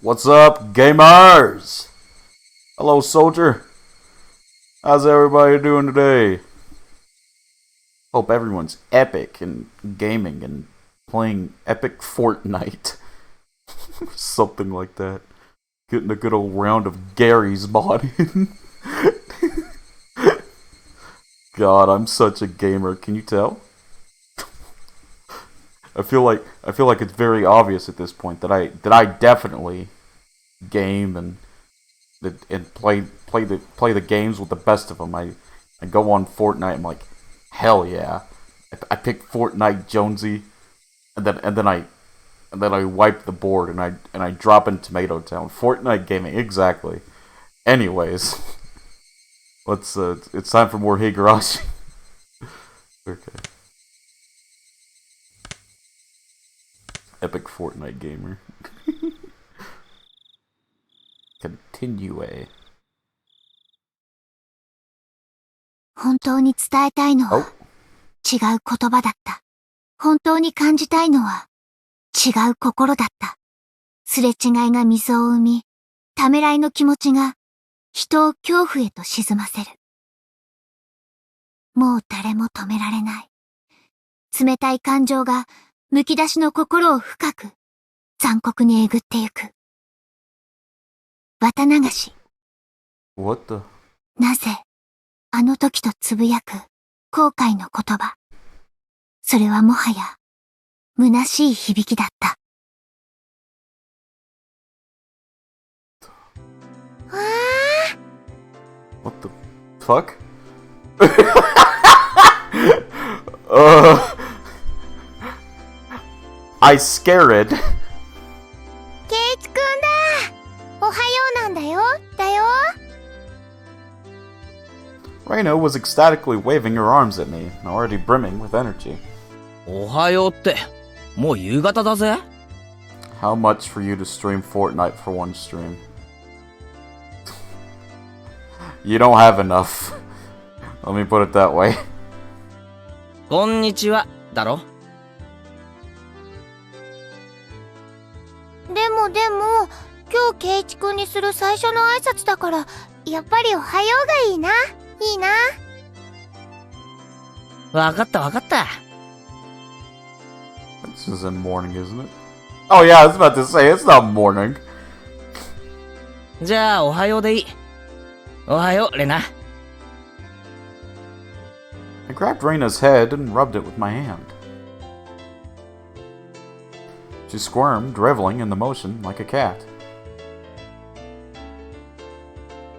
What's up, gamers? Hello, soldier. How's everybody doing today? Hope everyone's epic and gaming and playing epic Fortnite. Something like that. Getting a good old round of Gary's modding. God, I'm such a gamer. Can you tell? I feel like it's very obvious at this point that I definitely game and play the games with the best of them. I go on Fortnite. I'm like, hell yeah! I pick Fortnite Jonesy, and then I wipe the board and I drop in Tomato Town. Fortnite gaming, exactly. Anyways, let's it's time for more Higurashi. Okay. Epic Fortnite gamer. Continue. 本当に伝えたいのは違う言葉だった。本当に感じたいのは違う心だった。すれ違いが溝を生み、ためらいの気持ちが人を恐怖へと沈ませる。もう誰も止められない。冷たい感情がむき出しの心を深く、残酷にえぐってゆく。綿流し。What the? なぜ、あの時とつぶやく後悔の言葉。それはもはや、虚しい響きだった。What the fuck? I scared. ケイチくんだ。おはようなんだよ。Reino was ecstatically waving her arms at me, already brimming with energy. おはようって、もう夕方だぜ。How much for you to stream Fortnite for one stream? You don't have enough. Let me put it that way. こんにちは、だろ。でも、今日ケイチくんにする最初の挨拶だから、やっぱりおはようがいいな。わかった。This is in morning, isn't it? Oh yeah, I was about to say, it's not morning. じゃあ、おはようでいい。おはよう、レナ。I grabbed Reina's head and rubbed it with my hand. She squirmed, reveling in the motion like a cat.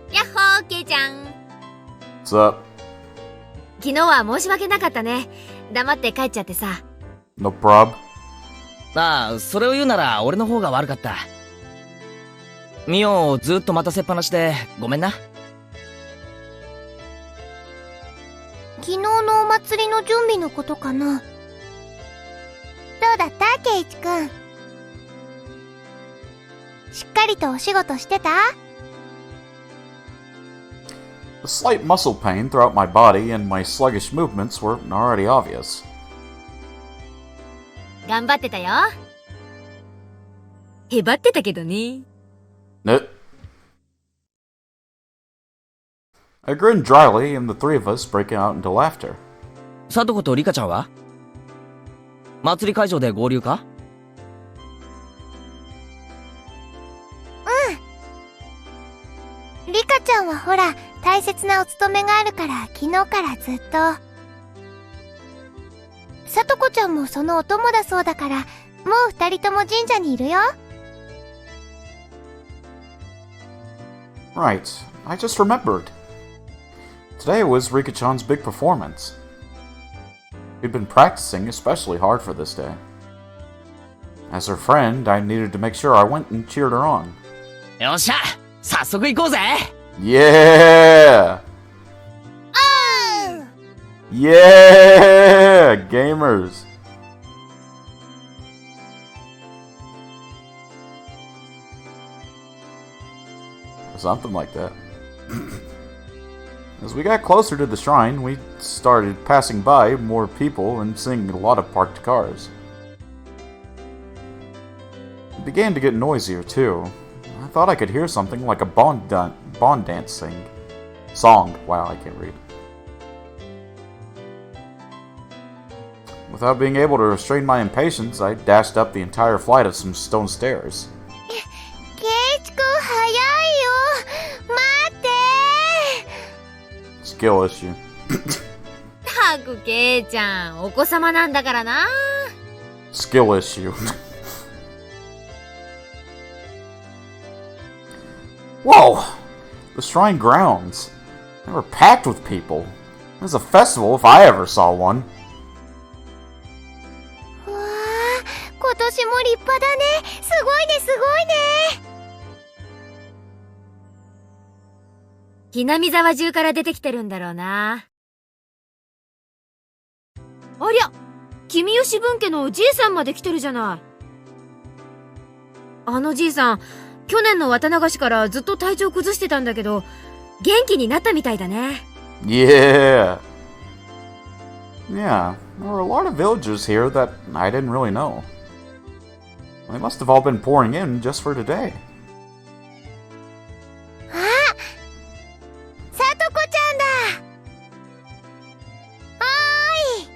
やっほー、ケイちゃん。What's up? 昨日は申し訳なかったね。黙って帰っちゃってさ。No prob? ああ、それを言うなら俺の方が悪かった。ミオをずっと待たせっぱなしでごめんな。昨日のお祭りの準備のことかな。どうだったケイチくん。しっかりとお仕事してた？ The slight muscle pain throughout my body and my sluggish movements were already obvious. 頑張ってたよ。へばってたけどね。I grinned dryly, and the three of us breaking out into laughter. サトコとリカちゃんは祭り会場で合流か？リカちゃんはほら、大切なお勤めがあるから昨日からずっと。さとこちゃんもそのお供だそうだから、もう二人とも神社にいるよ。Right, I just remembered. Today was Rika-chan's big performance. We'd been practicing especially hard for this day. As her friend, I needed to make sure I went and cheered her on. よっしゃ、早速行こうぜ。Yeah! Yeah! Gamers! Something like that. As we got closer to the shrine, we started passing by more people and seeing a lot of parked cars. It began to get noisier too, I thought I could hear something like a bond dancing song. Wow, I can't read. Without being able to restrain my impatience, I dashed up the entire flight of some stone stairs. ケイチ君早いよ。待って。 Skill issue. たくケイちゃん、お子様なんだからな。Skill issue. Whoa! The shrine grounds. They were packed with people. It was a festival if I ever saw one. わあ、今年も立派だね。すごいね、すごいね。ひなみ沢中から出てきてるんだろうな。ありゃ、君吉分家のおじいさんまで来てるじゃない。あのじいさん、去年の綿流しからずっと体調崩してたんだけど、元気になったみたいだね。Yeah. Yeah, there were a lot of villagers here that I didn't really know. They must have all been pouring in just for today. あ、さとこちゃんだ。はーい。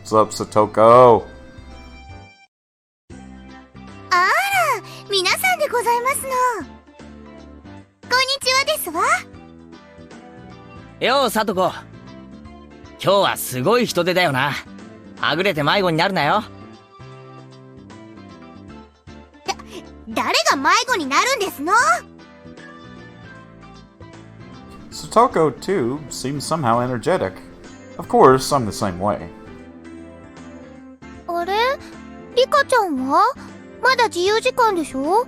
What's up, Satoko? あら、皆さんでございますの。こんにちはですわ。よう、さとこ。今日はすごい人出だよな。はぐれて迷子になるなよ。誰が迷子になるんですの？ Satoko, too, seems somehow energetic. Of course, I'm the same way. あれ？リカちゃんは？まだ自由時間でしょ？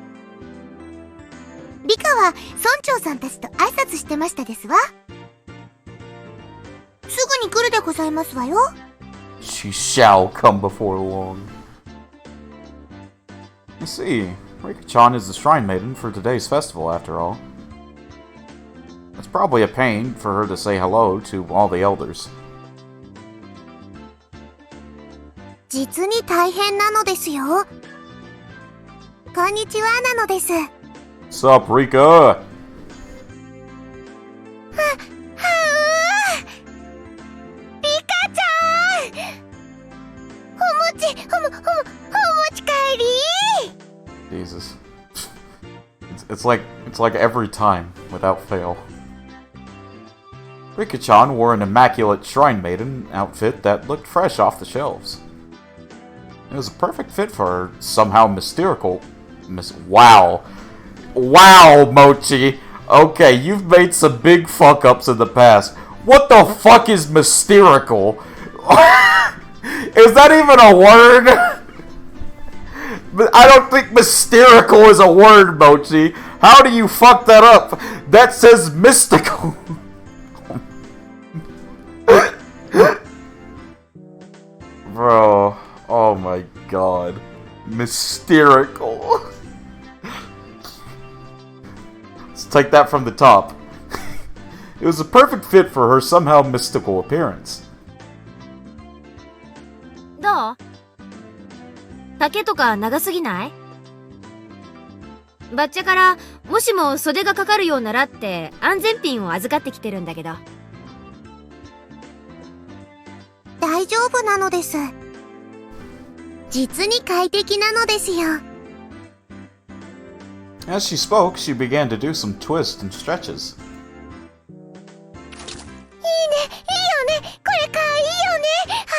リカは村長さんたちと挨拶してましたですわ。すぐに来るでございますわよ。 She shall come before long. I see. Rika-chan is the shrine maiden for today's festival, after all. It's probably a pain for her to say hello to all the elders. 実に大変なのですよ。こんにちはなのです。What's up, Rika? リカちゃん！お持ち帰り！ Jesus. It's like every time, without fail. Rika-chan wore an immaculate shrine maiden outfit that looked fresh off the shelves. It was a perfect fit for her somehow mystical... Wow. Wow, Mochi! Okay, you've made some big fuck-ups in the past. What the fuck is mysterical? Is that even a word? I don't think mysterical is a word, Mochi. How do you fuck that up? That says mystical. Bro, oh my god. Mysterical. Let's take that from the top. It was a perfect fit for her somehow mystical appearance. どう？丈とか長すぎない？バッチャからもしも袖がかかるようならって安全ピンを預かってきてるんだけど。大丈夫なのです。実に快適なのですよ。As she spoke, she began to do some twists and stretches. いいよね、これかわいいよね。は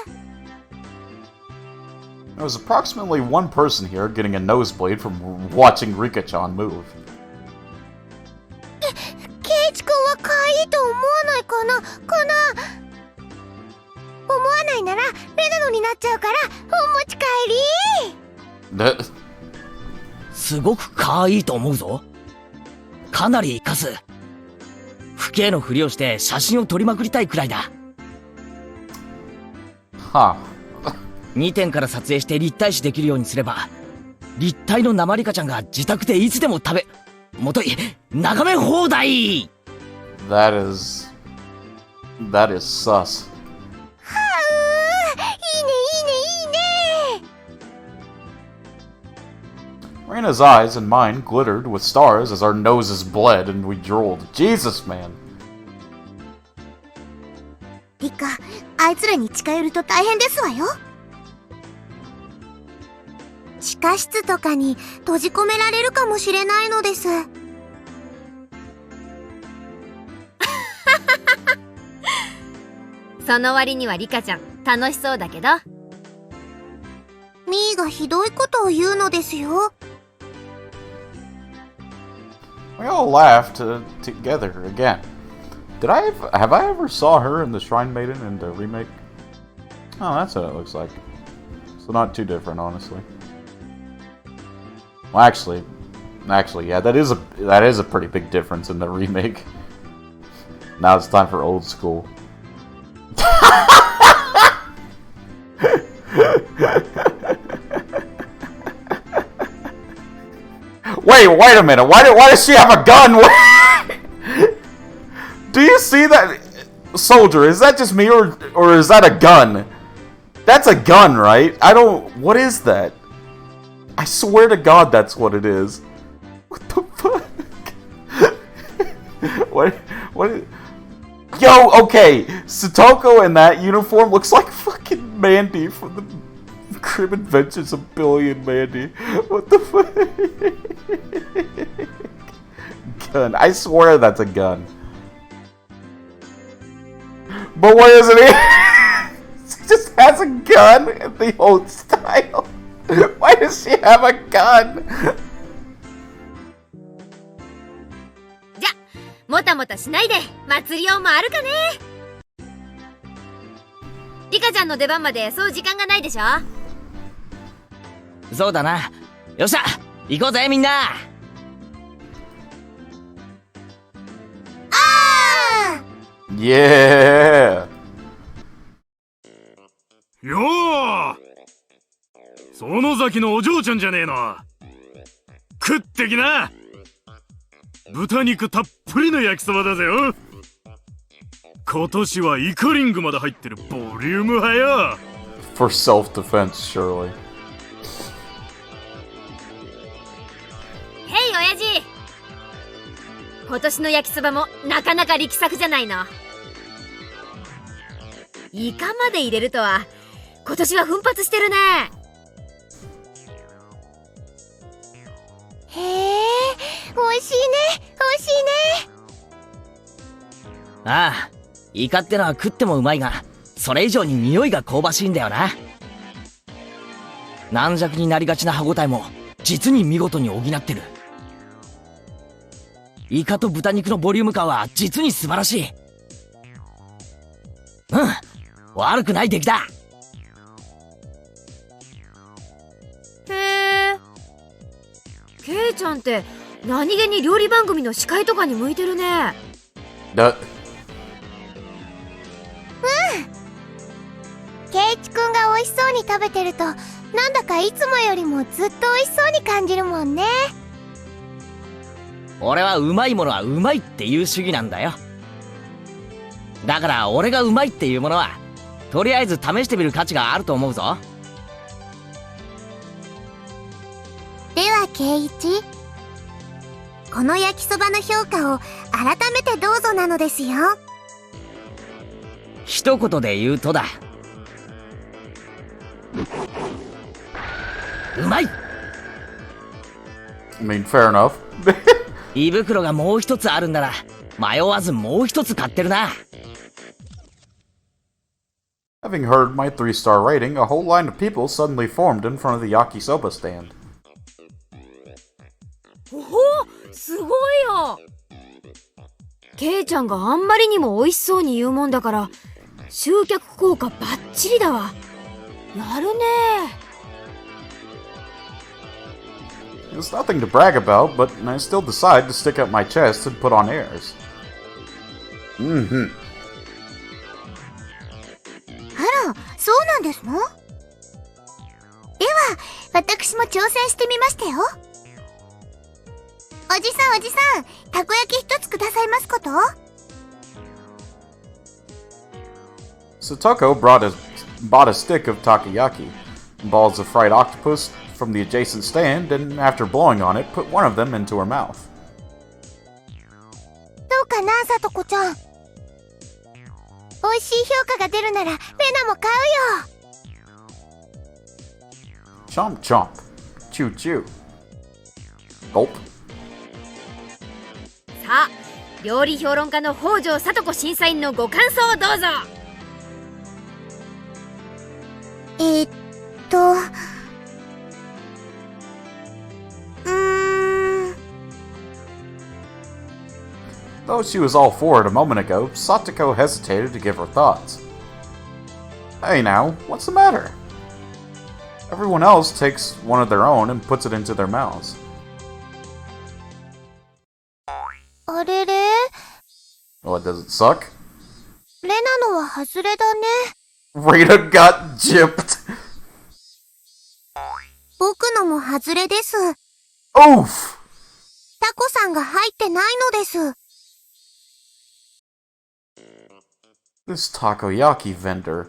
う。 There was approximately one person here getting a nosebleed from watching Rika-chan move. ケイチ君はかわいいと思わないかな？思わないならレナノになっちゃうからお持ち帰り。すごく可愛いと思うぞ。かなりカス。父兄のふりをして写真を撮りまくりたいくらいだ。は2点から撮影して立体視できるようにすれば、立体の生リカちゃんが自宅でいつでも眺め放題。 That is sus. はう、いいね。Reina's eyes and mine glittered with stars as our noses bled and we drooled. Jesus, man. リカ、あいつらに近寄ると大変ですわよ。地下室とかに閉じ込められるかもしれないのです。その割にはリカちゃん楽しそうだけど。ミーがひどいことを言うのですよ。We all laughed together again. Have I ever saw her in the Shrine Maiden in the remake? Oh, that's what it looks like. So not too different, honestly. Well, actually, yeah, that is a pretty big difference in the remake. Now it's time for old school. Wait a minute. Why does she have a gun? Do you see that? Soldier, is that just me or is that a gun? That's a gun, right? What is that? I swear to God that's what it is. What the fuck? What? Yo, okay. Satoko in that uniform looks like fucking Mandy from the Crib Adventures of Billy and Mandy. What the fuck? Gun. I swear that's a gun. But what is it? She just has a gun in the old style. Why does she have a gun? じゃ、もたもたしないで祭りを回るかね。リカちゃんの出番までそう時間がないでしょ。そうだな。よっしゃ行こうぜみんな。Yeah! よー、園崎のお嬢ちゃんじゃねえの。食ってきな。豚肉たっぷりの焼きそばだぜよ。今年はイカリングまで入ってるボリューム派よ。For self-defense, surely. へい親父、今年の焼きそばもなかなか力作じゃないの。イカまで入れるとは今年は奮発してるね。へえ、美味しいね、美味しいね。ああ、イカってのは食ってもうまいが、それ以上に匂いが香ばしいんだよな。軟弱になりがちな歯ごたえも実に見事に補ってる。イカと豚肉のボリューム感は実に素晴らしい。うん、悪くない出来だ。へえ、ケイちゃんって何気に料理番組の司会とかに向いてるね。ケイチくんが美味しそうに食べてると、なんだかいつもよりもずっと美味しそうに感じるもんね。俺はうまいものはうまいっていう主義なんだよ。だから俺がうまいっていうものはとりあえず試してみる価値があると思うぞ。ではケイイチ、この焼きそばの評価を改めてどうぞなのですよ。一言で言うとだ、うまい。 I mean, fair enough. 胃袋がもう一つあるんなら迷わずもう一つ買ってるな。Having heard my 3-star rating, a whole line of people suddenly formed in front of the yakisoba stand. おお、すごいよ。ケイちゃんがあんまりにも美味しそうに言うもんだから集客効果バッチリだわ。やるね。It's nothing to brag about, but I still decide to stick out my chest and put on airs. あら、そうなんですの？では、私も挑戦してみましたよ。おじさん、たこ焼き一つくださいますこと？ Satoko bought a stick of takoyaki, balls of fried octopus, from the adjacent stand and, after blowing on it, put one of them into her mouth. どうかな、さとこちゃん。美味しい評価が出るなら、レナも買うよ。 Chomp chomp. Chew chew. Gulp. さあ、料理評論家の北条さと子審査員のご感想をどうぞ。Though she was all for it a moment ago, Satoko hesitated to give her thoughts. Hey now, what's the matter? Everyone else takes one of their own and puts it into their mouths. あれれ Well, does it suck? レナのは外れだね。 Rita got gypped! 僕のも外れです。 Oof! タコさんが入ってないのです。 This takoyaki vendor.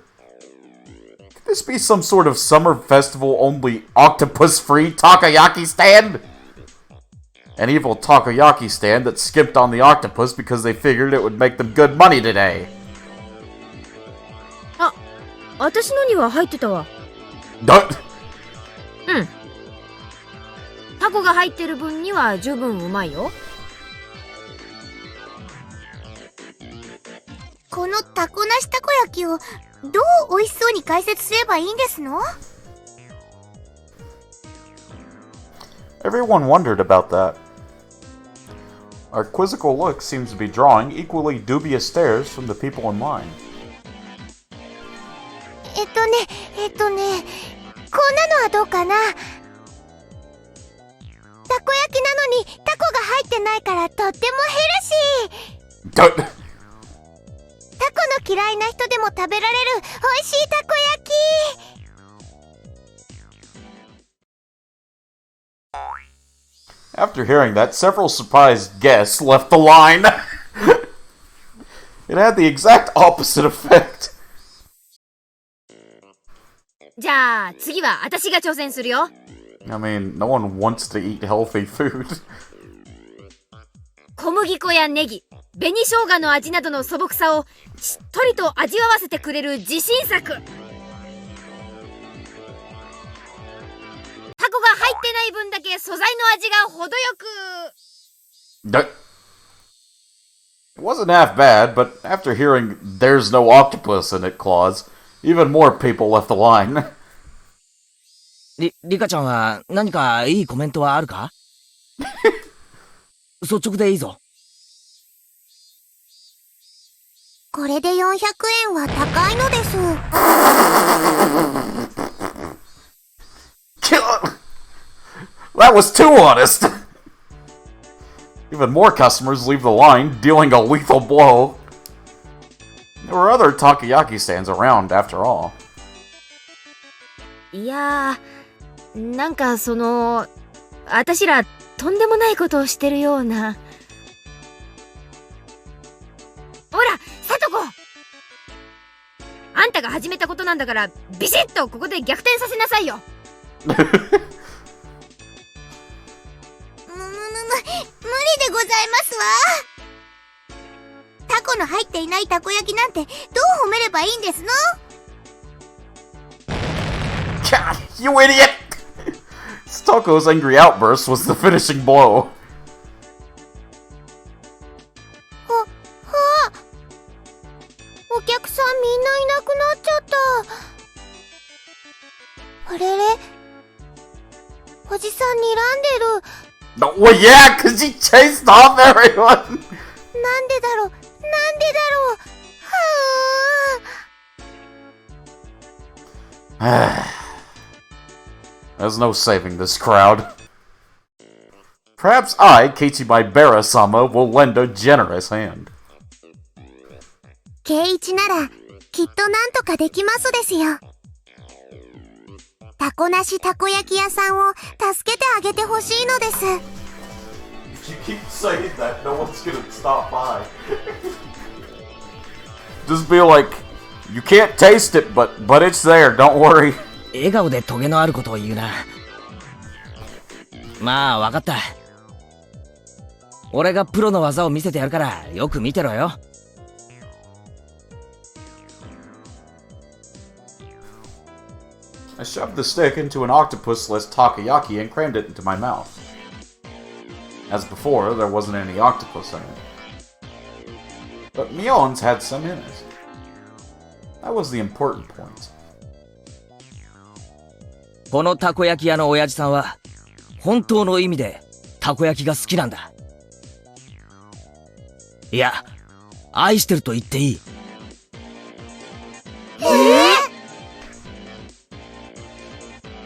Could this be some sort of summer festival only octopus-free takoyaki stand? An evil takoyaki stand that skipped on the octopus because they figured it would make them good money today. あ、私のには入ってたわ。うん。タコが入ってる分には十分うまいよ。このタコなしたこ焼きをどう美味しそうに解説すればいいんですの？ Everyone wondered about that. Our quizzical look seems to be drawing equally dubious stares from the people in line. こんなのはどうかな？たこ焼きなのにタコが入ってないからとってもヘルシー。タコの嫌いな人でも食べられる美味しいたこ焼き。After hearing that, several surprised guests left the line. It had the exact opposite effect. じゃあ次は私が挑戦するよ。I mean, no one wants to eat healthy food. 小麦粉やネギ、紅生姜の味などの素朴さをしっとりと味わわせてくれる自信作。タコが入ってない分だけ素材の味が程よく。It wasn't half bad, but after hearing "there's no octopus in it" clause, even more people left the line. リカちゃんは何かいいコメントはあるか？率直でいいぞ。これで400円は高いのです。That was too honest! Even more customers leave the line, dealing a lethal blow. There were other takoyaki stands around, after all. いやー、なんか私らとんでもないことをしてるような。ほら、さとこ！あんたが始めたことなんだから、ビシッとここで逆転させなさいよ。無理でございますわ。タコの入っていないたこ焼きなんてどう褒めればいいんですの？ God, you idiot! Stoko's angry outburst was the finishing blow. お客さんみんないなくなっちゃった。あれれ？おじさん睨んでる。No, well, yeah, because he chased off everyone! なんでだろう？はぁ。There's no saving this crowd. Perhaps I, Keiichi Maibara-sama, will lend a generous hand. 圭一ならきっとなんとかできますですよ。タコなしたこ焼き屋さんを助けてあげてほしいのです。If you keep saying that, no one's gonna stop by. Just be like, you can't taste it, but it's there, don't worry. 笑顔でトゲのあることを言うな。まあ、わかった。俺がプロの技を見せてやるから、よく見てろよ。I shoved the stick into an octopus-less takoyaki and crammed it into my mouth. As before, there wasn't any octopus in it. But Mion's had some in it. That was the important point. このたこ焼き屋の親父さんは、本当の意味でたこ焼きが好きなんだ。いや、愛してると言っていい。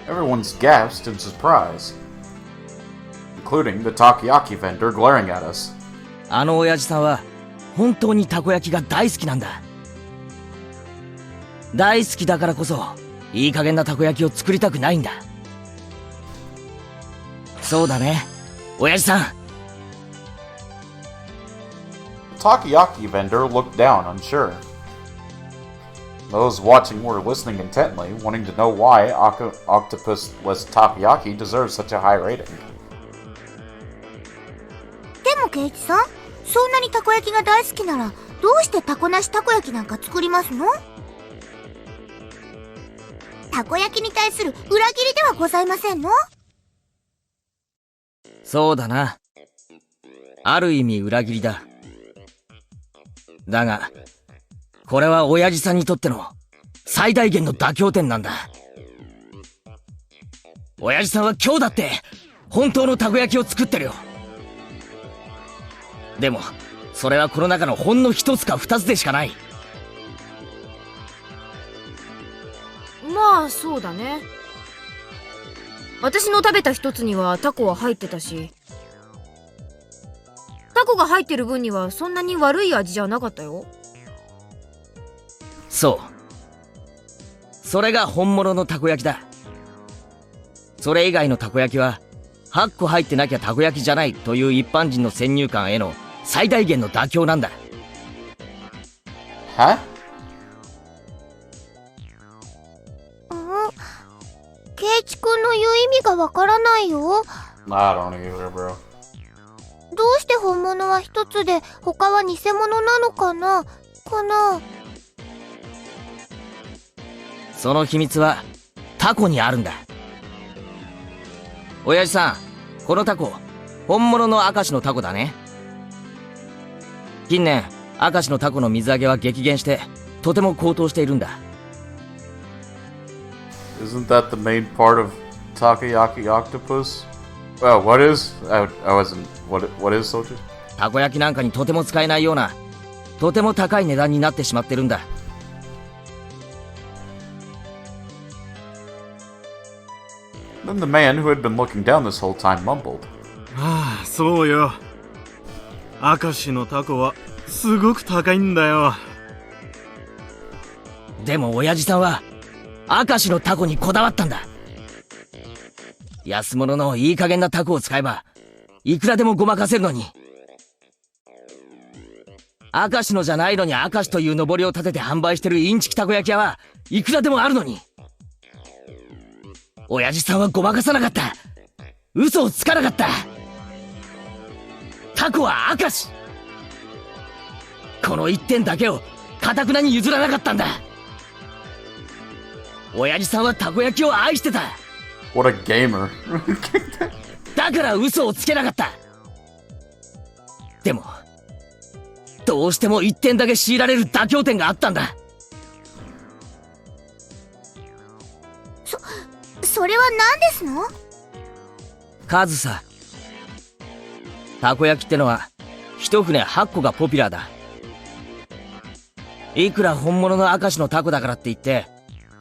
Everyone's gasped in surprise, including the takoyaki vendor glaring at us. あの親父さんは本当にたこ焼きが大好きなんだ。大好きだからこそいい加減なたこ焼きを作りたくないんだ。そうだね、親父さん。The takoyaki vendor looked down, unsure. Those watching were listening intently, wanting to know why octopus-less takoyaki deserves such a high rating. でもケイチさん、そんなにたこ焼きが大好きなら、どうしてタコなしたこ焼きなんか作りますの？たこ焼きに対する裏切りではございませんの？そうだな。ある意味裏切りだ。だが、これは親父さんにとっての最大限の妥協点なんだ。親父さんは今日だって本当のたこ焼きを作ってるよ。でも、それはこの中のほんの一つか二つでしかない。まあそうだね。私の食べた一つにはタコは入ってたし、タコが入ってる分にはそんなに悪い味じゃなかったよ。そう。それが本物のたこ焼きだ。それ以外のたこ焼きは8個入ってなきゃたこ焼きじゃないという一般人の先入観への最大限の妥協なんだ。Huh? ケイチ君の言う意味がわからないよ。I don't either, bro. どうして本物は一つで他は偽物なのかな？その秘密はタコにあるんだ。親父さん、このタコ、本物の明石のタコだね。近年、明石のタコの水揚げは激減して、とても高騰しているんだ。Isn't that the main part of takoyaki octopus? Well, what is? I wasn't. What is soju? たこ焼きなんかにとても使えないような、とても高い値段になってしまってるんだ。Then the man who had been looking down this whole time mumbled. ああ、そうよ。明石のタコはすごく高いんだよ。でも親父さんは明石のタコにこだわったんだ。安物のいい加減なタコを使えばいくらでもごまかせるのに、明石のじゃないのに明石というのぼりを立てて販売してるインチキたこ焼き屋はいくらでもあるのに、親父さんはごまかさなかった。嘘をつかなかった。タコは明石。この一点だけを堅くなに譲らなかったんだ。親父さんはたこ焼きを愛してた。What a gamer. だから嘘をつけなかった。でも、どうしても一点だけ強いられる妥協点があったんだ。それは何ですの？数さ。たこ焼きってのは一船8個がポピュラーだ。いくら本物の明石のタコだからって言って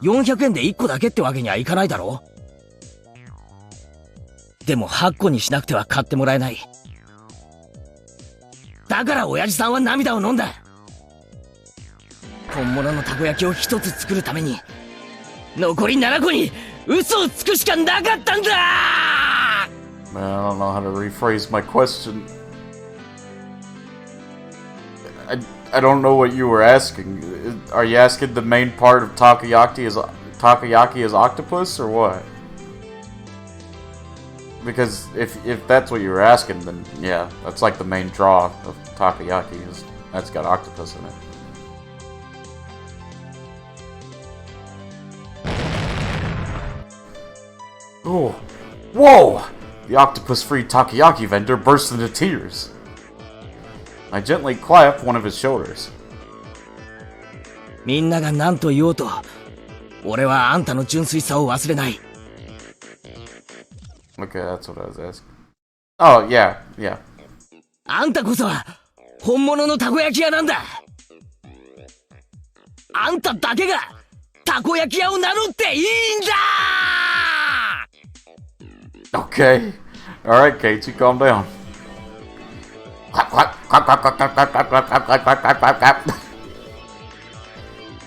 400円で1個だけってわけにはいかないだろ。でも8個にしなくては買ってもらえない。だから親父さんは涙を飲んだ。本物のたこ焼きを1つ作るために残り7個に嘘をつくしかなかったんだ。 Man, I don't know how to rephrase my question. I don't know what you were asking. Are you asking the main part of takoyaki is octopus or what? Because if that's what you were asking, then yeah, that's like the main draw of takoyaki, is that's got octopus in it. Oh, whoa! The octopus-free takoyaki vendor burst into tears. I gently clapped one of his shoulders. みんなが何と言おうと、俺はあんたの純粋さを忘れない。Okay, that's what I was asking. Oh, yeah, yeah. あんたこそは本物のたこ焼き屋なんだ。あんただけがたこ焼き屋を名乗っていいんだ。 Okay. Alright, Katie, calm down. Clap, clap, clap, clap, clap, clap, clap, clap, clap, clap, clap, clap, clap, clap.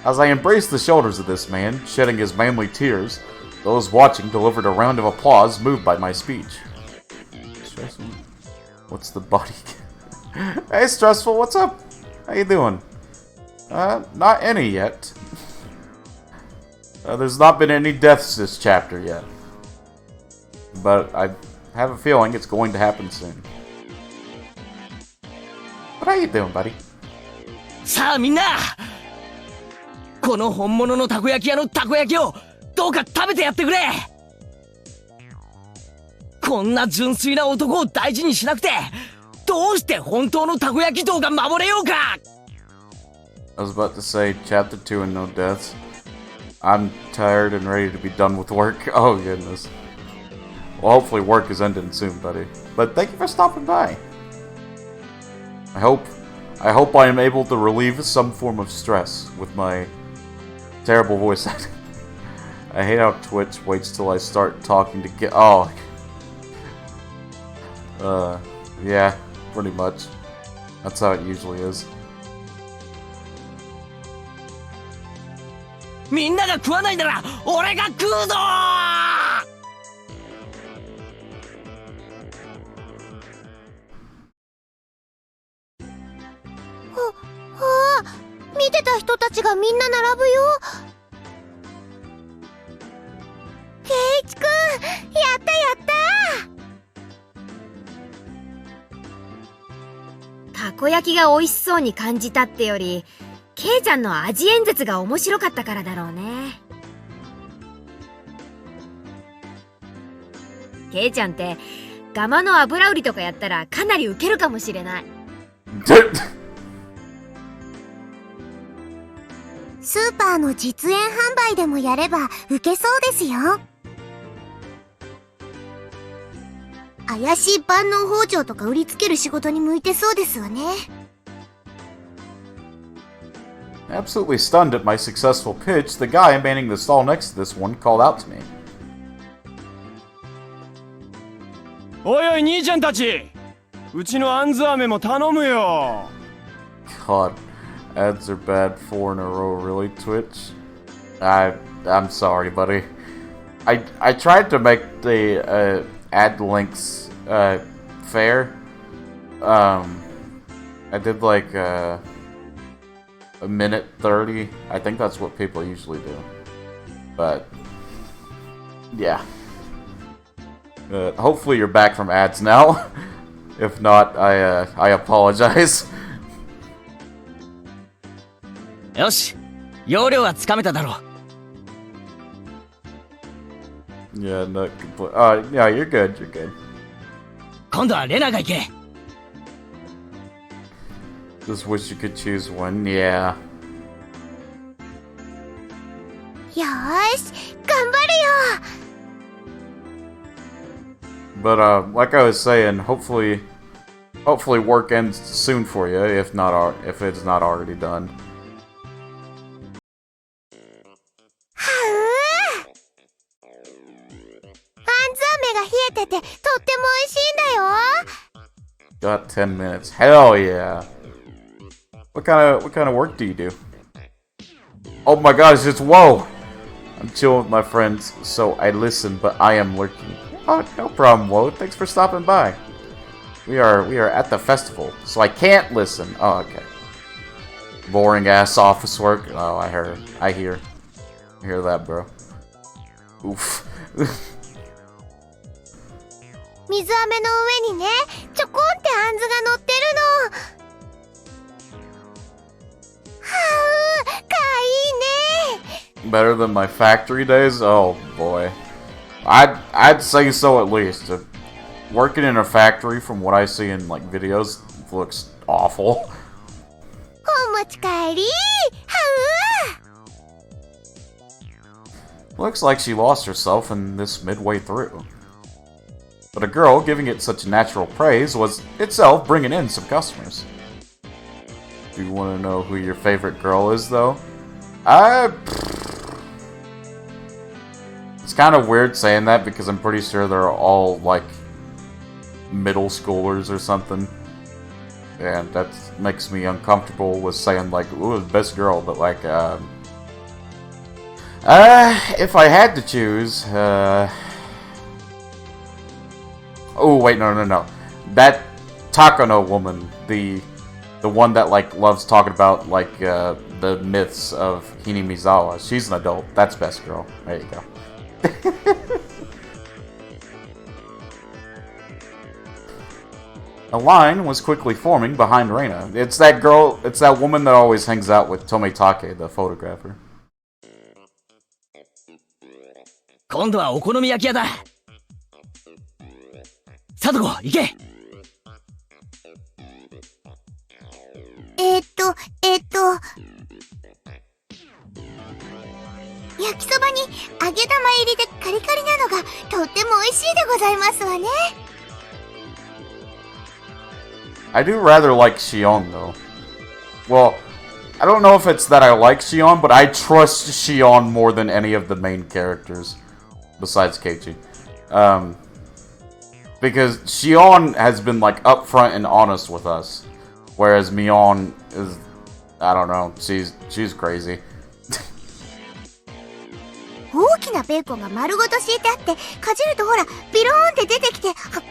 As I embraced the shoulders of this man, shedding his manly tears, those watching delivered a round of applause moved by my speech. Stressful? What's the body? Hey, Stressful, what's up? How you doing? Not any yet. There's not been any deaths this chapter yet. But I have a feeling it's going to happen soon. But how you doing, buddy? さあみんな、この本物のたこ焼き屋のたこ焼きをどうか食べてやってくれ。こんな純粋な男を大事にしなくてどうして本当のたこ焼き道が守れようか。 I was about to say chapter 2 and no deaths. I'm tired and ready to be done with work. Oh goodness. Well, hopefully work is ending soon, buddy. But thank you for stopping by. I hope I am able to relieve some form of stress with my terrible voice acting. I hate how Twitch waits till I start talking to get. Oh. Yeah, pretty much. That's how it usually is. みんなが食わないなら俺が食うぞ。見てた人たちがみんな並ぶよ。ケイチくん、やったやった。たこ焼きが美味しそうに感じたってより、ケイちゃんの味演説が面白かったからだろうね。ケイちゃんってガマの油売りとかやったらかなりウケるかもしれない。スーパーの実演販売でもやればウケそうですよ。怪しい万能包丁とか売りつける仕事に向いてそうですわね。Absolutely stunned at my successful pitch, the guy manning the stall next to this one called out to me. おいおい兄ちゃんたち、うちのあんず飴も頼むよ。 God, ads are bad 4 in a row, really, Twitch? I'm sorry, buddy. I tried to make the ad links fair. I did like a minute 30. I think that's what people usually do. But yeah. Hopefully you're back from ads now. If not, I apologize. よし、要領はつかめただろう。 Yeah, not complete. Yeah, you're good. You're good. 今度はレナが行け。 Just wish you could choose one. Yeah. よーし、頑張るよ。 But like I was saying, hopefully work ends soon for you. If it's not already done. はうあんず飴が冷えててとっても美味しいんだよ。 Got 10 minutes. Hell yeah. What kind of work do you do? Oh my god, it's just whoa! I'm chilling with my friends, so I listen, but I am lurking. Oh, no problem, Woe. Thanks for stopping by. We are at the festival, so I can't listen. Oh, okay. Boring ass office work. Oh, I hear that, bro. Oof. 水飴の上にね、ちょこんってあんずが乗ってるの。はう、かいいね。 Better than my factory days? Oh boy. I'd say so at least. Working in a factory, from what I see in like videos, looks awful. お持ち帰り。はう。 Looks like she lost herself in this midway through. But a girl giving it such natural praise was itself bringing in some customers. Do you want to know who your favorite girl is, though? It's kind of weird saying that because I'm pretty sure they're all, like, middle schoolers or something. And that makes me uncomfortable with saying, like, ooh, best girl, but, like, if I had to choose, oh, wait, no. That Takano woman, the one that, like, loves talking about, like, the myths of Hinamizawa. She's an adult. That's best girl. There you go. A line was quickly forming behind Reina. It's that girl, it's that woman that always hangs out with Tomitake, the photographer. 今度はお好み焼き屋だ。さとこ、行け。焼きそばに揚げ玉入りでカリカリなのがとっても美味しいでございますわね。I do rather like Shion, though. Well, I don't know if it's that I like Shion, but I trust Shion more than any of the main characters, besides Keiichi. Because Shion has been, like, upfront and honest with us, whereas Mion is, I don't know, she's crazy. 大きなベーコンが丸ごと敷いてあってかじるとほらピローンって出てきてはっ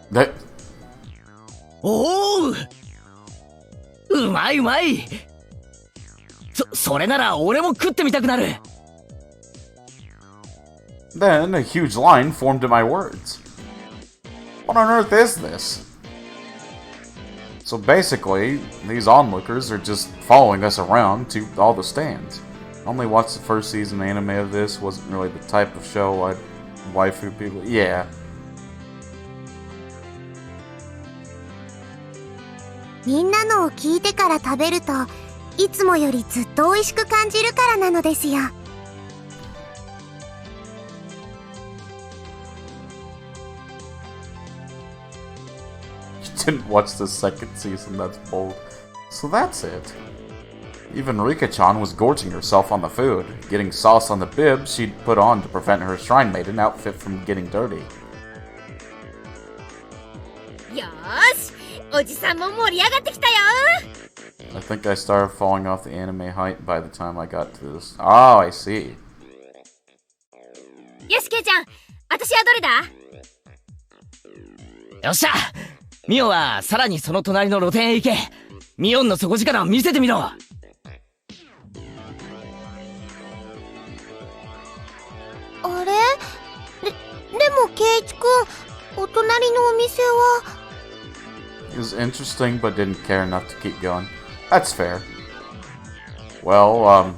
でおお、うまいうまい。それなら俺も食ってみたくなる。Then a huge line formed at my words. What on earth is this? So basically, these onlookers are just following us around to all the stands. I only watched the first season anime of this. Wasn't really the type of show I'd waifu people. Yeah. みんなのを聞いてから食べるといつもよりずっと美味しく感じるからなのですよ。You didn't watch the second season, that's bold. So that's it. Even Rika-chan was gorging herself on the food, getting sauce on the bib she'd put on to prevent her shrine maiden outfit from getting dirty. よーし、おじさんも盛り上がってきたよ。 I think I started falling off the anime height by the time I got to this. Oh, I see. よし、ケイちゃん、私はどれだ？よっしゃ、ミオはさらにその隣の露店へ行け。ミオンの底力を見せてみろ。あれ？でもケイチくん、お隣のお店は。It was interesting, but didn't care enough to keep going. That's fair. Well,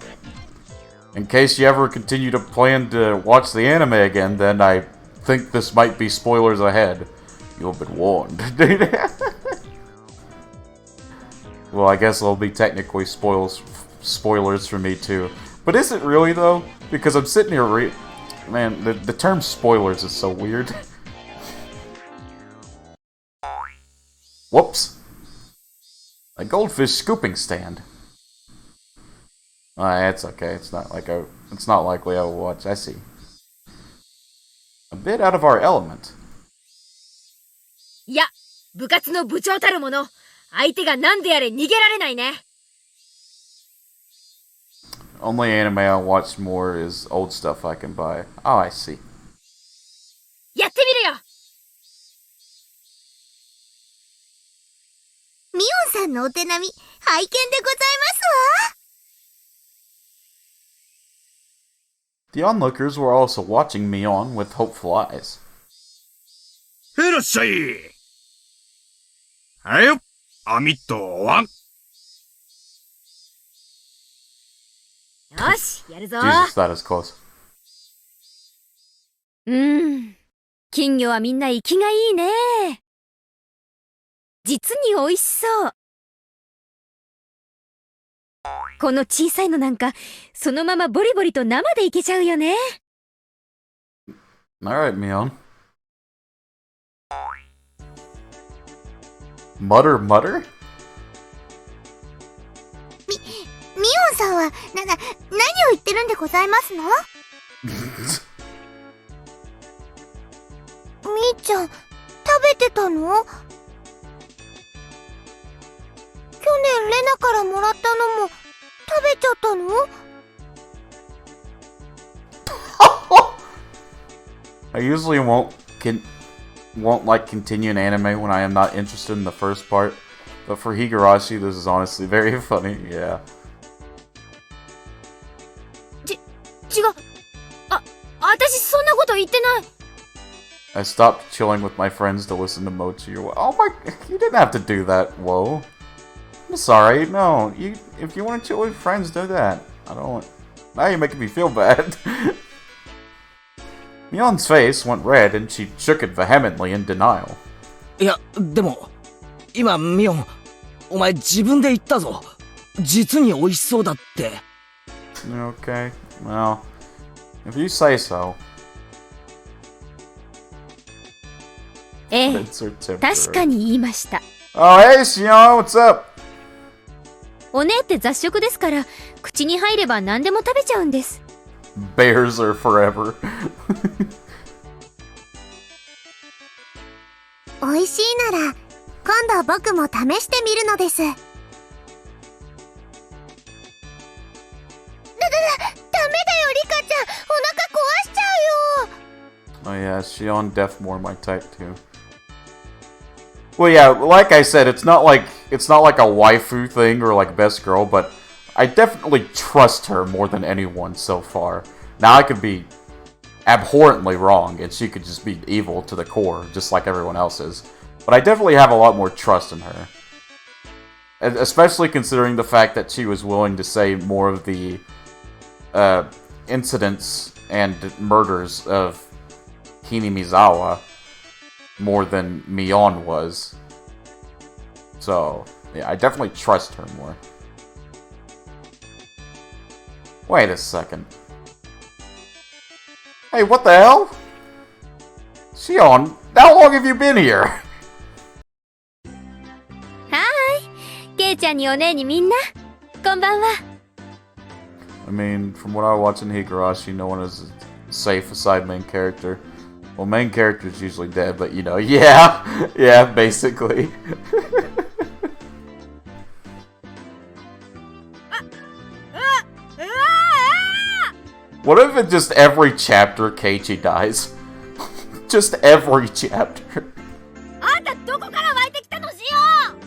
in case you ever continue to plan to watch the anime again, then I think this might be spoilers ahead. You've been warned. Well, I guess it'll be technically spoilers for me too. But is it really though? Because I'm sitting here man, the term spoilers is so weird. Whoops. A goldfish scooping stand. It's okay. It's not likely I will watch. I see. A bit out of our element. いや、部活の部長たるもの、相手がなんでやれ逃げられないね。Only anime I watch more is old stuff I can buy. Oh, I see. やってみるよ。ミオンさんのお手並み、拝見でございますわ。The onlookers were also watching Mion with hopeful eyes. いらっしゃい。はいよ。アミットワン。よし、やるぞ。Jesus, that is close. 金魚はみんな生きがいいね。実に美味しそう。この小さいのなんか、そのままボリボリと生でいけちゃうよね。Alright, Mion. Mutter, mutter? ミオンさんは、何を言ってるんでございますの？みーちゃん、食べてたの？去年レナからもらったのも、食べちゃったの？ I usually won't like continue an anime when I am not interested in the first part, but for Higurashi, this is honestly very funny. Yeah. 違う。私そんなこと言ってない。I stopped chilling with my friends to listen to Mochi. Oh my, you didn't have to do that, whoa. I'm sorry, no, if you want to chill with friends, do that. I don't want, now you're making me feel bad. Mion's face went red and she shook it vehemently in denial. いや、でも、今、ミオン、お前自分で言ったぞ。実に美味しそうだって。Okay, well, if you say so. ええ、 It's her temporary. 確かに言いました。Oh, hey, Xion, what's up? お姉って雑食ですから、口に入れば何でも食べちゃうんです。Bears are forever. 美味しいなら、今度僕も試してみるのです。ダメだよ、リカちゃん。お腹壊しちゃうよ。 Oh yeah, Xion def more my type too. Well, yeah, like I said, it's not like a waifu thing or like best girl, but I definitely trust her more than anyone so far. Now I could be abhorrently wrong, and she could just be evil to the core, just like everyone else is. But I definitely have a lot more trust in her. Especially considering the fact that she was willing to say more of the incidents and murders of Hinamizawa more than Mion was. So, yeah, I definitely trust her more. Wait a second. Hey, what the hell? Xion, how long have you been here? はーい、ケイちゃんにお姉にみんな、こんばんは。I mean, from what I watch in Higurashi, no one is safe aside main character. Well, main character is usually dead, but you know, yeah, yeah, basically. What if in just every chapter Keiichi dies? Just every chapter. あんたどこから湧いてきたのしよう。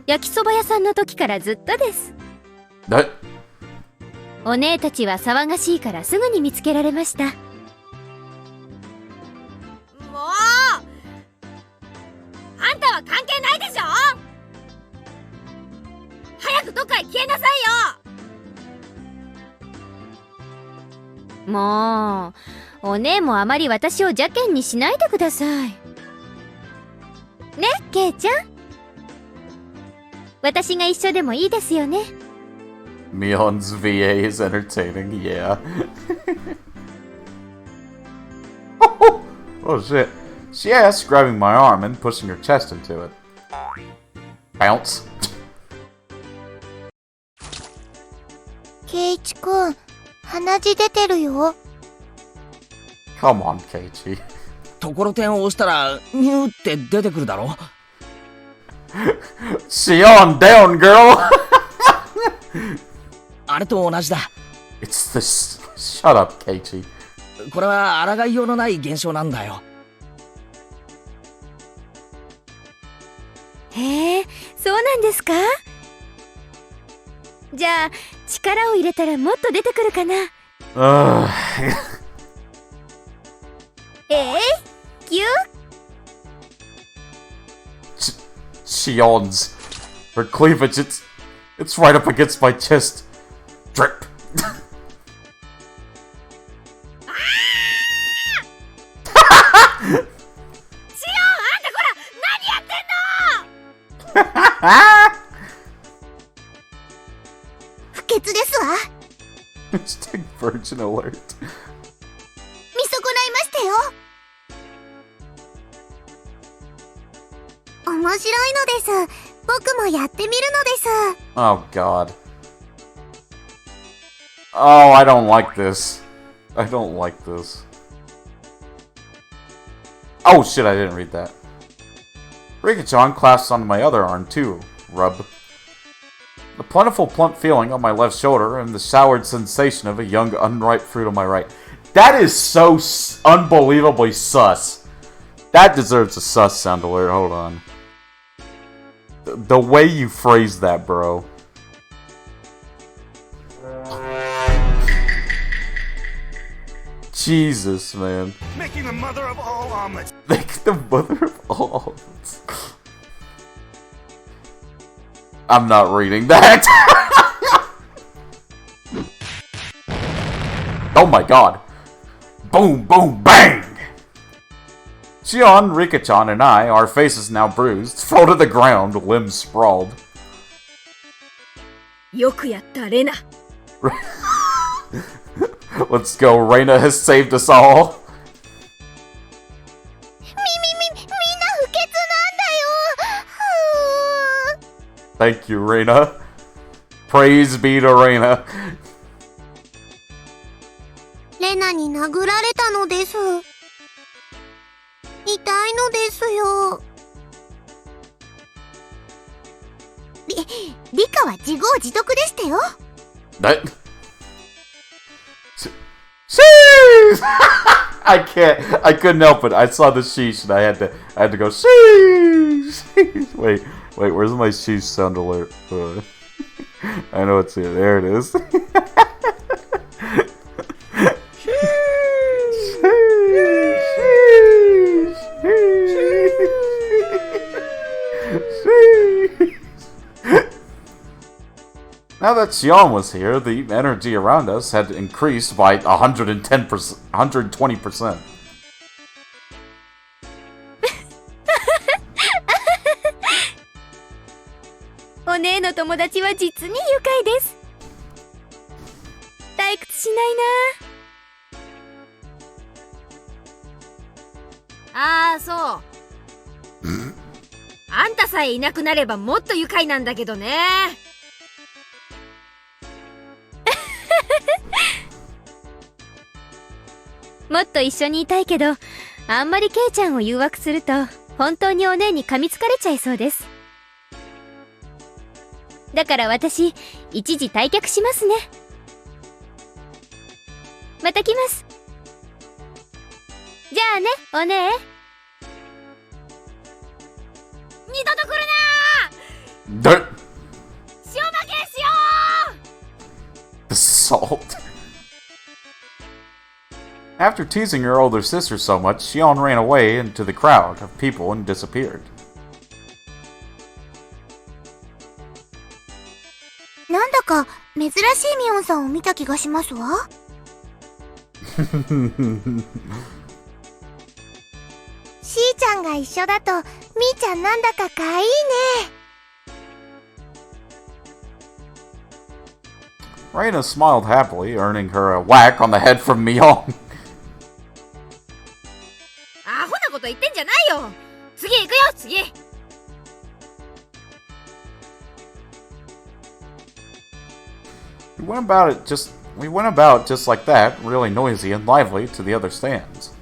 焼きそば屋さんの時からずっとです。That お姉たちは騒がしいからすぐに見つけられました。もうあんたは関係ないでしょ。早くどっかへ消えなさいよ。もうお姉もあまり私を邪険にしないでくださいね、ケイちゃん。私が一緒でもいいですよね。Mion's VA is entertaining, yeah. Oh shit. She asked, grabbing my arm and pushing her chest into it. Bounce. ケイチくん、鼻血出てるよ。Come on, Keiichi. ところてんを押したら、ニューって出てくるだろ。Xion, down, girl! あれと同じだ。It's this. Shut up, Keiichi. これは抗いようのない現象なんだよ。へえ、そうなんですか。じゃあ力を入れたらもっと出てくるかな。ぎゅ She yawns. Her cleavage, it's right up against my chest. Drip. Hashtag virgin alert. 見損ないましたよ。面白いのです。僕もやってみるのです。 Oh god. Oh, I don't like this. I don't like this. Oh shit, I didn't read that. Rika-chan clasps onto my other arm too. Rub. The plentiful plump feeling on my left shoulder and the soured sensation of a young unripe fruit on my right. That is so unbelievably sus. That deserves a sus sound alert. Hold on. The way you phrase that, bro. Jesus, man. Making the mother of all omelets. Make the mother of all omelets. I'm not reading that. Oh my god. Boom, boom, bang! Shion, Rika-chan, and I, our faces now bruised, fall to the ground, limbs sprawled. よくやったレナ。 Let's go, Reina has saved us all. みんな不潔なんだよ。 Thank you, Reina. Praise be to Reina. レナに殴られたのです。痛いのですよ。リカは自業自得でしたよ。 That... Sheesh! I couldn't help it. I saw the sheesh and I had to go sheesh. Wait, where's my sheesh sound alert? I know it's here. There it is. Now that Xion was here, the energy around us had increased by 110%, 120%. お姉の友達は実に愉快です。退屈しないな。ああ、そう。あんたさえいなくなればもっと愉快なんだけどね。もっと一緒にいたいけど、あんまりケイちゃんを誘惑すると本当にお姉に噛みつかれちゃいそうです。だから私、一時退却しますね。また来ます。じゃあね、お姉。二度と来るなー。塩負けしよう。 The salt. After teasing her older sister so much, Xion ran away into the crowd of people and disappeared. なんだか珍しいミオンさんを見た気がしますわ。しーちゃんが一緒だとみーちゃんなんだかかわいいね。 Reina smiled happily, earning her a whack on the head from Mion. アホなこと言ってんじゃないよ。次行くよ、次。We went about just like that, really noisy and lively to the other stands.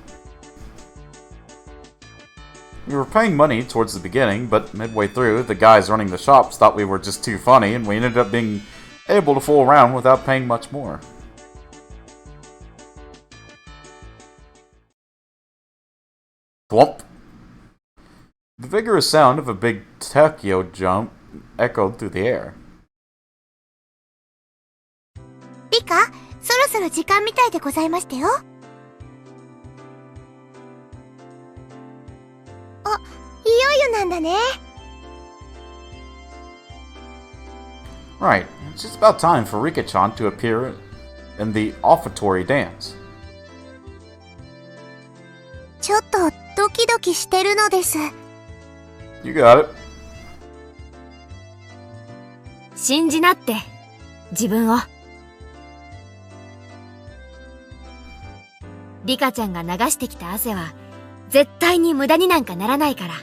We were paying money towards the beginning, but midway through, the guys running the shops thought we were just too funny, and we ended up being able to fool around without paying much more. Thwomp! The vigorous sound of a big Tokyo jump echoed through the air. リカ、そろそろ時間みたいでございましたよ。 ああ、ほなこと言ってんじゃないよ。次行くよ、次。 しーちゃんが一緒だとみーちゃんなんだかかわいいね。 ああ、そう。あんたさえいなくなればもっと愉快なんだけどね。ュなんだね。Right, it's just about time for Rika-chan to appear in the offertory dance. ちょっとドキドキしてるのです。You got it. 信じなって、自分を。リカちゃんが流してきた汗は、絶対に無駄になんかならないから。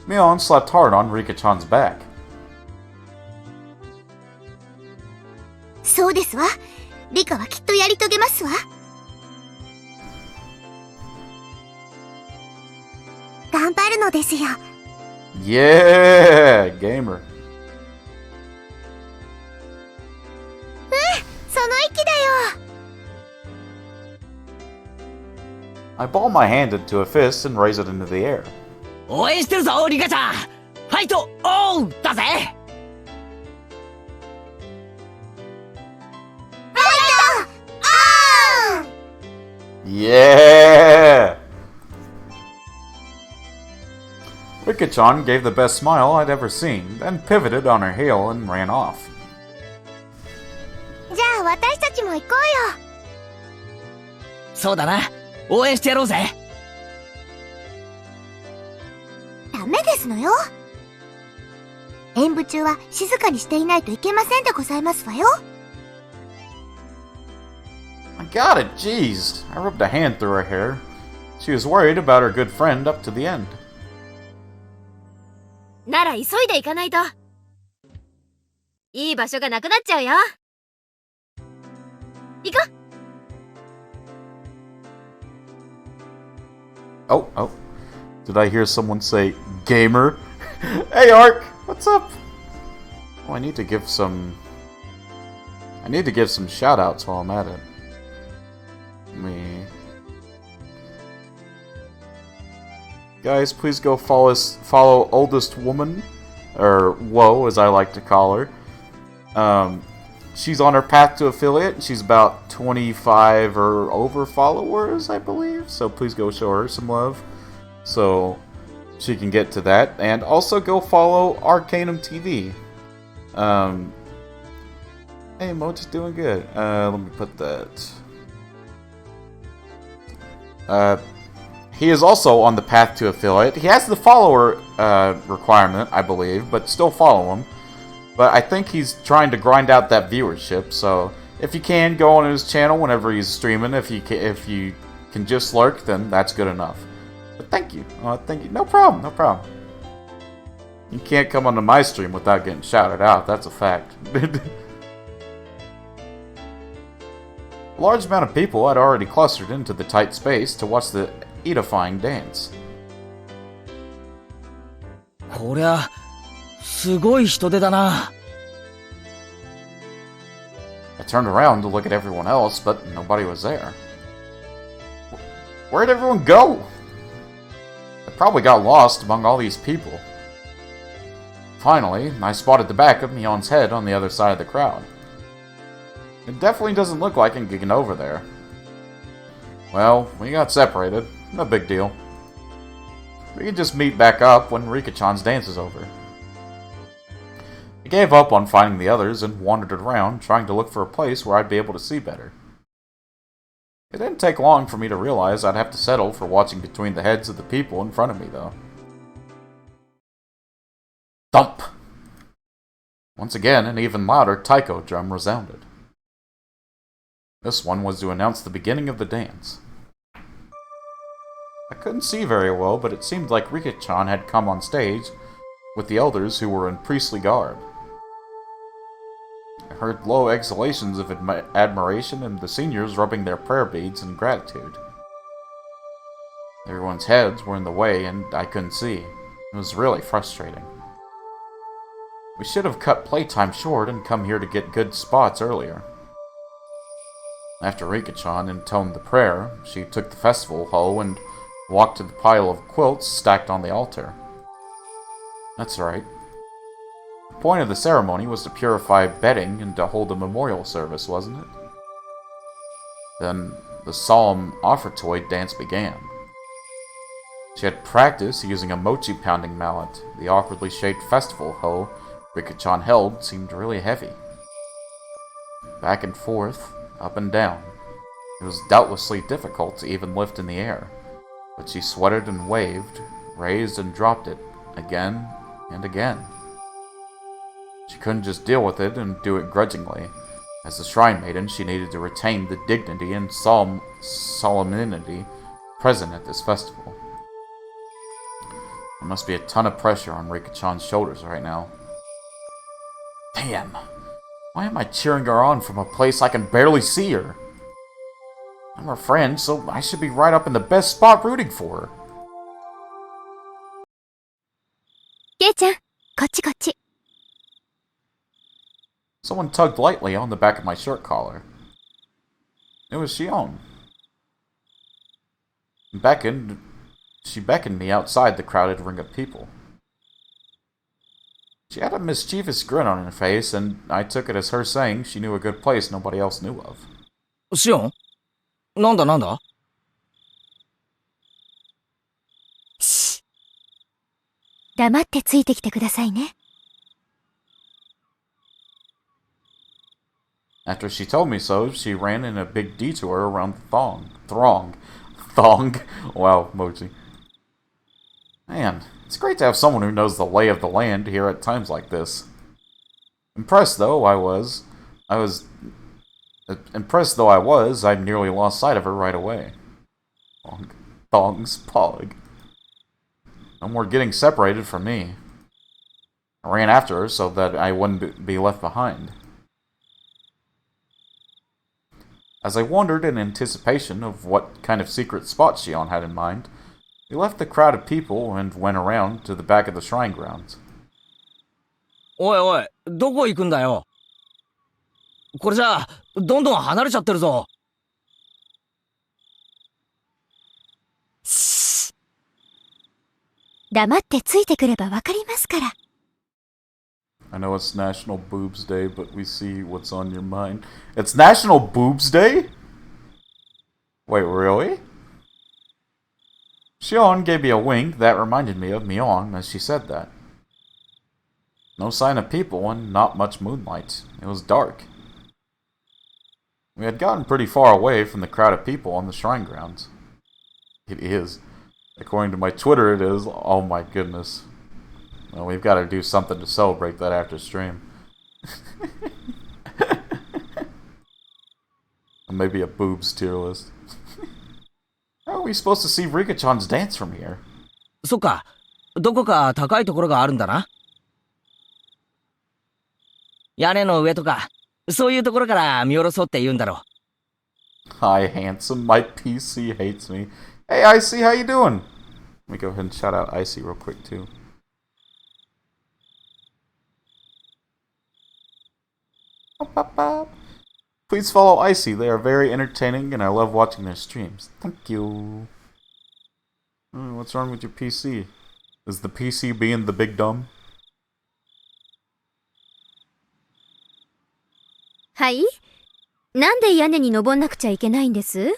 Mion slapped hard on Rika-chan's back. そうですわ。リカはきっとやり遂げますわ。頑張るのですよ。Yeah, gamer. その息だよ。I ball my hand into a fist and raise it into the air. 応援してるぞリカちゃん。ファイトオンだぜ。Yeah! Rika-chan gave the best smile I'd ever seen, then pivoted on her heel and ran off. じゃあ私たちも行こうよ。そうだな。応援してやろうぜ。ダメですのよ。演舞中は静かにしていないといけませんでございますわよ。I got it, jeez. I rubbed a hand through her hair. She was worried about her good friend up to the end. なら急いで行かないと。いい場所がなくなっちゃうよ。行こう。 Oh. Did I hear someone say, gamer? Hey, Ark! What's up? Oh, I need to give some shout-outs while I'm at it. Guys, please go follow Oldest Woman, or Woe as I like to call her. She's on her path to affiliate. She's about 25 or over followers, I believe. So please go show her some love so she can get to that. And also go follow Arcanum TV. Hey, Mo's doing good. Let me put that. He is also on the path to affiliate. He has the follower requirement, I believe, but still follow him. But I think he's trying to grind out that viewership, so if you can, go on his channel whenever he's streaming. If you can just lurk, then that's good enough. But thank you. No problem. You can't come onto my stream without getting shouted out, that's a fact. A large amount of people had already clustered into the tight space to watch the edifying dance. こりゃすごい人出だな。I turned around to look at everyone else, but nobody was there. Where'd everyone go? I probably got lost among all these people. Finally, I spotted the back of Mion's head on the other side of the crowd. It definitely doesn't look like I'm getting over there. Well, we got separated. No big deal. We can just meet back up when Rika-chan's dance is over. I gave up on finding the others and wandered around, trying to look for a place where I'd be able to see better. It didn't take long for me to realize I'd have to settle for watching between the heads of the people in front of me, though. Thump! Once again, an even louder taiko drum resounded. This one was to announce the beginning of the dance. I couldn't see very well, but it seemed like Rika-chan had come on stage with the elders who were in priestly garb. I heard low exhalations of admiration and the seniors rubbing their prayer beads in gratitude. Everyone's heads were in the way and I couldn't see. It was really frustrating. We should have cut playtime short and come here to get good spots earlier. After Rika-chan intoned the prayer, she took the festival hoe and walked to the pile of quilts stacked on the altar. That's right. The point of the ceremony was to purify bedding and to hold a memorial service, wasn't it? Then the solemn offertory dance began. She had practiced using a mochi pounding mallet. The awkwardly shaped festival hoe Rika-chan held seemed really heavy. Back and forth, up and down. It was doubtlessly difficult to even lift in the air, but she sweated and waved, raised and dropped it, again and again. She couldn't just deal with it and do it grudgingly. As the Shrine Maiden, she needed to retain the dignity and solemnity present at this festival. There must be a ton of pressure on Rika-chan's shoulders right now. Damn! Why am I cheering her on from a place I can barely see her? I'm her friend, so I should be right up in the best spot rooting for her. ケイちゃん、こっちこっち。 Someone tugged lightly on the back of my shirt collar. It was Shion. She beckoned me outside the crowded ring of people. She had a mischievous grin on her face, and I took it as her saying she knew a good place nobody else knew of. シオンなんだなんだ黙ってついてきてくださいね。 After she told me so, she ran in a big detour around the Thong. Wow, Mochi. Man, it's great to have someone who knows the lay of the land here at times like this. Impressed though I was, I nearly lost sight of her right away. Thong's pog. No more getting separated from me. I ran after her so that I wouldn't be left behind. As I wondered in anticipation of what kind of secret spot Shion had in mind, we left the crowd of people and went around to the back of the shrine grounds. おいおい、どこ行くんだよ。これじゃあ、どんどん離れちゃってるぞ。黙ってついてくればわかりますから。 I know it's National Boobs Day, but we see what's on your mind. It's National Boobs Day? Wait, really? Shion gave me a wink that reminded me of Mion as she said that. No sign of people and not much moonlight. It was dark. We had gotten pretty far away from the crowd of people on the shrine grounds. It is. According to my Twitter, it is. Oh my goodness. Well, we've got to do something to celebrate that after stream. Maybe a boobs tier list. How are we supposed to see Rika-chan's dance from here? そっか、どこか高いところがあるんだな。屋根の上とか、そういうところから見下ろそうって言うんだろう。Hi, handsome. My PC hates me. Hey, Icy, how you doing? Let me go ahead and shout out Icy real quick, too. Please follow Icy. They are very entertaining, and I love watching their streams. Thank you. What's wrong with your PC? Is the PC being the big dumb? はい？なんで屋根に登んなくちゃいけないんです？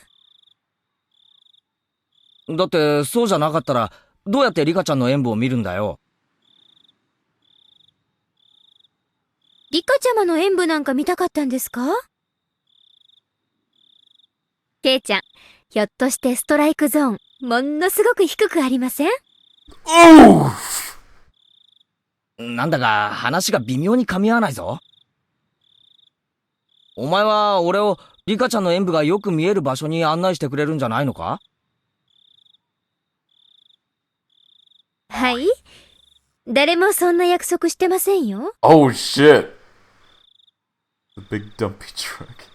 だってそうじゃなかったらどうやってリカちゃんの演舞を見るんだよ。リカちゃまの演舞なんか見たかったんですか？ケイちゃん、ひょっとしてストライクゾーンものすごく低くありません？なんだか話が微妙に噛み合わないぞ。お前は俺をリカちゃんの演舞がよく見える場所に案内してくれるんじゃないのか？はい？誰もそんな約束してませんよ。Oh shit! The big dumpy truck.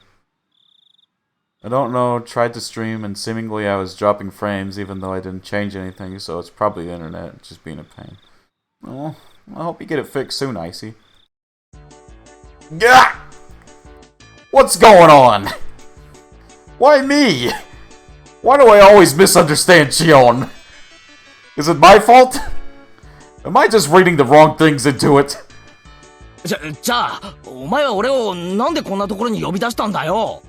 I don't know, tried to stream and seemingly I was dropping frames even though I didn't change anything, so it's probably the internet just being a pain. Well, I hope you get it fixed soon, Icy. Gah! What's going on? Why me? Why do I always misunderstand Shion? Is it my fault? Am I just reading the wrong things into it? じゃあ、お前は俺をなんでこんなところに呼び出したんだよ。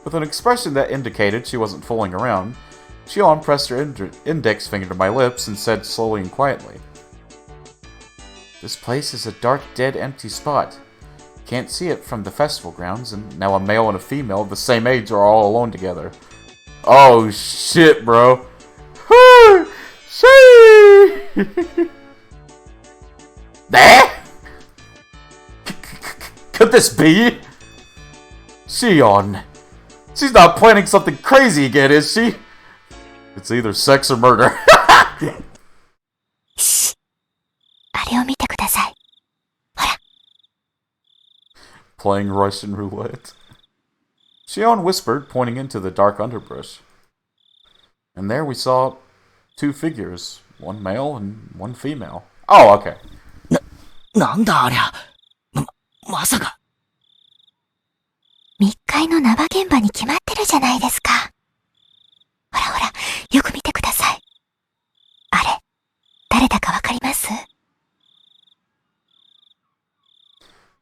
With an expression that indicated she wasn't fooling around, Shion pressed her index finger to my lips and said slowly and quietly, "This place is a dark, dead, empty spot. Can't see it from the festival grounds, and now a male and a female of the same age are all alone together." Oh shit, bro. Could this be? Shion. She's not planning something crazy again, is she? It's either sex or murder. あれを見てください。 Playing Russian roulette. Shion whispered, pointing into the dark underbrush. And there we saw two figures, one male and one female. Oh, okay. なんだありゃ。まさか。密会の縄現場に決まってるじゃないですか。ほらほら、よく見てください。あれ、誰だかわかります？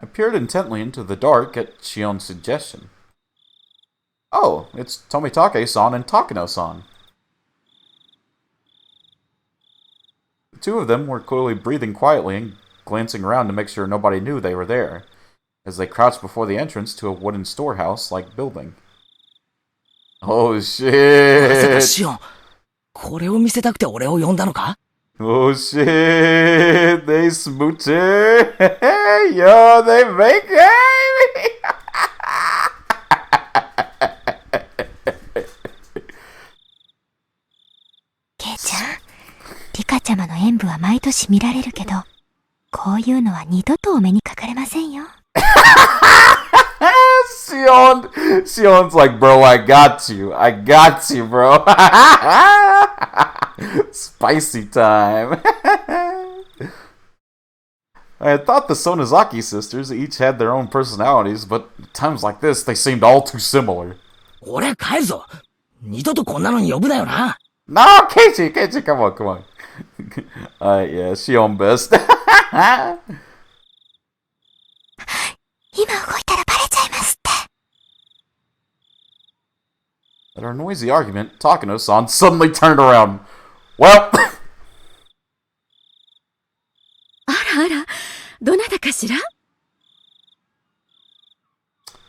I peered intently into the dark at Shion's suggestion. Oh, it's Tomitake-san and Takano-san. The two of them were clearly breathing quietly and glancing around to make sure nobody knew they were there, as they crouched before the entrance to a wooden storehouse-like building. Oh まさか shit! シオン、これを見せたくて俺を呼んだのか？ Oh shit! They smoocher! Yo, they make it! ケイちゃん、リカちゃまの演舞は毎年見られるけど、こういうのは二度とお目にかかれませんよ。Shion's like, bro, I got you, bro. Spicy time. I had thought the Sonozaki sisters each had their own personalities, but at times like this, they seemed all too similar. 俺帰るぞ。二度とこんなのに呼ぶなよな。No, Keiichi, come on. Yeah, Shion best. 今動いたらバレちゃいますって。 At our noisy argument, Takano-san suddenly turned around. Well, あらあら、どなたかしら？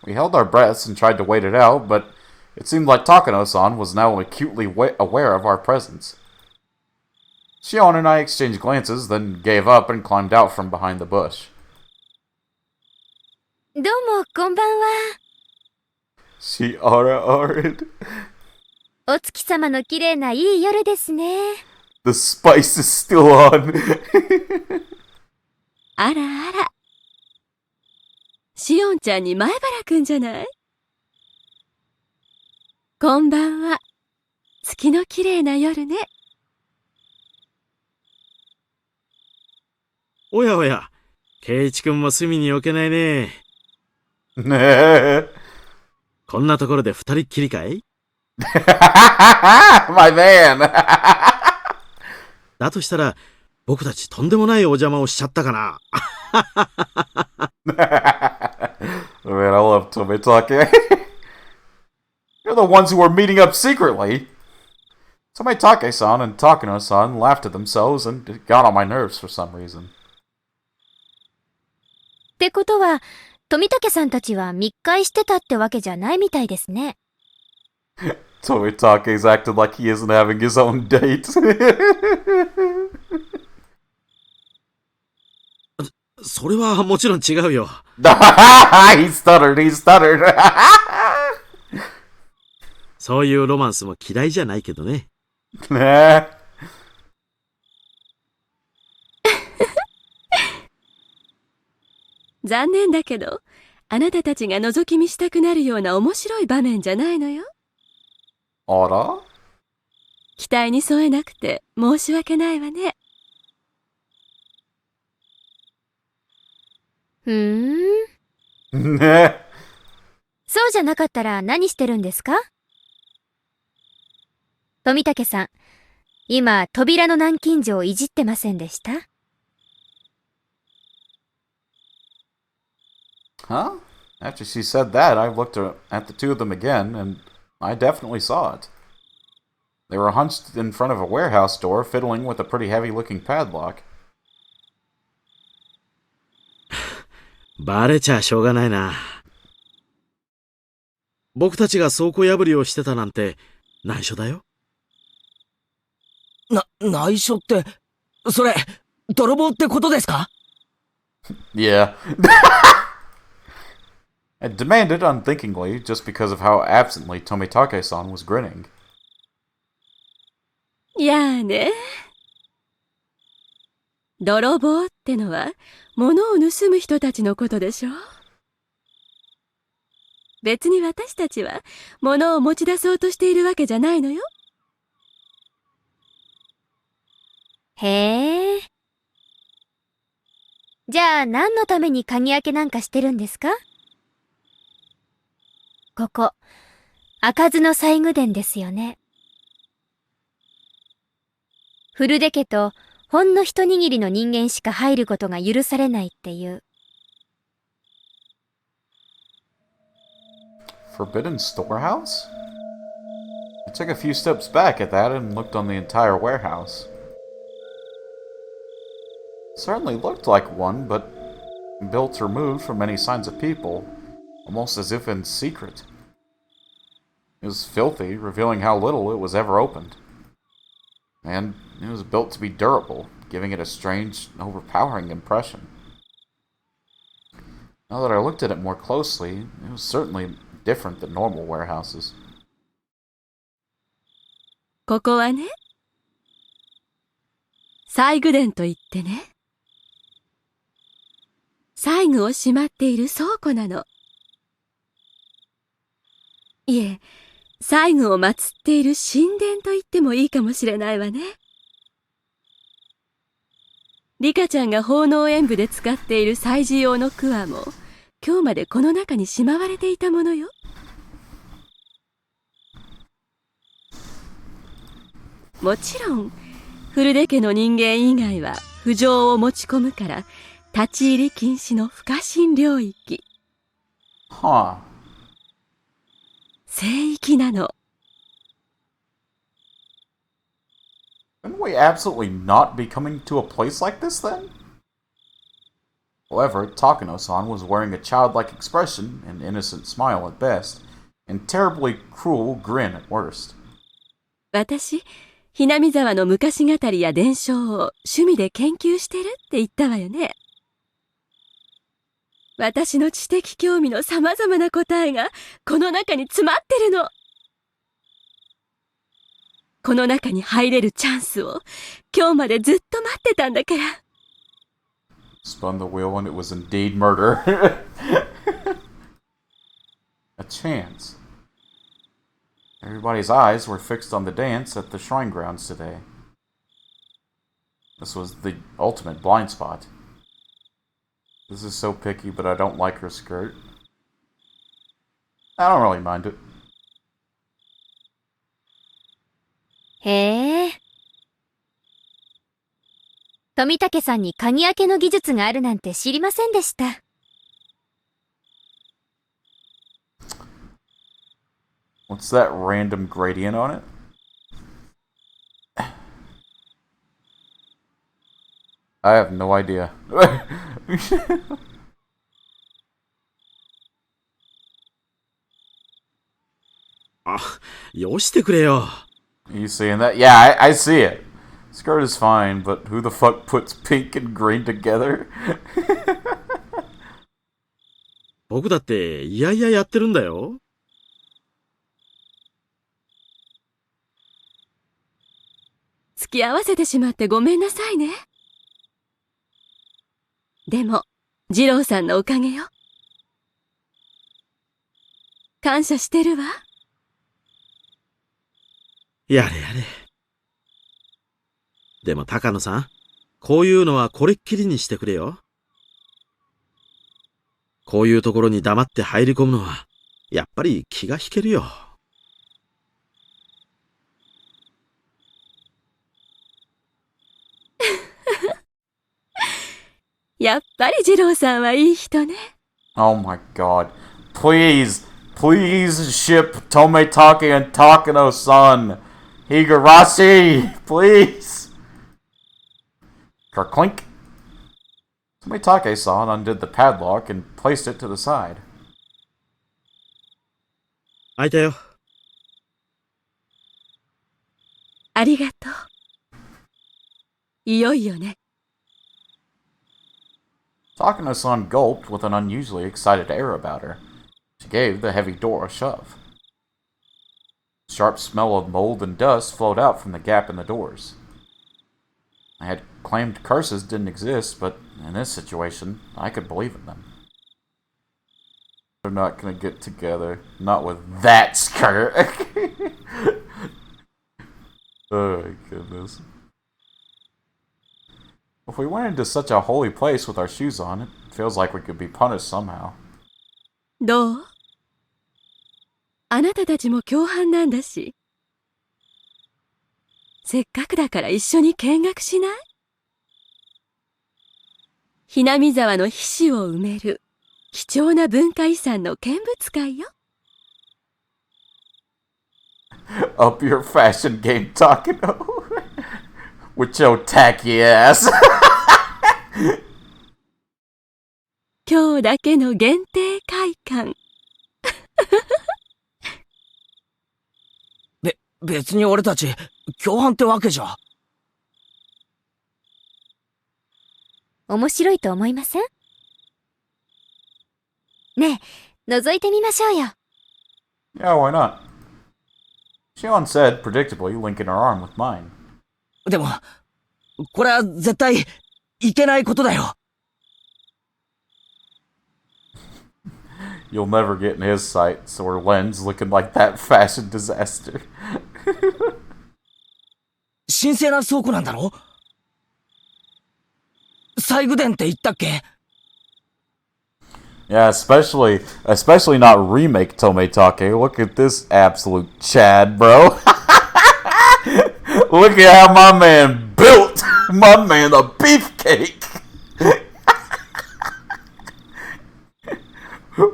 we held our breaths and tried to wait it out, but it seemed like Takano-san was now acutely aware of our presence. Shion and I exchanged glances, then gave up and climbed out from behind the bush. どうも、こんばんは。 She ara-ared. お月様の綺麗ないい夜ですね。 The spice is still on. あらあら。しおんちゃんに前原くんじゃない？こんばんは。月の綺麗な夜ね。おやおや、圭一くんも隅に置けないね。こんなところで二人っきりかい？ My man. だとしたら、僕たちとんでもないお邪魔をしちゃったかな。Man, I love Tomitake. You're the ones who were meeting up secretly. Tomitake-san and Takano-san laughed at themselves and it got on my nerves for some reason. ってことは、富武さんたちは密会してたってわけじゃないみたいですね。Tomitake's acted like he isn't having his own date. それはもちろん違うよ。he stuttered. そういうロマンスも嫌いじゃないけどね。残念だけど、あなたたちが覗き見したくなるような面白い場面じゃないのよ。あら？期待に添えなくて申し訳ないわね。そうじゃなかったら何してるんですか？富武さん、今扉の南京錠をいじってませんでした？ Huh? After she said that, I looked at the two of them again, and I definitely saw it. They were hunched in front of a warehouse door, fiddling with a pretty heavy-looking padlock. バレちゃしょうがないな。僕たちが倉庫破りをしてたなんて内緒だよ。内緒って、それ、泥棒ってことですか？ Yeah. I demanded unthinkingly, just because of how absently Tomitake-san was grinning. やあね。泥棒ってのは物を盗む人たちのことでしょ。別に私たちは物を持ち出そうとしているわけじゃないのよ。へえ。じゃあ何のために鍵開けなんかしてるんですか？ここ、開かずの西宮殿ですよね。古出家とほんの一握りの人間しか入ることが許されないっていう。Forbidden storehouse? I took a few steps back at that and looked on the entire warehouse. It certainly looked like one, but built removed from any signs of people, almost as if in secret. It was filthy, revealing how little it was ever opened. And it was built to be durable, giving it a strange, overpowering impression. Now that I looked at it more closely, it was certainly different than normal warehouses. ここはね、西宮殿といってね、細具をしまっている倉庫なの。いえ、細具を祀っている神殿と言ってもいいかもしれないわね。リカちゃんが奉納演舞で使っている祭事用の桑も、今日までこの中にしまわれていたものよ。もちろん、古出家の人間以外は不浄を持ち込むから、立ち入り禁止の不可侵領域。Huh. 聖域なの。Couldn't we absolutely not be coming to a place like this then? However, Takano-san was wearing a childlike expression, an innocent smile at best, and terribly cruel grin at worst. 私、ひなみ沢の昔語りや伝承を趣味で研究してるって言ったわよね。私の知的興味の様々な答えがこの中に詰まってるの。この中に入れるチャンスを今日までずっと待ってたんだから。Spun the wheel and it was indeed murder. A chance. Everybody's eyes were fixed on the dance at the shrine grounds today. This was the ultimate blind spot. This is so picky, but I don't like her skirt. I don't really mind it. へえ。富武さんに鍵開けの技術があるなんて知りませんでした。What's that random gradient on it? I have no idea. あ、よしてくれよ。You seeing that? Yeah, I see it. Skirt is fine, but who the fuck puts pink and green together? 僕だっていやいややってるんだよ。付き合わせてしまってごめんなさいね。でも、二郎さんのおかげよ。感謝してるわ。やれやれ。でも高野さん、こういうのはこれっきりにしてくれよ。こういうところに黙って入り込むのは、やっぱり気が引けるよ。やっぱり二郎さんはいい人ね。Oh my god. please ship Tometake and Takano-san. Higurashi, please. Kerclink. Tometake-san undid the padlock and placed it to the side. 開いたよ。ありがとう。いよいよね。Takano-san gulped with an unusually excited air about her. She gave the heavy door a shove. A sharp smell of mold and dust flowed out from the gap in the doors. I had claimed curses didn't exist, but in this situation, I could believe in them. They're not gonna get together. Not with that skirt. Oh my goodness. If we went into such a holy place with our shoes on, it feels like we could be punished somehow. どう？あなたたちも共犯なんだし。せっかくだから一緒に見学しない？ひなみ沢の皮脂を埋める貴重な文化遺産の見物会よ。Up your fashion game, Takano. With your tacky ass. 今日だけの限定会館。別に俺たち共犯ってわけじゃ。面白いと思いません？ねえ、覗いてみましょうよ。Yeah, why not? Shion said, predictably linking her arm with mine. でも、これは絶対いけないことだよ。You'll never get in his sights or lens looking like that fashion disaster. 神聖な倉庫なんだろ？西宮殿って言ったっけ？ Yeah, especially not remake Tometake. Look at this absolute Chad, bro. Look at how my man built. My man a beefcake.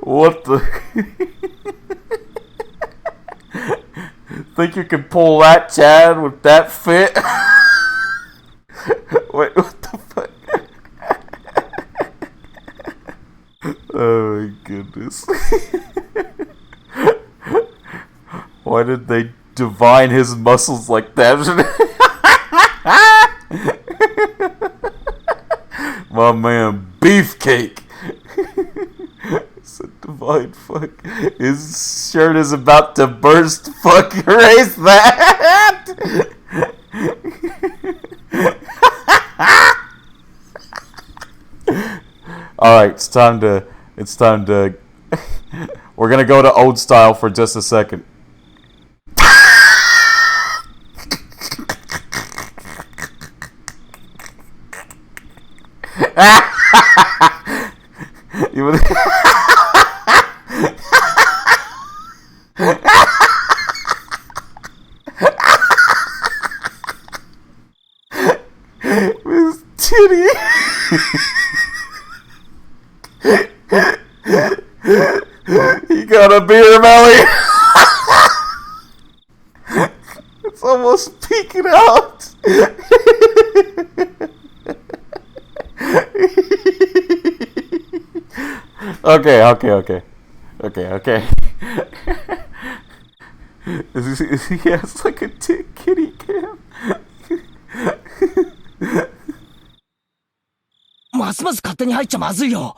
What the? Think you can pull that, Chad, with that fit? Wait, what the fuck? Oh my goodness. Why did they divine his muscles like that? My man, beefcake. It's a divine fuck. His shirt is about to burst. Fuck, erase that. Alright, it's time to we're gonna go to old style for just a second. Miss Titty. He got a beer belly. It's almost peeking out. Okay. He has like a kitty cam. ますます勝手に入っちゃまずいよ。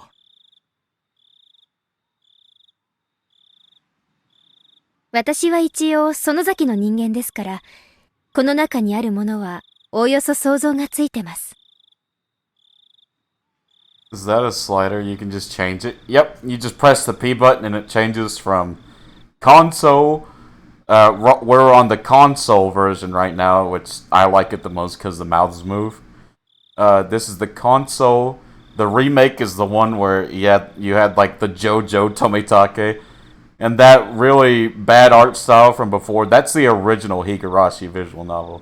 私は一応園崎の人間ですから、この中にあるものはおおよそ想像がついてます。Is that a slider? You can just change it? Yep, you just press the P button and it changes from console. We're on the console version right now, which I like it the most because the mouths move. This is the console. The remake is the one where you had like the JoJo Tometake. And that really bad art style from before, that's the original Higurashi visual novel.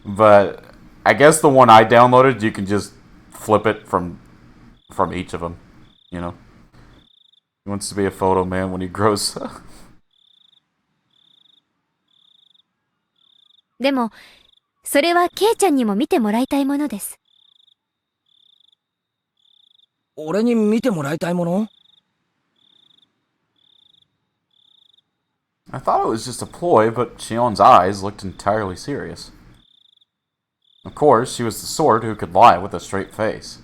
But I guess the one I downloaded, you can just flip it from each of them, you know. He wants to be a photo man when he grows up. でも、それはケイちゃんにも見てもらいたいものです。俺に見てもらいたいもの？ I thought it was just a ploy, but Shion's eyes looked entirely serious. Of course, she was the sort who could lie with a straight face.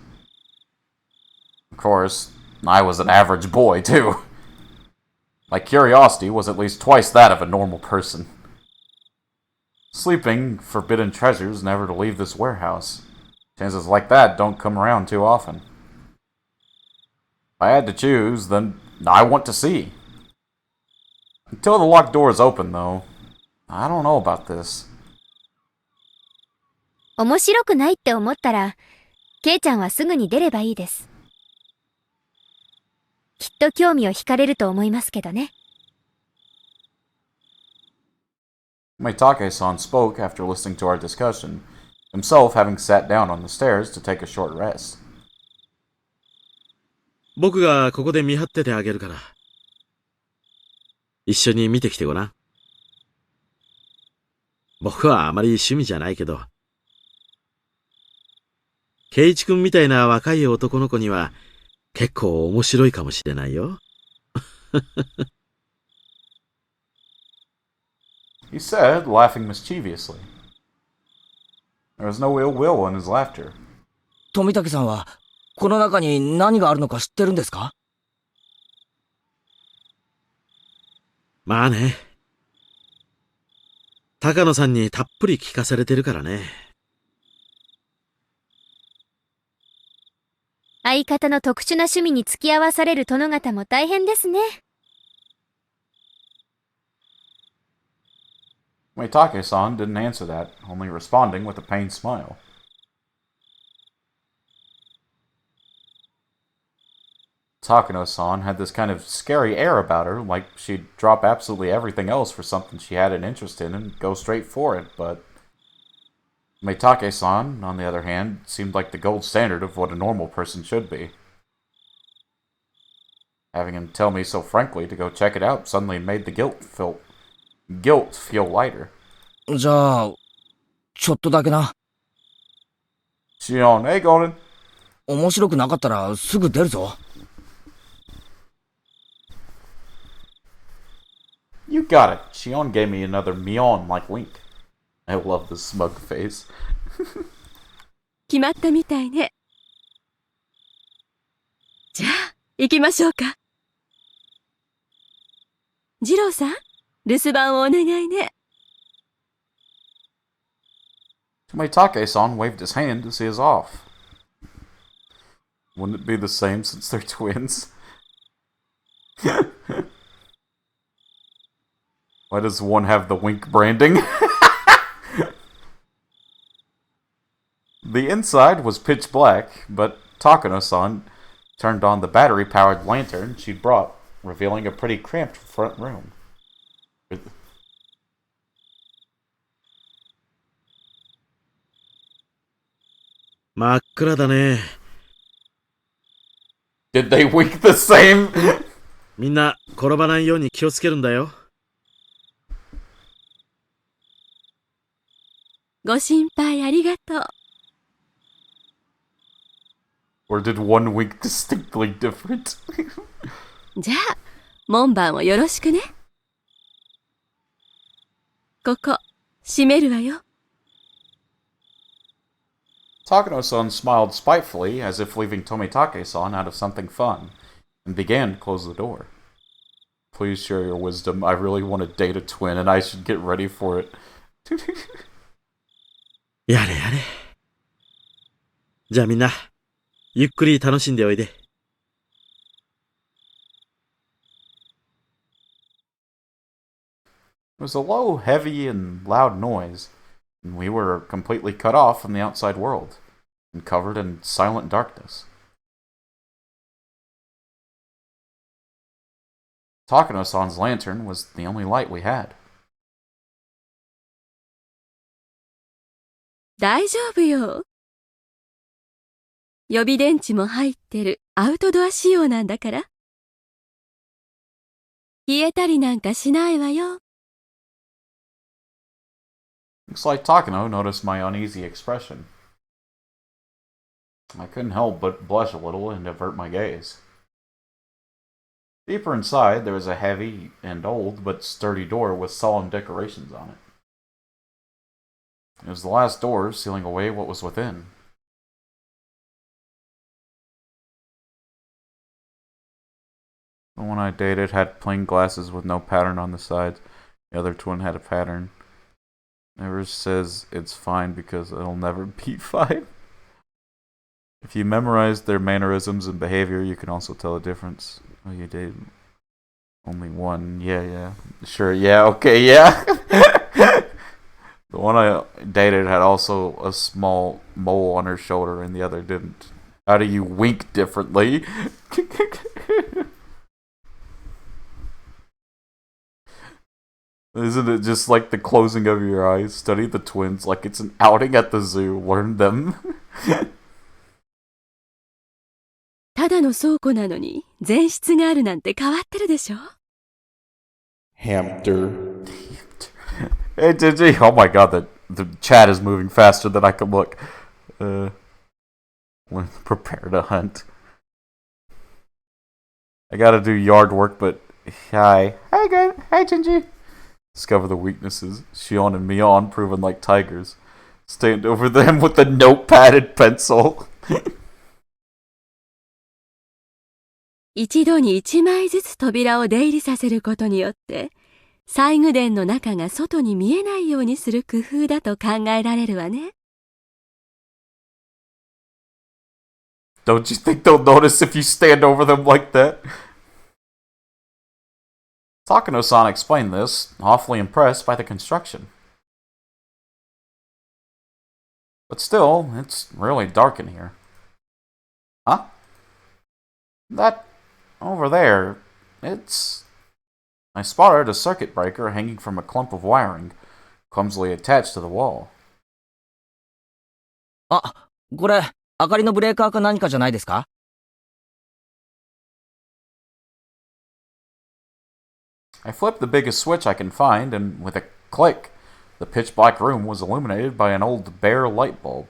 Of course, I was an average boy, too. My curiosity was at least twice that of a normal person. Sleeping forbidden treasures never to leave this warehouse. Chances like that don't come around too often. If I had to choose, then I want to see. Until the locked door is open, though, I don't know about this. 面白くないって思ったら、ケイちゃんはすぐに出ればいいです。きっと興味を惹かれると思いますけどね。Maitake-san spoke after listening to our discussion, himself having sat down on the stairs to take a short rest. 僕がここで見張っててあげるから。一緒に見てきてごらん。僕はあまり趣味じゃないけど、圭一君みたいな若い男の子には結構面白いかもしれないよ。He said, laughing mischievously. There was no ill will in his laughter. 富武さんは、この中に何があるのか知ってるんですか？まあね。高野さんにたっぷり聞かされてるからね。相方の特殊な趣味に付き合わされる殿方も大変ですね。Maitake-san didn't answer that, only responding with a pained smile. Takano-san had this kind of scary air about her, like she'd drop absolutely everything else for something she had an interest in and go straight for it, but Maitake-san, on the other hand, seemed like the gold standard of what a normal person should be. Having him tell me so frankly to go check it out suddenly made the guilt feel lighter. じゃあ、ちょっとだけな。Shion, hey Golden. 面白くなかったらすぐ出るぞ。You got it. Shion gave me another Mion-like wink. I love the smug face. 決まったみたいね。じゃあ、行きましょうか。二郎さん、留守番をお願いね。Tomitake-san waved his hand to see us off. Wouldn't it be the same since they're twins? Why does one have the wink branding? The inside was pitch black, but Takano-san turned on the battery-powered lantern she'd brought, revealing a pretty cramped front room. Did they wink the same? みんな転ばないように気をつけるんだよ。ご心配ありがとう。Or did one wink distinctly different? じゃあ、門番をよろしくね。ここ、閉めるわよ。Takano-san smiled spitefully, as if leaving Tomitake-san out of something fun, and began to close the door. Please share your wisdom. I really want to date a twin, and I should get ready for it. やれやれ。じゃあみんな、ゆっくり楽しんでおいで。It was a low, heavy, and loud noise, and we were completely cut off from the outside world, and covered in silent darkness. Takano-san's lantern was the only light we had. 大丈夫よ。予備電池も入ってるアウトドア仕様なんだから。消えたりなんかしないわよ。Looks like Takano noticed my uneasy expression. I couldn't help but blush a little and avert my gaze. Deeper inside, there was a heavy and old but sturdy door with solemn decorations on it. It was the last door sealing away what was within. The one I dated had plain glasses with no pattern on the sides. The other twin had a pattern. Never says it's fine because it'll never beat 5. If you memorize their mannerisms and behavior, you can also tell the difference. Oh, you dated only one. Yeah. Sure, yeah, okay, yeah. The one I dated had also a small mole on her shoulder and the other didn't. How do you wink differently? Isn't it just like the closing of your eyes? Study the twins like it's an outing at the zoo. Learn them. ただの倉庫なのに前室があるなんて変わってるでしょ。 Hamster. Hey, Gigi. Oh my god, the chat is moving faster than I can look. Prepare to hunt. I gotta do yard work, but hi. Hi, good. Hi, Gingy. Discover the weaknesses. Shion and Mion proven like tigers. Stand over them with a notepad and pencil. 一度に1枚ずつ扉を出入りさせることによって、西宮殿の中が外に見えないようにする工夫だと考えられるわね。Don't you think they'll notice if you stand over them like that? Takano-san explained this, awfully impressed by the construction. But still, it's really dark in here. Huh? That over there, it's... I spotted a circuit breaker hanging from a clump of wiring, clumsily attached to the wall. あ、これ、明かりのブレーカーか何かじゃないですか？ I flipped the biggest switch I can find, and with a click, the pitch-black room was illuminated by an old bare light bulb.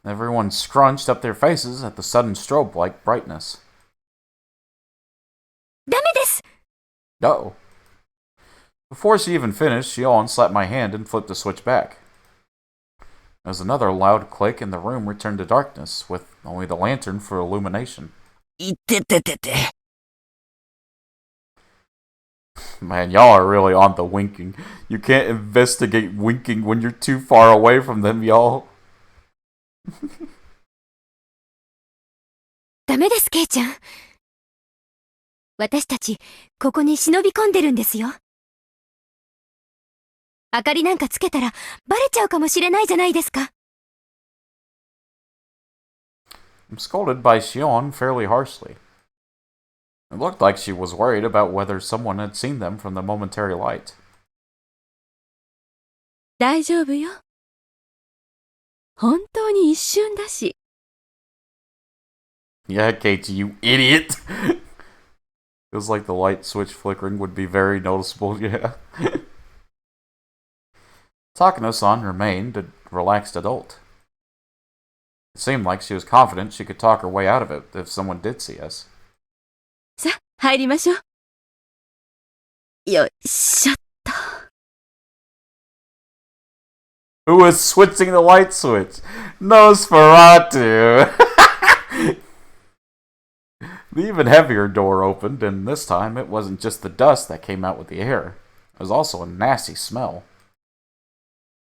Everyone scrunched up their faces at the sudden strobe-like brightness. ダメです。 Uh-oh. Before she even finished, Shion slapped my hand and flipped the switch back. There was another loud click, and the room returned to darkness, with only the lantern for illumination. いてててて。 Man, y'all are really on the winking. You can't investigate winking when you're too far away from them, y'all. ダメです、ケイちゃん。私たち、ここに忍び込んでるんですよ。明かりなんかつけたら、バレちゃうかもしれないじゃないですか。I'm scolded by Shion fairly harshly. It looked like she was worried about whether someone had seen them from the momentary light. 大丈夫よ。本当に一瞬だし。 Yeah, Katie, you idiot! Feels like the light switch flickering would be very noticeable, yeah. Takano-san remained a relaxed adult. It seemed like she was confident she could talk her way out of it if someone did see us. さあ、入りましょう。よいしょっと。 Who is switching the light switch? Nosferatu! The even heavier door opened, and this time it wasn't just the dust that came out with the air. It was also a nasty smell.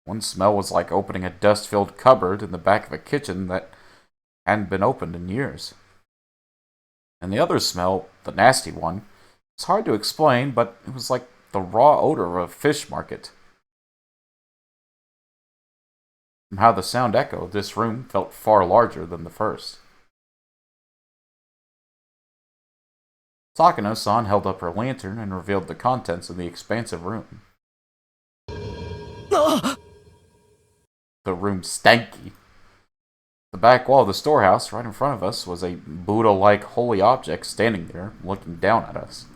One smell was like opening a dust-filled cupboard in the back of a kitchen that hadn't been opened in years. And the other smell, the nasty one, it's hard to explain, but it was like the raw odor of a fish market. From how the sound echoed, this room felt far larger than the first. Takano-san held up her lantern and revealed the contents of the expansive room. The room stanky. The back wall of the storehouse, right in front of us, was a Buddha-like holy object standing there, looking down at us.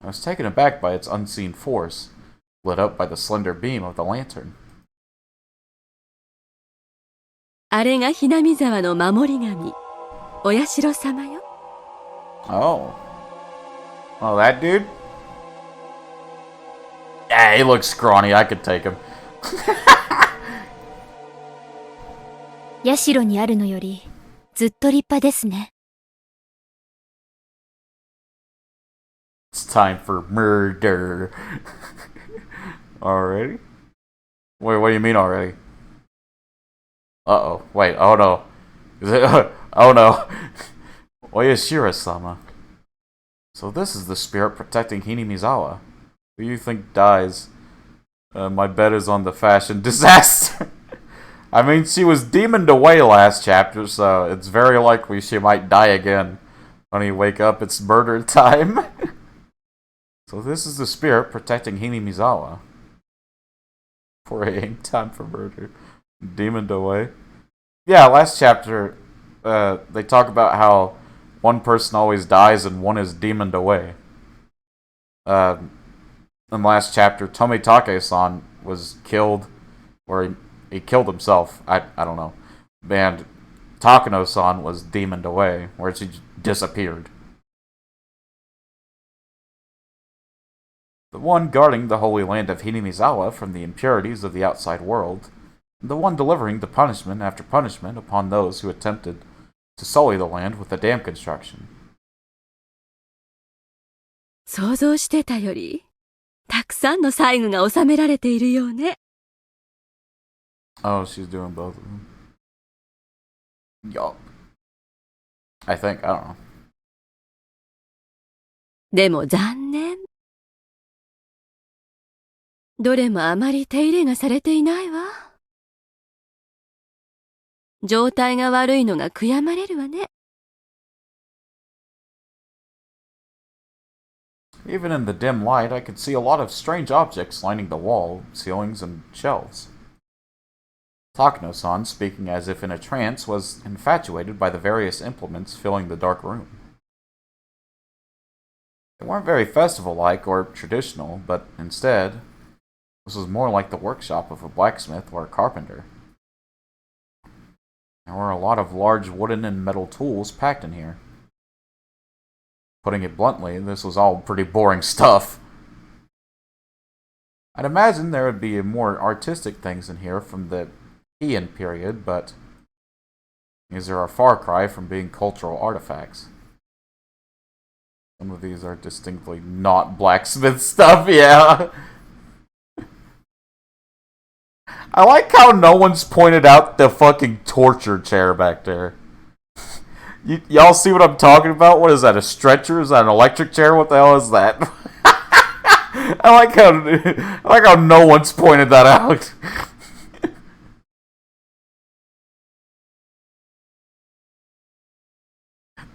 I was taken aback by its unseen force, lit up by the slender beam of the lantern. あれがひなみ沢の守り神、お社様よ。Oh. Oh, that dude? Yeah, he looks scrawny. I could take him. 社にあるのよりずっと立派ですね。It's time for murder. Already? Wait, what do you mean already? Uh-oh. Wait, oh no. Is it, oh no. Oyashira-sama. So this is the spirit protecting Hinamizawa. Who do you think dies? My bet is on the fashion disaster. I mean, she was demoned away last chapter, so it's very likely she might die again. When you wake up, it's murder time. So this is the spirit protecting Hinamizawa. 4 a.m. time for murder. Demoned away. Yeah, last chapter, they talk about how one person always dies and one is demoned away. In last chapter, Tomitake-san was killed, or he killed himself. I don't know. And Takano-san was demoned away, where she disappeared. The one guarding the holy land of Hinamizawa from the impurities of the outside world, and the one delivering the punishment after punishment upon those who attempted to sully the land with the dam construction. 想像してたより、たくさんの細具が収められているようね。Oh, she's doing both of them. Yup. I think, I don't know. でも残念。どれもあまり手入れがされていないわ。状態が悪いのが悔やまれるわね。Even in the dim light, I could see a lot of strange objects lining the wall, ceilings, and shelves. Takano-san, speaking as if in a trance, was infatuated by the various implements filling the dark room. They weren't very festival-like or traditional, but instead, this was more like the workshop of a blacksmith or a carpenter. There were a lot of large wooden and metal tools packed in here. Putting it bluntly, this was all pretty boring stuff. I'd imagine there would be more artistic things in here from the Heian period, but these are a far cry from being cultural artifacts. Some of these are distinctly not blacksmith stuff, yeah. I like how no one's pointed out the fucking torture chair back there. Y'all see what I'm talking about? What is that, a stretcher? Is that an electric chair? What the hell is that? I like how no one's pointed that out.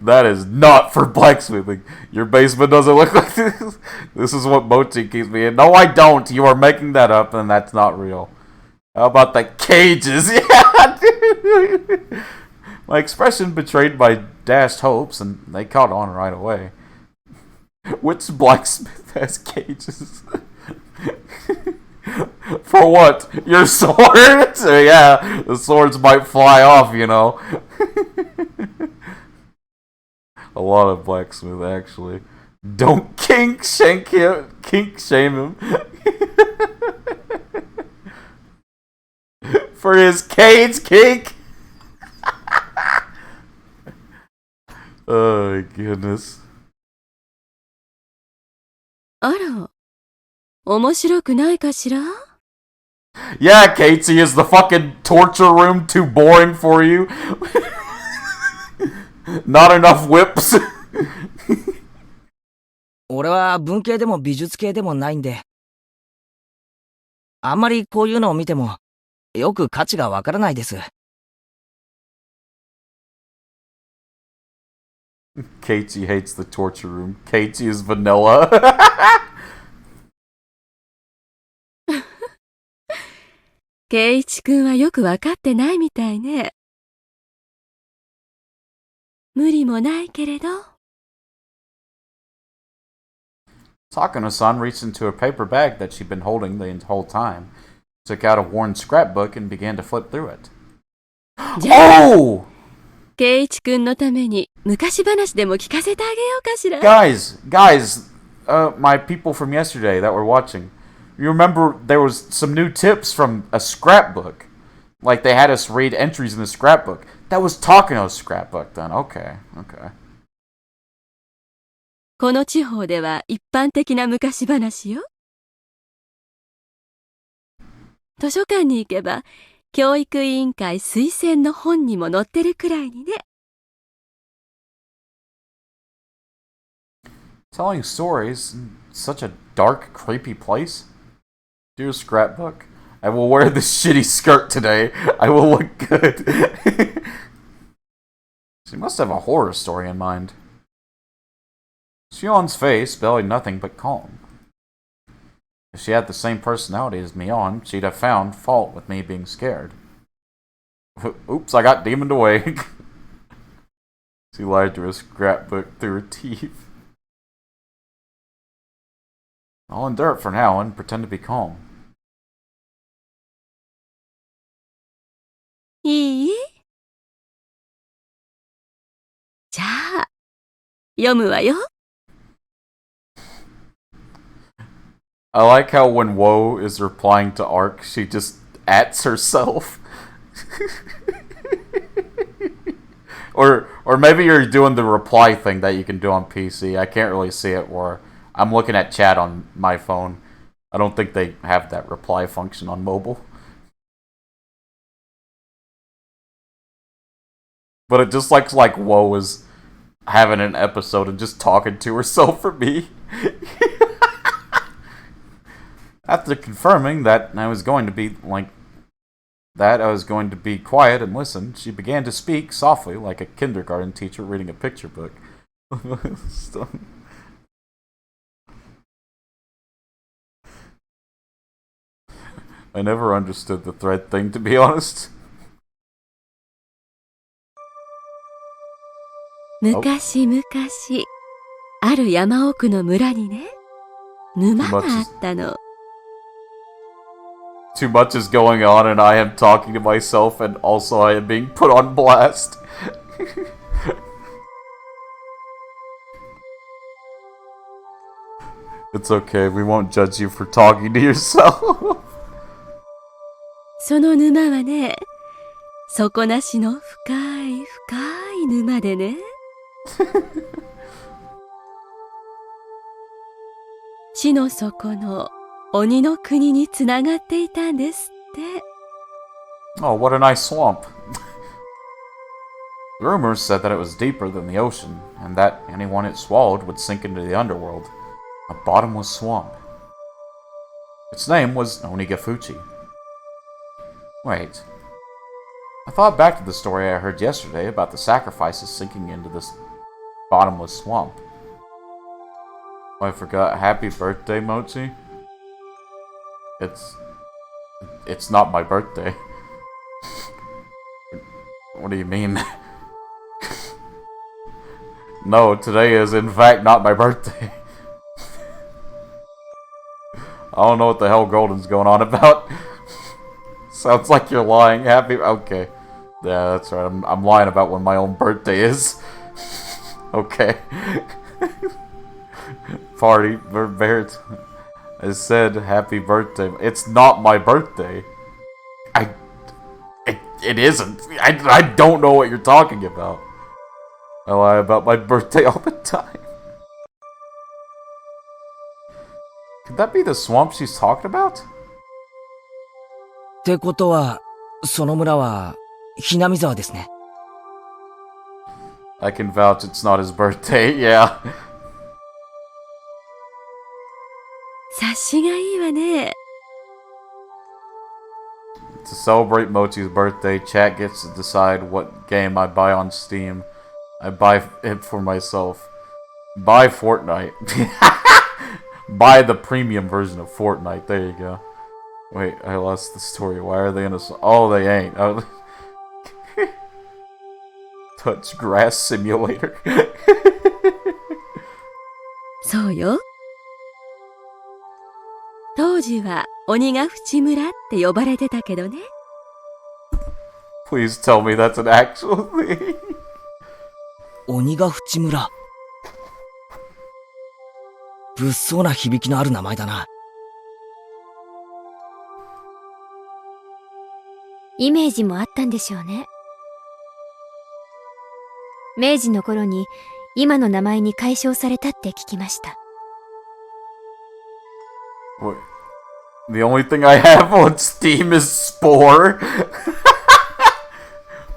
That is not for blacksmithing. Your basement doesn't look like this. This is what Mochi keeps me in. No, I don't. You are making that up, and that's not real. How about the cages? Yeah, dude. My expression betrayed my dashed hopes, and they caught on right away. Which blacksmith has cages? For what? Your sword? So yeah, the swords might fly off, you know. A lot of blacksmith, actually. Don't kink shame him. For his cage kink. Oh my goodness. あら、面白くないかしら? Yeah, Katie, is the fucking torture room too boring for you? Not enough whips? 俺は文系でも美術系でもないんで、あんまりこういうのを見てもよく価値がわからないです。Katie hates the torture room. Katie is vanilla. 圭一くんはよくわかってないみたいね。無理もないけれど。Takano-san reached into a paper bag that she'd been holding the whole time, took out a worn scrapbook, and began to flip through it. じゃあ、Oh! 圭一くんのために昔話でも聞かせてあげようかしら。Guys, my people from yesterday that were watching, you remember there was some new tips from a scrapbook? Like they had us read entries in the scrapbook. That was Takano's scrapbook then. Okay. この地方では一般的な昔話よ。図書館に行けば、教育委員会推薦の本にも載ってるくらいにね。Telling stories in such a dark, creepy place? Dear scrapbook, I will wear this shitty skirt today. I will look good. She must have a horror story in mind. Shion's face bellied nothing but calm. If she had the same personality as Mion, she'd have found fault with me being scared. Oops, I got demoned away. She lied to her scrapbook through her teeth. I'll endure it for now and pretend to be calm. いい？じゃあ、読むわよ。I like how when Woe is replying to Ark, she just ats herself. or maybe you're doing the reply thing that you can do on PC. I can't really see it where I'm looking at chat on my phone. I don't think they have that reply function on mobile. But it just looks like Woe is having an episode and just talking to herself for me. After confirming that I was going to be quiet and listen, she began to speak softly like a kindergarten teacher reading a picture book. I never understood the thread thing, to be honest. 昔々、ある山奥の村にね、沼があったの。Too much is going on and I am talking to myself and also I am being put on blast. It's okay, we won't judge you for talking to yourself. その沼はね、底なしの深い深い沼でね。地の底の鬼の国につながっていたんですって。Oh, what a nice swamp. Rumors said that it was deeper than the ocean, and that anyone it swallowed would sink into the underworld, a bottomless swamp. Its name was Onigafuchi. Wait. I thought back to the story I heard yesterday about the sacrifices sinking into this bottomless swamp. Oh, I forgot. Happy birthday, Mochi? It's not my birthday. What do you mean? No, today is in fact not my birthday. I don't know what the hell Golden's going on about. Sounds like you're lying. Okay. Yeah, that's right. I'm lying about when my own birthday is. Okay. Party, Barrett. I said happy birthday. It's not my birthday. It isn't. I don't know what you're talking about. I lie about my birthday all the time. Could that be the swamp she's talking about? ってことは、その村は、ひなみ沢ですね。I can vouch it's not his birthday, yeah. 察しがいいわね。To celebrate Mochi's birthday, chat gets to decide what game I buy on Steam. I buy it for myself. Buy Fortnite. Buy the premium version of Fortnite. There you go. Wait, I lost the story. Why are they in a... Oh, they ain't. Oh. Touch grass simulator. そうよ。当時は鬼ヶ淵村って呼ばれてたけどね。Please tell me that's an actual thing. 鬼ヶ淵村。物騒な響きのある名前だな。イメージもあったんでしょうね。明治の頃に今の名前に改称されたって聞きました。Wait. The only thing I have on Steam is Spore.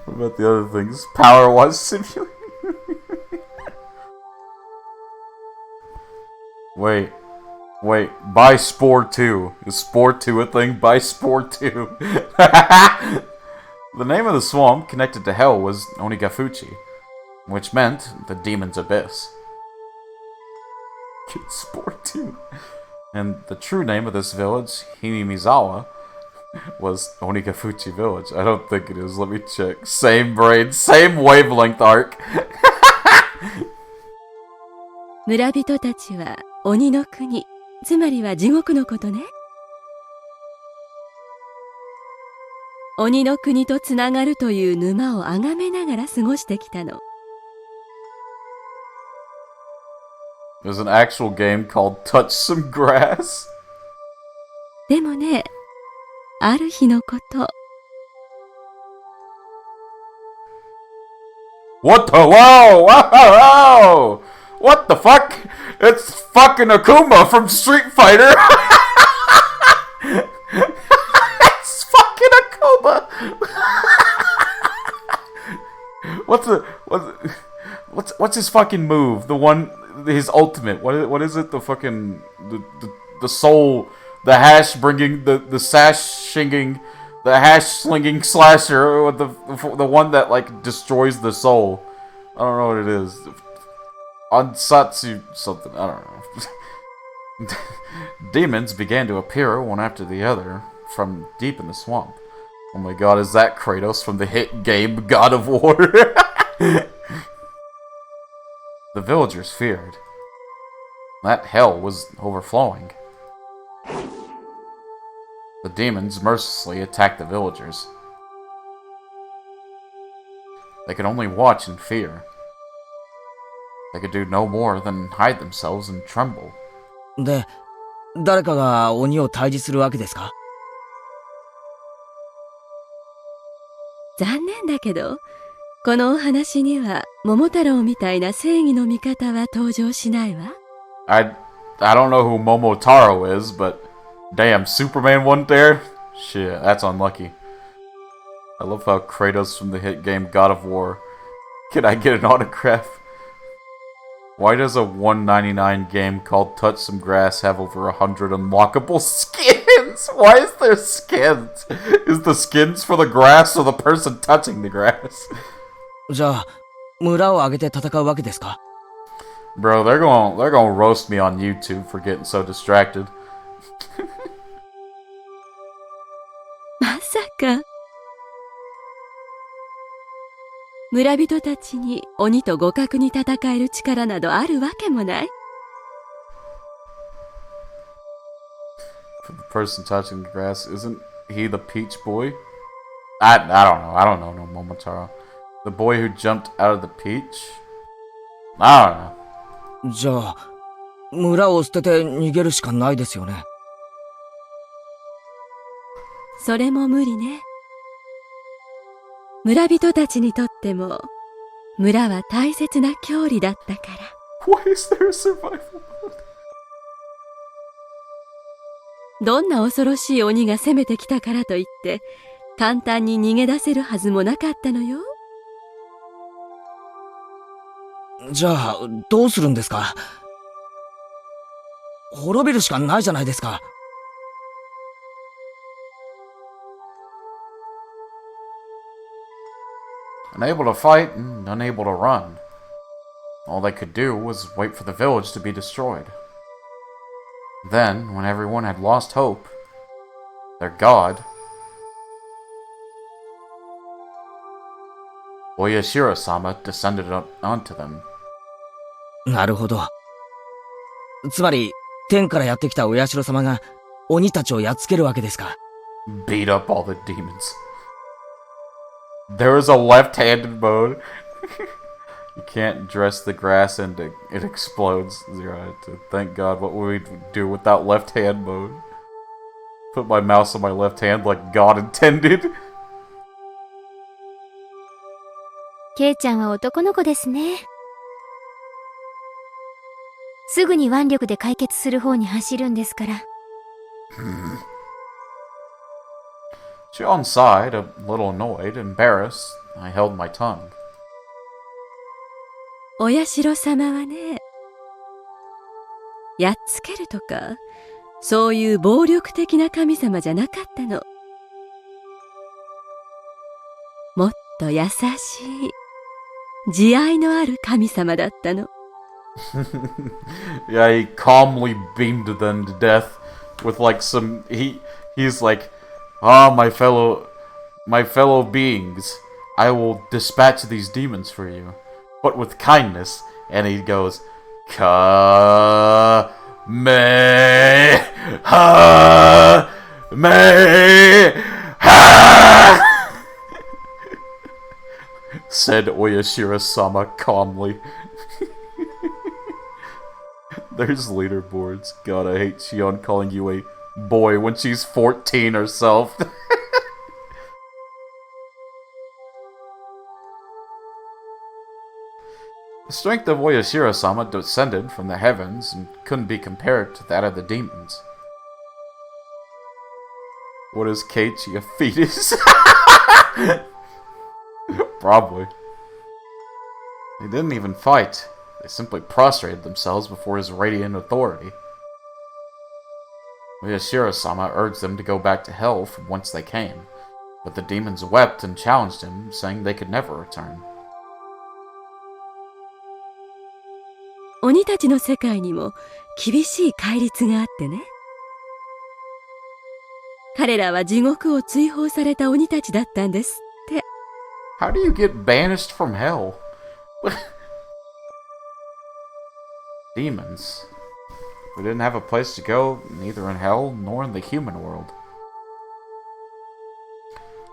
What about the other things? Power Was Simulator? Wait. Buy Spore 2. Is Spore 2 a thing? Buy Spore 2. The name of the swamp connected to hell was Onigafuchi, which meant the demon's abyss. Spore 2. And the true name of this village, Himimizawa, was Onigafuchi Village. I don't think it is. Let me check. Same brain, same wavelength arc. 村人たちは鬼の国、つまりは地獄のことね。鬼の国とつながるという沼を崇めながら過ごしてきたの。There's an actual game called Touch Some Grass. でもね、ある日のこと。What the whoa! Whoa! What the fuck? It's fucking Akuma from Street Fighter. It's fucking Akuma. What's his fucking move? The one, his ultimate. What is it? The fucking the soul, the hash bringing, the sash shinging, the hash slinging slasher with the one that like destroys the soul. I don't know what it is. Ansatsu something, I don't know. Demons began to appear one after the other from deep in the swamp. Oh my god, is that Kratos from the hit game God of War? The villagers feared. That hell was overflowing. The demons mercilessly attacked the villagers. They could only watch in fear. They could do no more than hide themselves and tremble. で、誰かが鬼を退治するわけですか？残念だけど、このお話には桃太郎みたいな正義の味方は登場しないわ。I don't know who Momotaro is, but damn, Superman wasn't there? Shit, that's unlucky. I love how Kratos from the hit game God of War. Can I get an autograph? Why does a $1.99 game called Touch Some Grass have over 100 unlockable skins? Why is there skins? Is the skins for the grass or the person touching the grass? じゃあ、村を挙げて戦うわけですか？ Bro, they're gonna roast me on YouTube for getting so distracted. まさか。村人たちに鬼と互角に戦える力などあるわけもない。For the person touching the grass, isn't he the peach boy? I don't know. I don't know no Momotaro. The boy who jumped out of the peach? I don't know. じゃあ、村を捨てて逃げるしかないですよね。それも無理ね。村人たちにとっても、村は大切な郷里だったから。Why is there a survival mode? どんな恐ろしい鬼が攻めてきたからといって、簡単に逃げ出せるはずもなかったのよ。じゃあ、どうするんですか？滅びるしかないじゃないですか。Unable to fight and unable to run. All they could do was wait for the village to be destroyed. Then, when everyone had lost hope, their god, Oyashiro-sama descended onto them. なるほど。つまり、天からやってきたお社様が鬼たちをやっつけるわけですか。Beat up all the demons. There is a left-handed mode. You can't dress the grass and it explodes. Thank God, what would we do without left-hand mode? Put my mouse on my left hand like God intended. ケイちゃんは男の子ですね。すぐに腕力で解決する方に走るんですから。John sighed, a little annoyed, embarrassed. I held my tongue. お社様はね、やっつけるとか、そういう暴力的な神様じゃなかったの。もっと優しい、慈愛のある神様だったの。Yeah, he calmly beamed them to death with like some. He's like, ah, my fellow beings, I will dispatch these demons for you, but with kindness. And he goes, Ka me ha me ha. Said Oyashiro-sama calmly. There's leaderboards. God, I hate Shion calling you a boy when she's 14 herself. The strength of Oyashiro-sama descended from the heavens and couldn't be compared to that of the demons. What is Keiichi, a fetus? Probably. They didn't even fight. They simply prostrated themselves before his radiant authority. Oyashiro-sama urged them to go back to hell from whence they came, but the demons wept and challenged him, saying they could never return. 鬼たちの世界にも厳しい戒律があってね。彼らは地獄を追放された鬼たちだったんですって。How do you get banished from hell? Demons. We didn't have a place to go, neither in hell nor in the human world.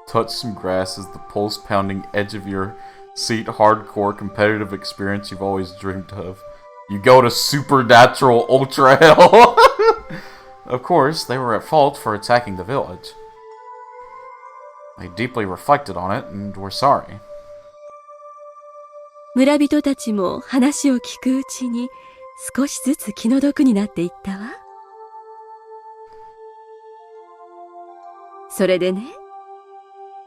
Touch some grass is the pulse-pounding edge of your seat hardcore competitive experience you've always dreamed of. You go to supernatural ultra hell. Of course, they were at fault for attacking the village. They deeply reflected on it and were sorry. 村人たちも話を聞くうちに少しずつ気の毒になっていったわ。それでね、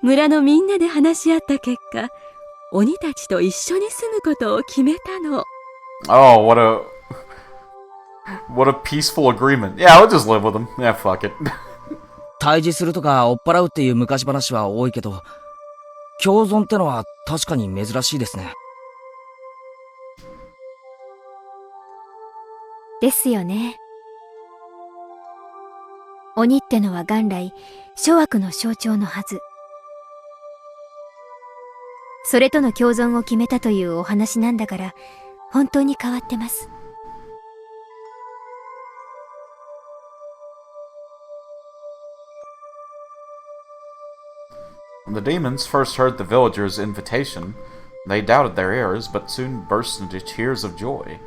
村のみんなで話し合った結果、鬼たちと一緒に住むことを決めたの。Oh, what a peaceful agreement. Yeah, I'll just live with them. Yeah, fuck it. 対峙するとか追っ払うっていう昔話は多いけど、共存ってのは確かに珍しいですね。ですよね。鬼ってのは元来諸悪の象徴のはず。それとの共存を決めたというお話なんだから、本当に変わってます。When the demons first heard the villagers' invitation, they doubted their ears, but soon burst into tears of joy.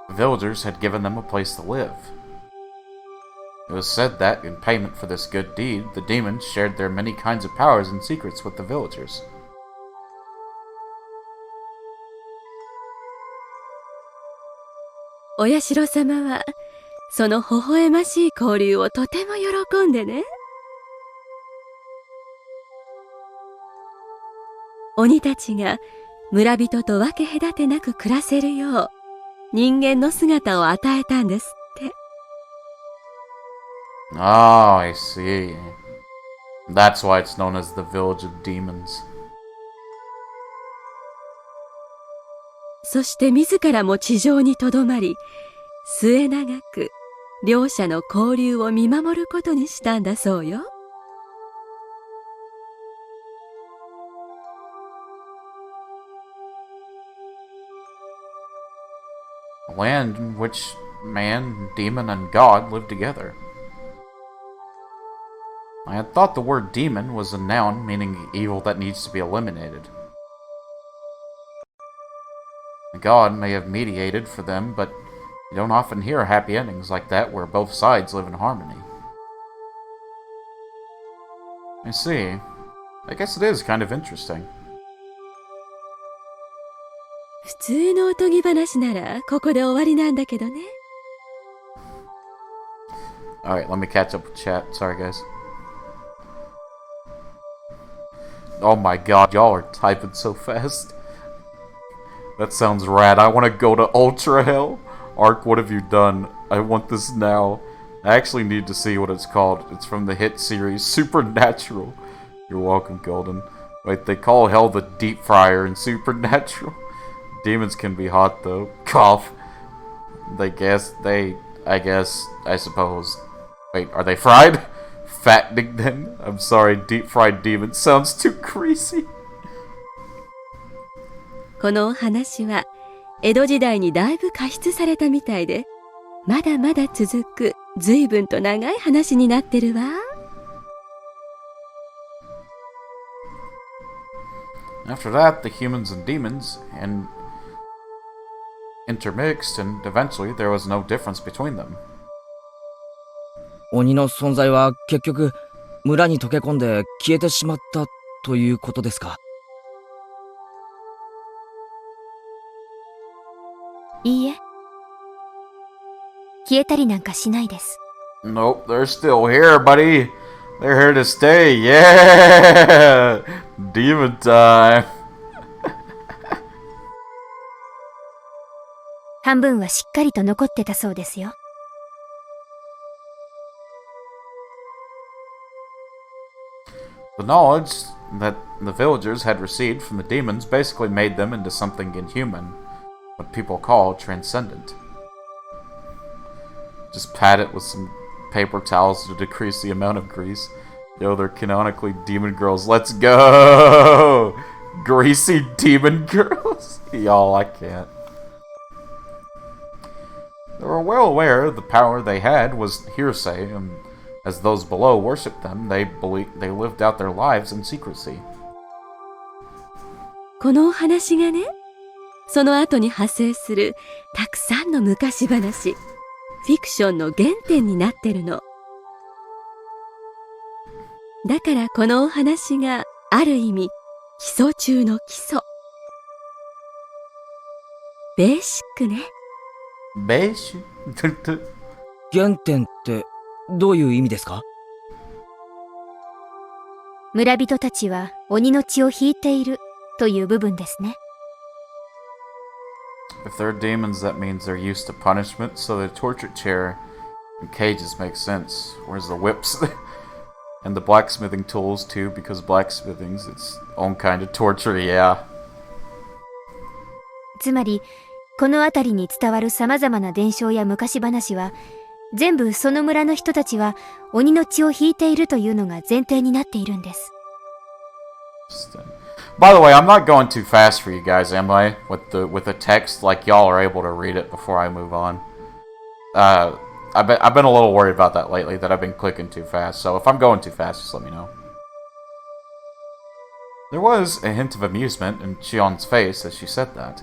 The villagers had given them a place to live. It was said that, in payment for this good deed, the demons shared their many kinds of powers and secrets with the villagers. お社様はその微笑ましい交流をとても喜んでね。鬼たちが村人と分け隔てなく暮らせるよう人間の姿を与えたんですって。Oh, I see. That's why it's known as the Village of Demons. そして自らも地上にとどまり、末永く両者の交流を見守ることにしたんだそうよ。A land in which man, demon, and god live together. I had thought the word demon was a noun meaning evil that needs to be eliminated. The god may have mediated for them, but you don't often hear happy endings like that where both sides live in harmony. I see. I guess it is kind of interesting. 普通のおとぎ話ならここで終わりなんだけどね。Alright, let me catch up with chat. Sorry, guys. Oh my god, y'all are typing so fast. That sounds rad. I want to go to Ultra Hell. Ark, what have you done? I want this now. I actually need to see what it's called. It's from the hit series Supernatural. You're welcome, Golden. Wait, they call Hell the Deep Fryer in Supernatural. Demons can be hot, though. Cough. I suppose. Wait, are they fried? Fattening then? I'm sorry, deep fried demons sounds too greasy. このお話は江戸時代にだいぶ加筆されたみたいで、まだまだ続く随分と長い話になってるわ。After that, the humans and demons intermixed, and eventually there was no difference between them. 鬼の存在は結局村に溶け込んで消えてしまったということですか？いいえ。消えたりなんかしないです。Nope, they're still here, buddy. They're here to stay. Yeah! Demon time. 半分はしっかりと残ってたそうですよ。The knowledge that the villagers had received from the demons basically made them into something inhuman, what people call transcendent. Just pat it with some paper towels to decrease the amount of grease. Yo, they're canonically demon girls. Let's go! Greasy demon girls? Y'all, I can't. They were well aware the power they had was hearsay, and as those below worshipped them, they lived out their lives in secrecy. このお話がね、その後に派生するたくさんの昔話、フィクションの原点になってるの。だからこのお話がある意味基礎中の基礎。ベーシックね。ベーシック原点ってどういう意味ですか？村人たちは鬼の血を引いているという部分ですね。If they're demons, that means they're used to punishment, so the torture chair and cages make sense. Where's the whips? And the blacksmithing tools, too, because blacksmithing's its own kind of torture, yeah. つまり、この辺りに伝わる様々な伝承や昔話は、全部その村の人たちは鬼の血を引いているというのが前提になっているんです。By the way, I'm not going too fast for you guys, am I? With the text, like y'all are able to read it before I move on. I've been a little worried about that lately, that I've been clicking too fast. So if I'm going too fast, just let me know. There was a hint of amusement in Chion's face as she said that.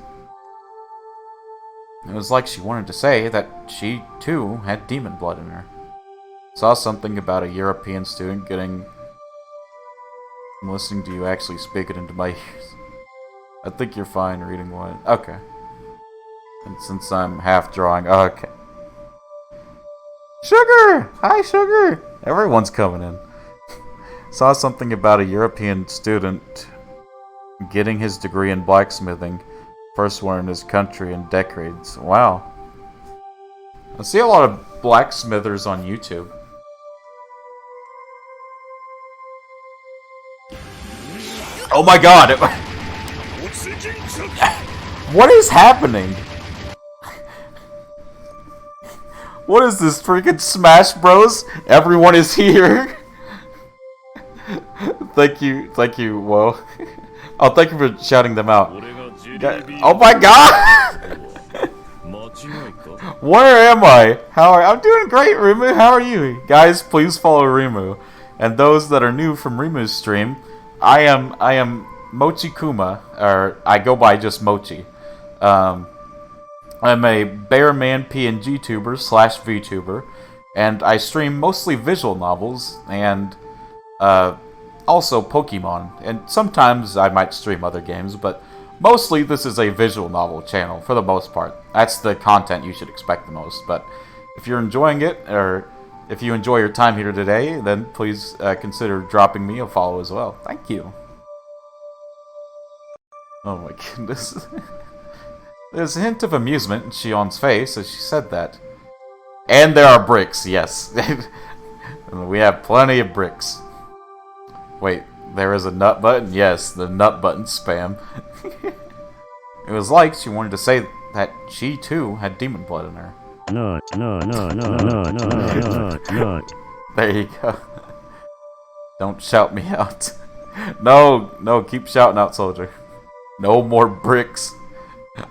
It was like she wanted to say that she, too, had demon blood in her. Saw something about a European student getting... I'm listening to you actually speak it into my ears. I think you're fine reading one. Okay. And since I'm half drawing... Okay. Sugar! Hi, Sugar! Everyone's coming in. Saw something about a European student getting his degree in blacksmithing. First one in his country in decades. Wow. I see a lot of blacksmithers on YouTube. Oh my god! What is happening? What is this, freaking Smash Bros? Everyone is here. Thank you, whoa. Oh, thank you for shouting them out. Oh my god! Where am I? I'm doing great, Rimu. How are you? Guys, please follow Rimu. And those that are new from Rimu's stream, I am Mochi Kuma, or I go by just Mochi. I'm a Bearman PNG tuber / VTuber, and I stream mostly visual novels and also Pokemon. And sometimes I might stream other games, but mostly this is a visual novel channel for the most part. That's the content you should expect the most. But if you're enjoying it, or if you enjoy your time here today, then please consider dropping me a follow as well. Thank you. Oh my goodness. There's a hint of amusement in Shion's face as she said that. And there are bricks, yes. We have plenty of bricks. Wait, there is a nut button? Yes, the nut button spam. It was like she wanted to say that she too had demon blood in her. No. There you go. Don't shout me out. No, keep shouting out, soldier. No more bricks.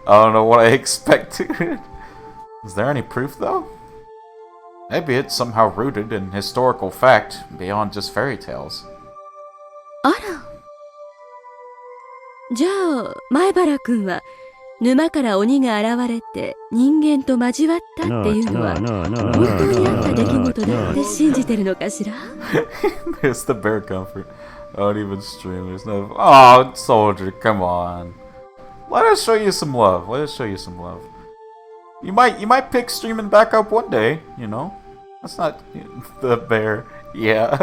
I don't know what I expected. Is there any proof, though? Maybe it's somehow rooted in historical fact beyond just fairy tales. あら。じゃあ、前原くんは沼から鬼が現れて人間と交わったっていうのは本当にあった出来事だって信じてるのかしら There's the bear comfort. I don't even stream. There's no. Oh, soldier, come on. Let us show you some love. You might pick streaming back up one day, you know? That's not the bear. Yeah.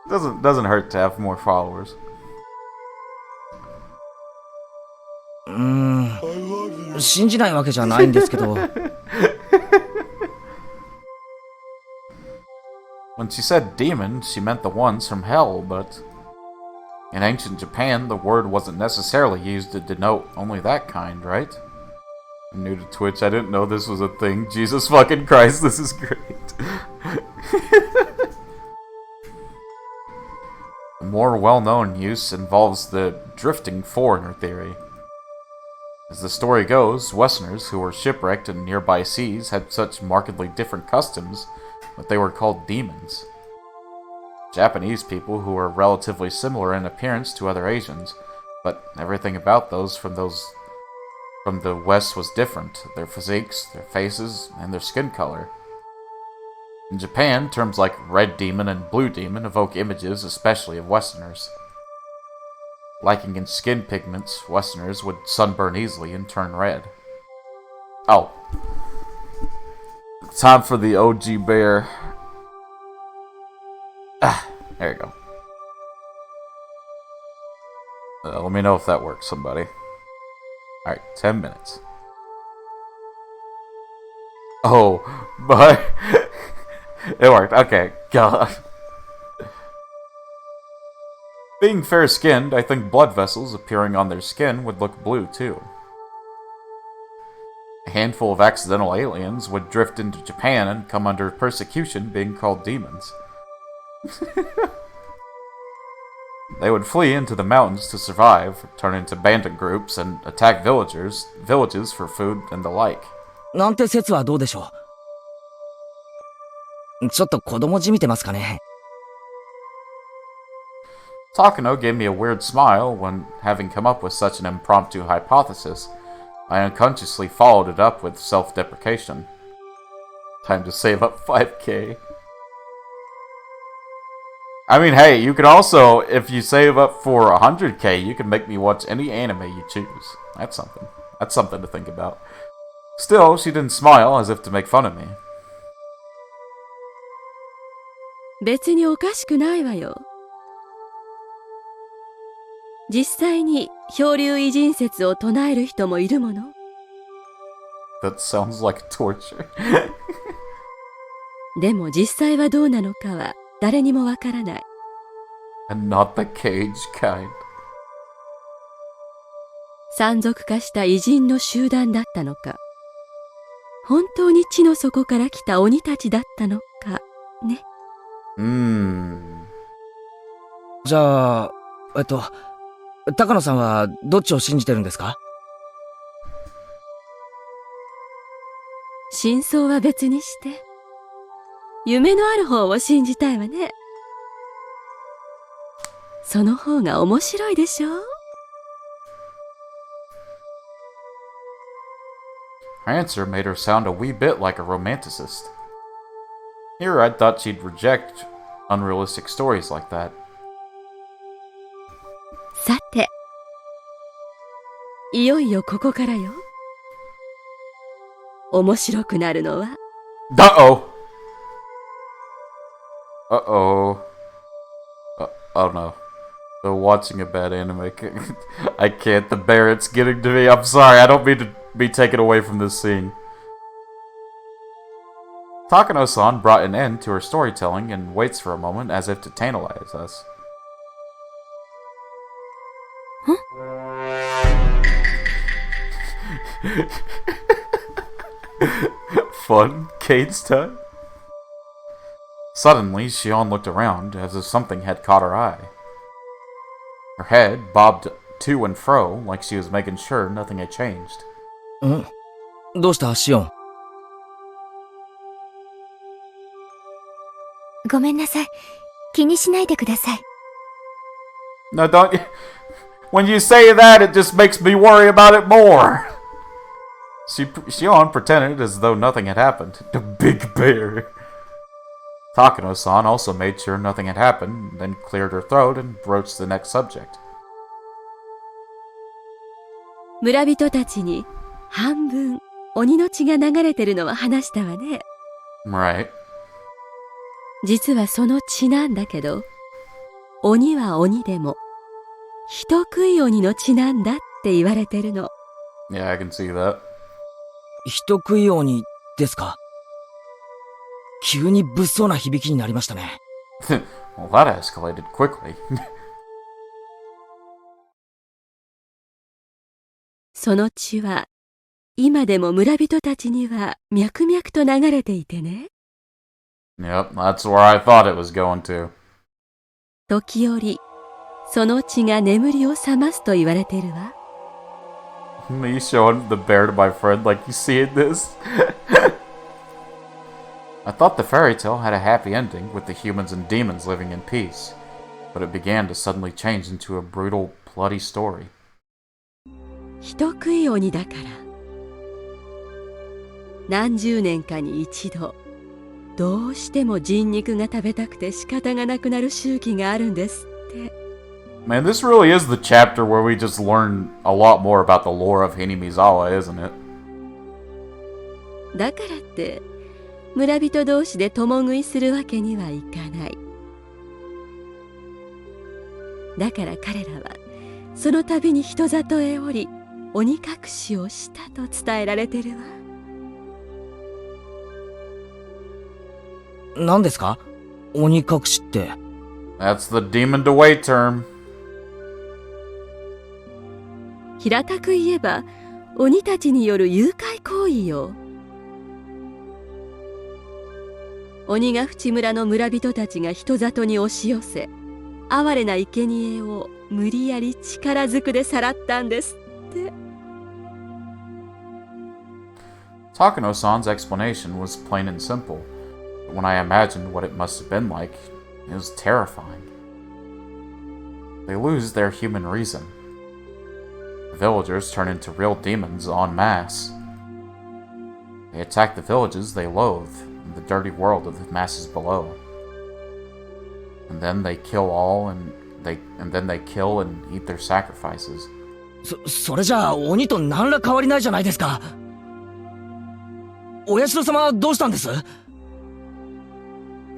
Doesn't hurt to have more followers. 信じないわけじゃないんですけど。When she said demon, she meant the ones from hell, but in ancient Japan, the word wasn't necessarily used to denote only that kind, right? I'm new to Twitch, I didn't know this was a thing. Jesus fucking Christ, this is great. The more well-known use involves the drifting foreigner theory. As the story goes, Westerners who were shipwrecked in nearby seas had such markedly different customs that they were called demons. Japanese people who were relatively similar in appearance to other Asians, but everything about those from the West was different: their physiques, their faces, and their skin color. In Japan, terms like red demon and blue demon evoke images especially of Westerners. Lacking in skin pigments, Westerners would sunburn easily and turn red. Oh. Time for the OG bear. There you go. Let me know if that works, somebody. Alright, 10 minutes. Oh, but... It worked, okay. God. Being fair-skinned, I think blood vessels appearing on their skin would look blue, too. A handful of accidental aliens would drift into Japan and come under persecution being called demons. They would flee into the mountains to survive, turn into bandit groups, and attack villages for food and the like. なんて説はどうでしょう。ちょっと子供じみてますかね。Takano gave me a weird smile when, having come up with such an impromptu hypothesis, I unconsciously followed it up with self-deprecation. Time to save up 5k. I mean, hey, you can also, if you save up for 100k, you can make me watch any anime you choose. That's something. That's something to think about. Still, she didn't smile as if to make fun of me. 別におかしくないわよ。実際に漂流偉人説を唱える人もいるもの。That sounds like torture. でも実際はどうなのかは誰にもわからない。And not the cage kind. 山賊化した偉人の集団だったのか、本当に地の底から来た鬼たちだったのかね。じゃあ、高野さんはどっちを信じてるんですか？真相は別にして、夢のある方を信じたいわね。その方が面白いでしょう。Her answer made her sound a wee bit like a romanticist. Here I thought she'd reject unrealistic stories like that. さて、いよいよここからよ。面白くなるのは。Uh-oh! Uh-oh. Oh no. So watching a bad anime. I can't. The bear, it's getting to me. I'm sorry. I don't mean to be taken away from this scene. Takano-san brought an end to her storytelling and waits for a moment as if to tantalize us. Huh? Fun Kate's time. Suddenly, Shion looked around as if something had caught her eye. Her head bobbed to and fro like she was making sure nothing had changed. どうしたシオン？ごめんなさい。気にしないでください。No, don't. When you say that, it just makes me worry about it more. Shion pretended as though nothing had happened. The big bear. Takano-san also made sure nothing had happened, then cleared her throat and broached the next subject. 村人たちに半分鬼の血が流れてるのは話したわね。Right. 実はその血なんだけど、鬼は鬼でも人食い鬼の血なんだって言われてるの。Yeah, I can see that. 人食い鬼ですか？急に物騒な響きになりましたね。Well, that escalated quickly. その血は今でも村人たちには脈々と流れていてね。Yep, that's where I thought it was going to. 時折、その血が眠りを覚ますと言われてるわ。Me showing the bear to my friend like you see in this. I thought the fairy tale had a happy ending with the humans and demons living in peace, but it began to suddenly change into a brutal, bloody story. 人食い鬼だから。何十年かに一度、どうしても人肉が食べたくて仕方がなくなる周期があるんですって。Man, this really is the chapter where we just learn a lot more about the lore of Hinamizawa, isn't it? だからって、村人同士で共食いするわけにはいかない。だから彼らは、その度に人里へ降り、鬼隠しをしたと伝えられてるわ。何ですか？鬼隠しって。That's the demon to wait term. 平たく言えば、鬼たちによる誘拐行為よ。鬼ヶ淵村の村人たちが人里に押し寄せ、哀れな生贄を無理やり力ずくでさらったんですって。Takano-san's explanation was plain and simple, but when I imagined what it must have been like, it was terrifying. They lose their human reason. The villagers turn into real demons en masse. They attack the villages they loathe, and the dirty world of the masses below. And then they kill all, and then they kill and eat their sacrifices. それじゃあ鬼と何ら変わりないじゃないですか。お社様はどうしたんです？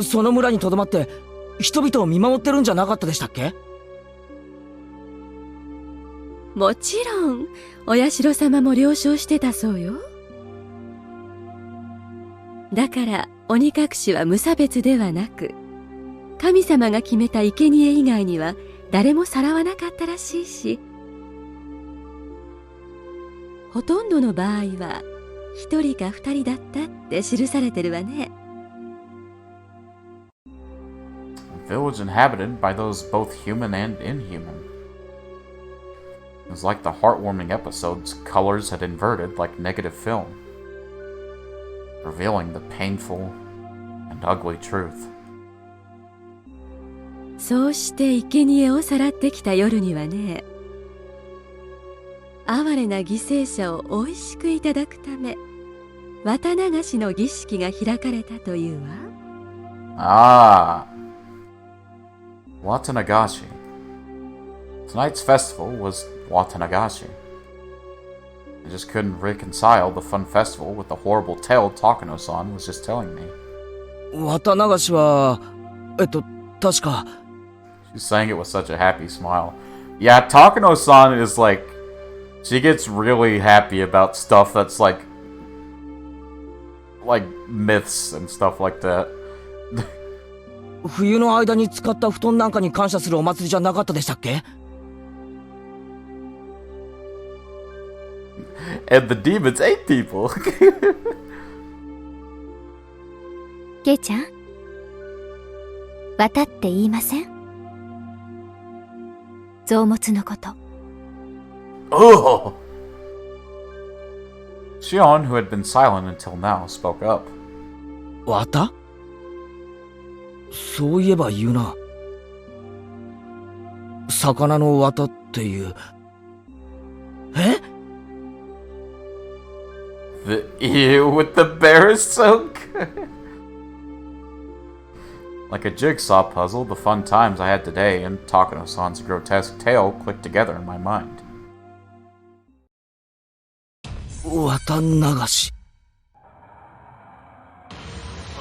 その村にとどまって人々を見守ってるんじゃなかったでしたっけ？もちろん、お社様も了承してたそうよ。だから鬼隠しは無差別ではなく、神様が決めた生贄以外には誰もさらわなかったらしいし、ほとんどの場合は1人か2人だったって記されてるわね。Village inhabited by those both human and inhuman. It was like the heartwarming episode's colors had inverted like negative film, revealing the painful and ugly truth. そうして生贄をさらってきた夜にはね、哀れな犠牲者をおいしくいただくため、綿流しの儀式が開かれたというAh, わ。Watanagashi. Tonight's festival was Watanagashi. I just couldn't reconcile the fun festival with the horrible tale Takano-san was just telling me. 綿流しは確か She's saying it with such a happy smile. Yeah, Takano-san is like... She gets really happy about stuff that's like myths and stuff like that. 冬の間に使った布団なんかに感謝するお祭りじゃなかったでしたっけ？ And the demons ate people. ケイちゃん、綿って言いません？臓物のこと。Ugh! Shion, who had been silent until now, spoke up. 綿？そういえば言うな。魚の綿っていう。え？ The ew with the bear is so good. Like a jigsaw puzzle, the fun times I had today and Takano-san's grotesque tale clicked together in my mind. 綿流し。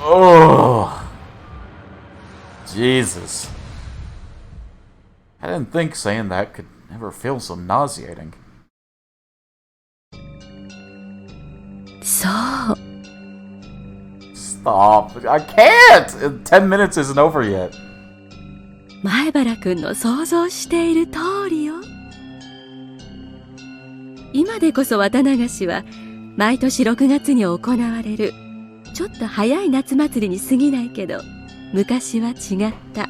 Oh, Jesus. I didn't think saying that could ever feel so nauseating. そう。Stop. I can't! 10 minutes isn't over yet. 前原くんの想像している通りよ。今でこそ綿流しは毎年6月に行われるちょっと早い夏祭りに過ぎないけど、昔は違った。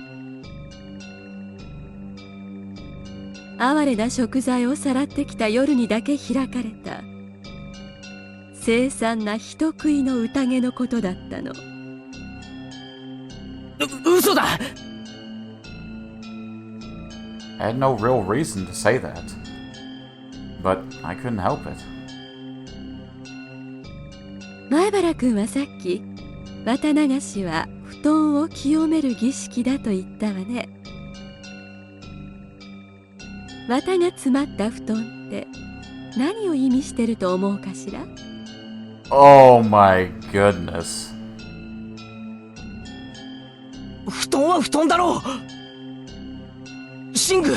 哀れな食材をさらってきた夜にだけ開かれた凄惨な人食いの宴のことだったの。嘘だ！ I had no real reason to say that. But I couldn't help it. 前原くんはさっき綿流しは布団を清める儀式だと言ったわね。綿が詰まった布団って何を意味してると思うかしら？ Oh my goodness. 布団は布団だろう！寝具！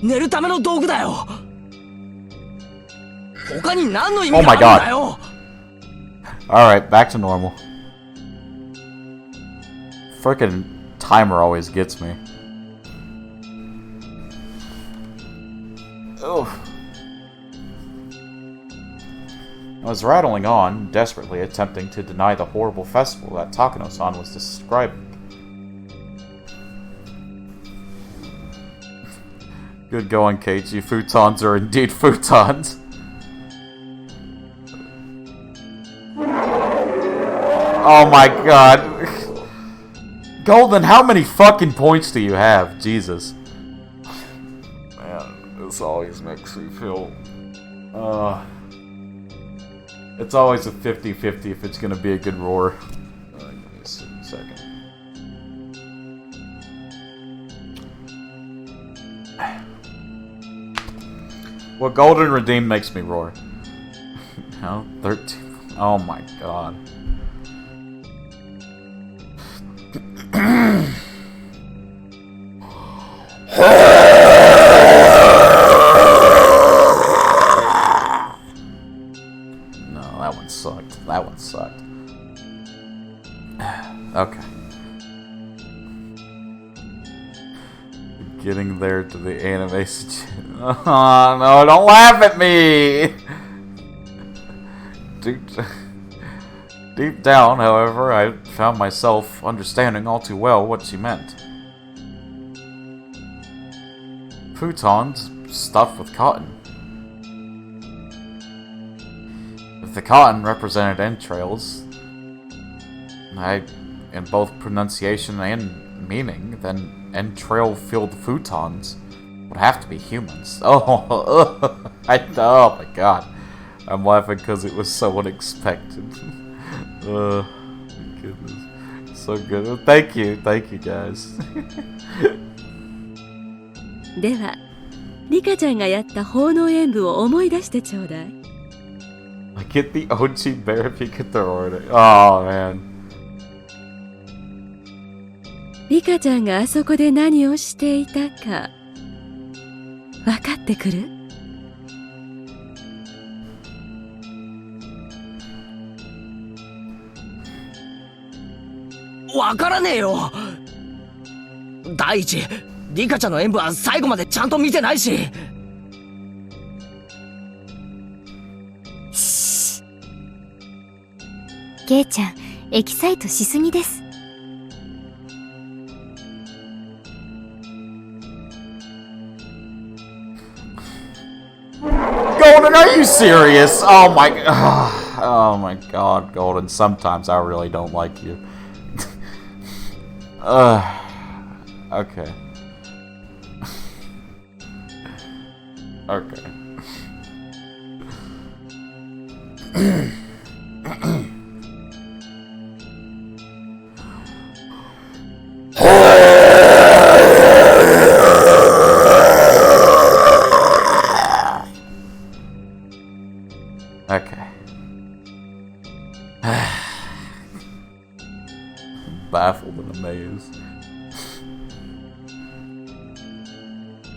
寝るための道具だよ！他に何の意味があるんだよ！ Alright, back to normal. Frickin' timer always gets me. Ugh. I was rattling on, desperately attempting to deny the horrible festival that Takano-san was describing. Good going, Keiichi. Futons are indeed futons. Oh my god. Golden, how many fucking points do you have? Jesus. Man, this always makes me feel... It's always a 50-50 if it's gonna be a good roar. Give me a second. Well, Golden Redeem makes me roar. No, 13. Oh my god. No, that one sucked. That one sucked. Okay. Getting there to the animation. Oh, no, don't laugh at me! Deep down, however, I found myself understanding all too well what she meant. Futons stuffed with cotton. If the cotton represented entrails, in both pronunciation and meaning, then entrail-filled futons would have to be humans. Oh, oh my god. I'm laughing because it was so unexpected. Goodness. So good. Thank you guys. では、リカちゃんがやった奉納演舞を思い出してちょうだい。I get the OG bear if you get the order. Oh, man. リカちゃんがあそこで何をしていたか、分かってくる？わからねえよ。第一、リカちゃんの演舞は最後までちゃんと見てないし。ケイちゃん、エキサイトしすぎです。Golden, are you serious? Oh my god, Golden. Sometimes I really don't like you. Okay. Okay. Okay. Baffled and amazed.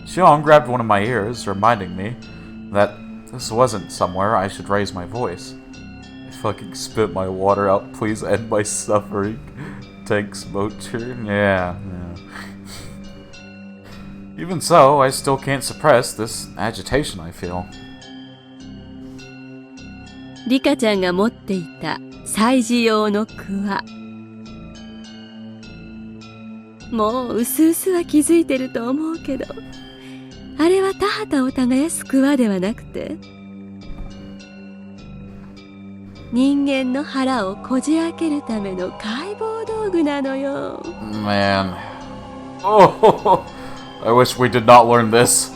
Xiong grabbed one of my ears, reminding me that this wasn't somewhere I should raise my voice. I fucking spit my water out, please end my suffering. Tanks motor. Yeah. Even so, I still can't suppress this agitation I feel. リカちゃんが持っていた祭事用のクワ。もううすうすは気づいてると思うけど、あれは田畑を耕すクワではなくて、人間の腹をこじ開けるための解剖道具なのよ。Man. Oh, I wish we did not learn this.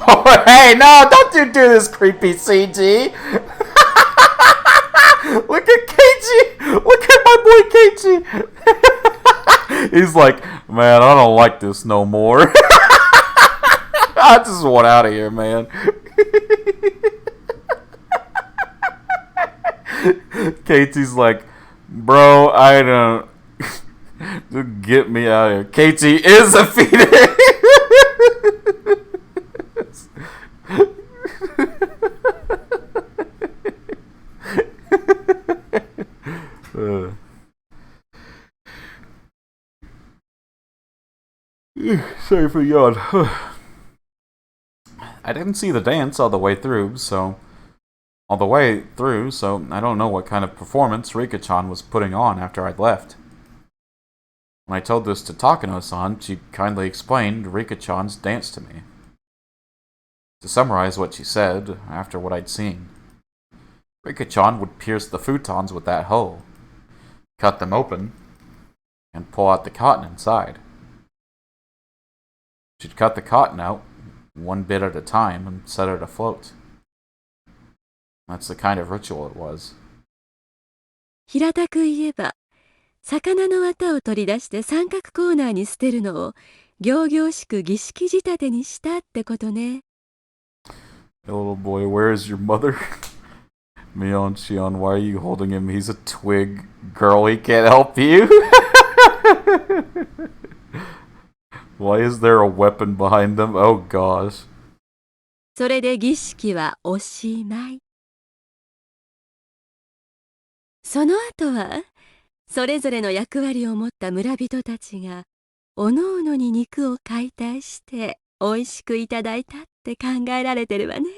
Oh, hey, no, don't you do this creepy CG. Look at KG. Look at my boy KG. He's like, man, I don't like this no more. I just want out of here, man. Katie's like, bro, I don't. Just get me out of here. Katie is a fetus. Sorry for yawn. I didn't see the dance all the way through, so I don't know what kind of performance Rika-chan was putting on after I'd left. When I told this to Takano-san, she kindly explained Rika-chan's dance to me. To summarize what she said, after what I'd seen, Rika-chan would pierce the futons with that hoe, cut them open, and pull out the cotton inside. She'd cut the cotton out, one bit at a time, and set it afloat. That's the kind of ritual it was. 平たく言えば、魚の綿を取り出して三角コーナーに捨てるのを仰々しく儀式仕立てにしたってことね。Hey, little boy, where is your mother? Mion, Shion, why are you holding him? He's a twig. Girl, he can't help you. Why is there a weapon behind them? Oh gosh. それで儀式はおしまい。その後は、それぞれの役割を持った村人たちがおのおのに肉を解体して美味しくいただいたって考えられてるわね。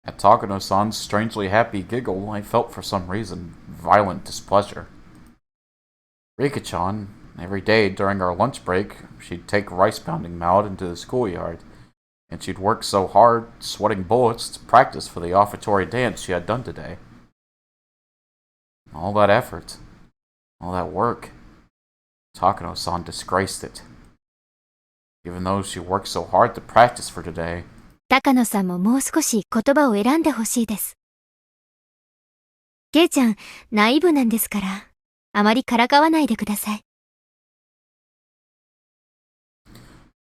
At Takano-san's strangely happy giggle, I felt for some reason violent displeasure. Rika-chan, every day during our lunch break, she'd take rice-pounding me out into the schoolyard, and she'd work so hard, sweating bullets, to practice for the offertory dance she had done today. All that effort, all that work, Takano-san disgraced it. Even though she worked so hard to practice for today, 高野さんももう少し言葉を選んでほしいです。ケイちゃん、ナイーブなんですから、あまりからかわないでください。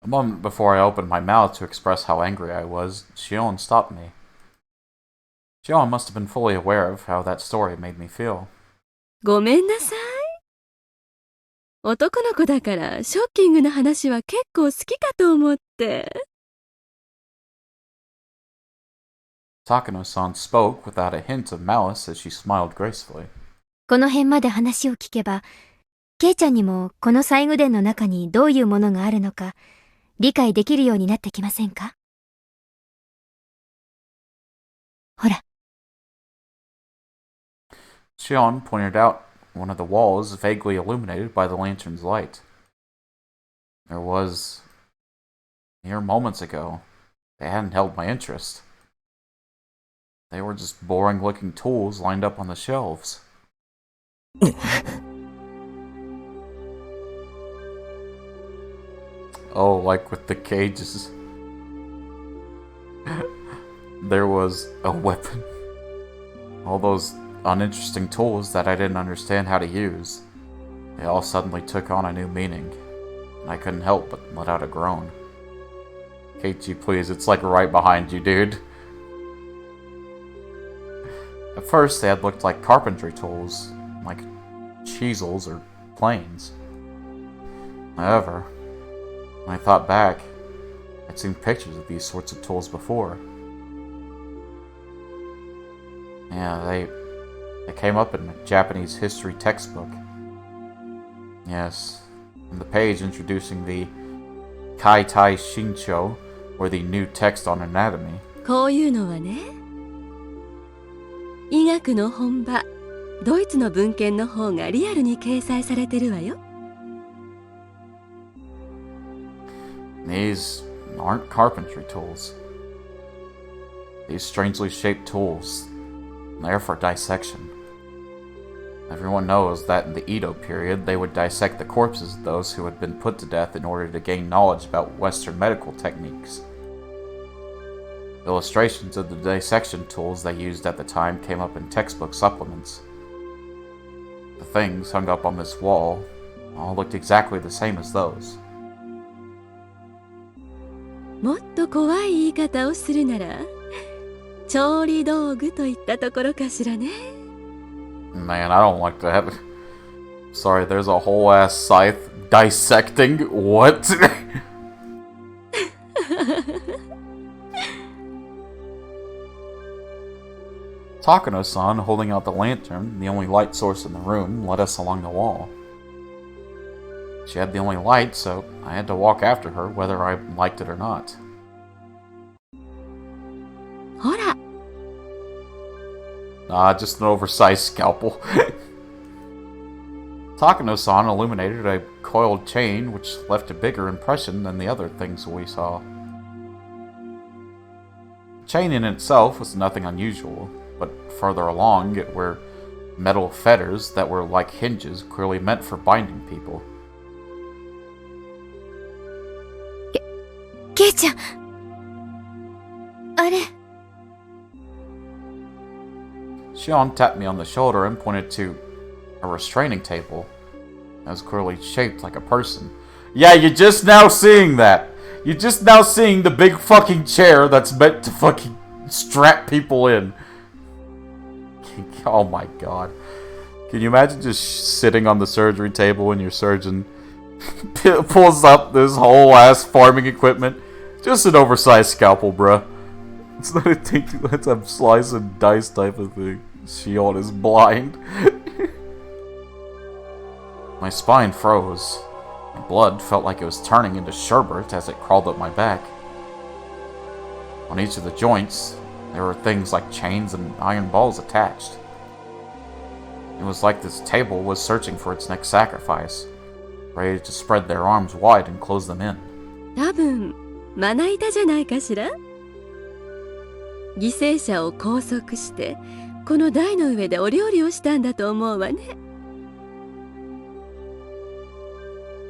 A moment before I opened my mouth to express how angry I was, Shion stopped me. Shion must have been fully aware of how that story made me feel. ごめんなさい。男の子だからショッキングな話は結構好きかと思って。Takano-san spoke without a hint of malice as she smiled gracefully. この辺まで話を聞けば、ケイちゃんにもこの細具殿の中にどういうものがあるのか理解できるようになってきませんか？ほら。Shion pointed out one of the walls vaguely illuminated by the lantern's light. There was, mere moments ago, they hadn't held my interest. They were just boring-looking tools lined up on the shelves. Oh, like with the cages. There was a weapon. All those uninteresting tools that I didn't understand how to use. They all suddenly took on a new meaning, and I couldn't help but let out a groan. Keiichi, please, it's like right behind you, dude. At first, they had looked like carpentry tools, like chisels or planes. However, when I thought back, I'd seen pictures of these sorts of tools before. Yeah, they came up in a Japanese history textbook. Yes, on the page introducing the Kaitai Shincho, or the new text on anatomy. こういうのはね、医学の本場、ドイツの文献の方がリアルに掲載されてるわよ。These aren't carpentry tools. These strangely shaped tools, they're for dissection. Everyone knows that in the Edo period, they would dissect the corpses of those who had been put to death in order to gain knowledge about Western medical techniques. Illustrations of the dissection tools they used at the time came up in textbook supplements. The things hung up on this wall all looked exactly the same as those. もっと怖い言い方をするなら、調理道具といったところかしらね。Man, I don't like that. Sorry, there's a whole ass scythe dissecting? What? Takano-san, holding out the lantern, the only light source in the room, led us along the wall. She had the only light, so I had to walk after her whether I liked it or not. ほら。Ah, just an oversized scalpel. Takano-san illuminated a coiled chain, which left a bigger impression than the other things we saw. The chain in itself was nothing unusual, but further along it were metal fetters that were like hinges, clearly meant for binding people. ケイちゃん。あれ。Shion tapped me on the shoulder and pointed to a restraining table that was clearly shaped like a person. Yeah, you're just now seeing that. You're just now seeing the big fucking chair that's meant to fucking strap people in. Oh my god. Can you imagine just sitting on the surgery table and your surgeon pulls up this whole ass farming equipment? Just an oversized scalpel, bruh. It's not a take, that's a slice and dice type of thing. Shion is blind. My spine froze. My blood felt like it was turning into sherbet as it crawled up my back. On each of the joints, there were things like chains and iron balls attached. It was like this table was searching for its next sacrifice, ready to spread their arms wide and close them in. 多分まな板じゃないかしら。犠牲者を拘束してこの台の上でお料理をしたんだと思うわね。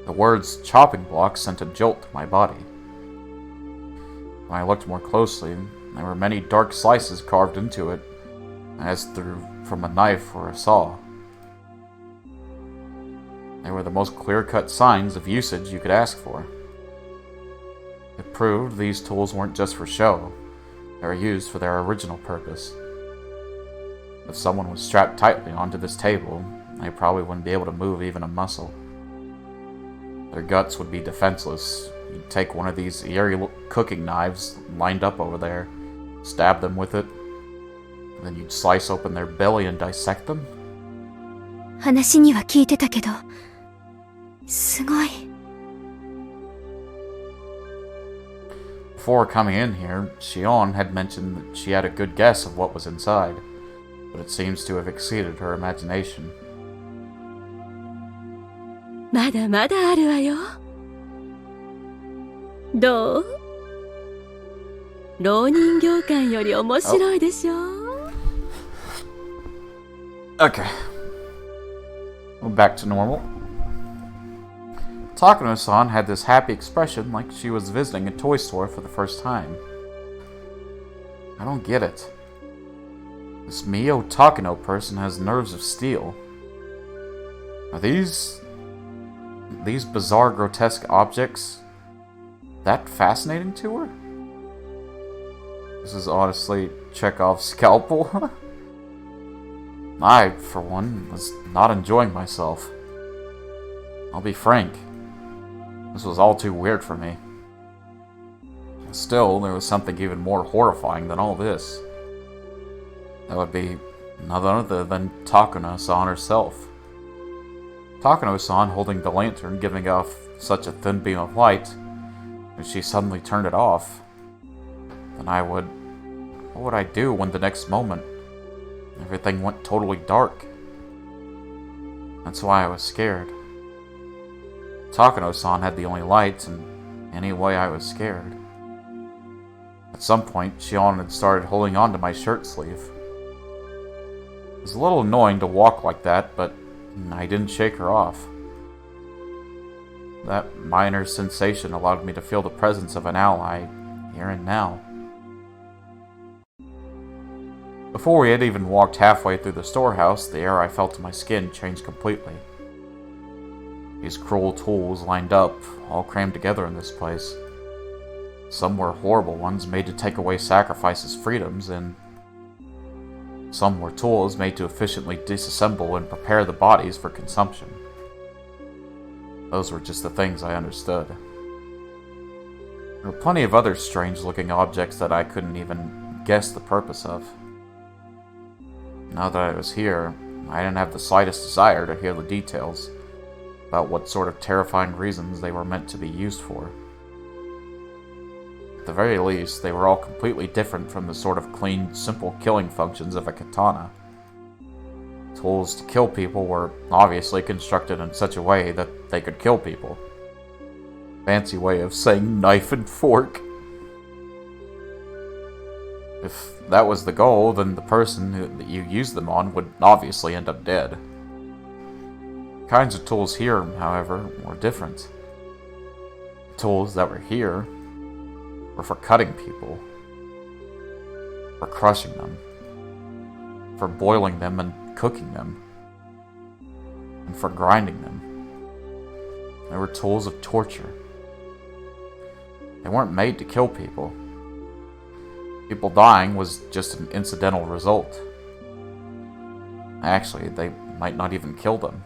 The words chopping block sent a jolt to my body. When I looked more closely, there were many dark slices carved into it, as through from a knife or a saw. They were the most clear-cut signs of usage you could ask for. It proved these tools weren't just for show. They were used for their original purpose. If someone was strapped tightly onto this table, they probably wouldn't be able to move even a muscle. Their guts would be defenseless. You'd take one of these eerie cooking knives lined up over there, stab them with it, and then you'd slice open their belly and dissect them? 話には聞いてたけど、すごい。Before coming in here, Shion had mentioned that she had a good guess of what was inside, but it seems to have exceeded her imagination. まだまだあるわよ。どう？浪人業館より面白いでしょ？ Okay. Well, back to normal. Takano-san had this happy expression like she was visiting a toy store for the first time. I don't get it. This Mio Takano person has nerves of steel. Are these bizarre, grotesque objects that fascinating to her? This is honestly Chekhov's scalpel. I, for one, was not enjoying myself. I'll be frank. This was all too weird for me. Still, there was something even more horrifying than all this. That would be none other than Takano-san herself. Takano-san holding the lantern, giving off such a thin beam of light, if she suddenly turned it off, then what would I do when the next moment everything went totally dark? That's why I was scared. Takano-san had the only lights, and anyway I was scared. At some point, Shion had started holding on to my shirt sleeve. It was a little annoying to walk like that, but I didn't shake her off. That minor sensation allowed me to feel the presence of an ally, here and now. Before we had even walked halfway through the storehouse, the air I felt in my skin changed completely. These cruel tools lined up, all crammed together in this place. Some were horrible ones made to take away sacrifices' freedoms, and some were tools made to efficiently disassemble and prepare the bodies for consumption. Those were just the things I understood. There were plenty of other strange-looking objects that I couldn't even guess the purpose of. Now that I was here, I didn't have the slightest desire to hear the details about what sort of terrifying reasons they were meant to be used for. At the very least, they were all completely different from the sort of clean, simple killing functions of a katana. Tools to kill people were obviously constructed in such a way that they could kill people. Fancy way of saying knife and fork. If that was the goal, then the person that you used them on would obviously end up dead. The kinds of tools here, however, were different. The tools that were here were for cutting people, for crushing them, for boiling them and cooking them, and for grinding them. They were tools of torture. They weren't made to kill people. People dying was just an incidental result. Actually, they might not even kill them.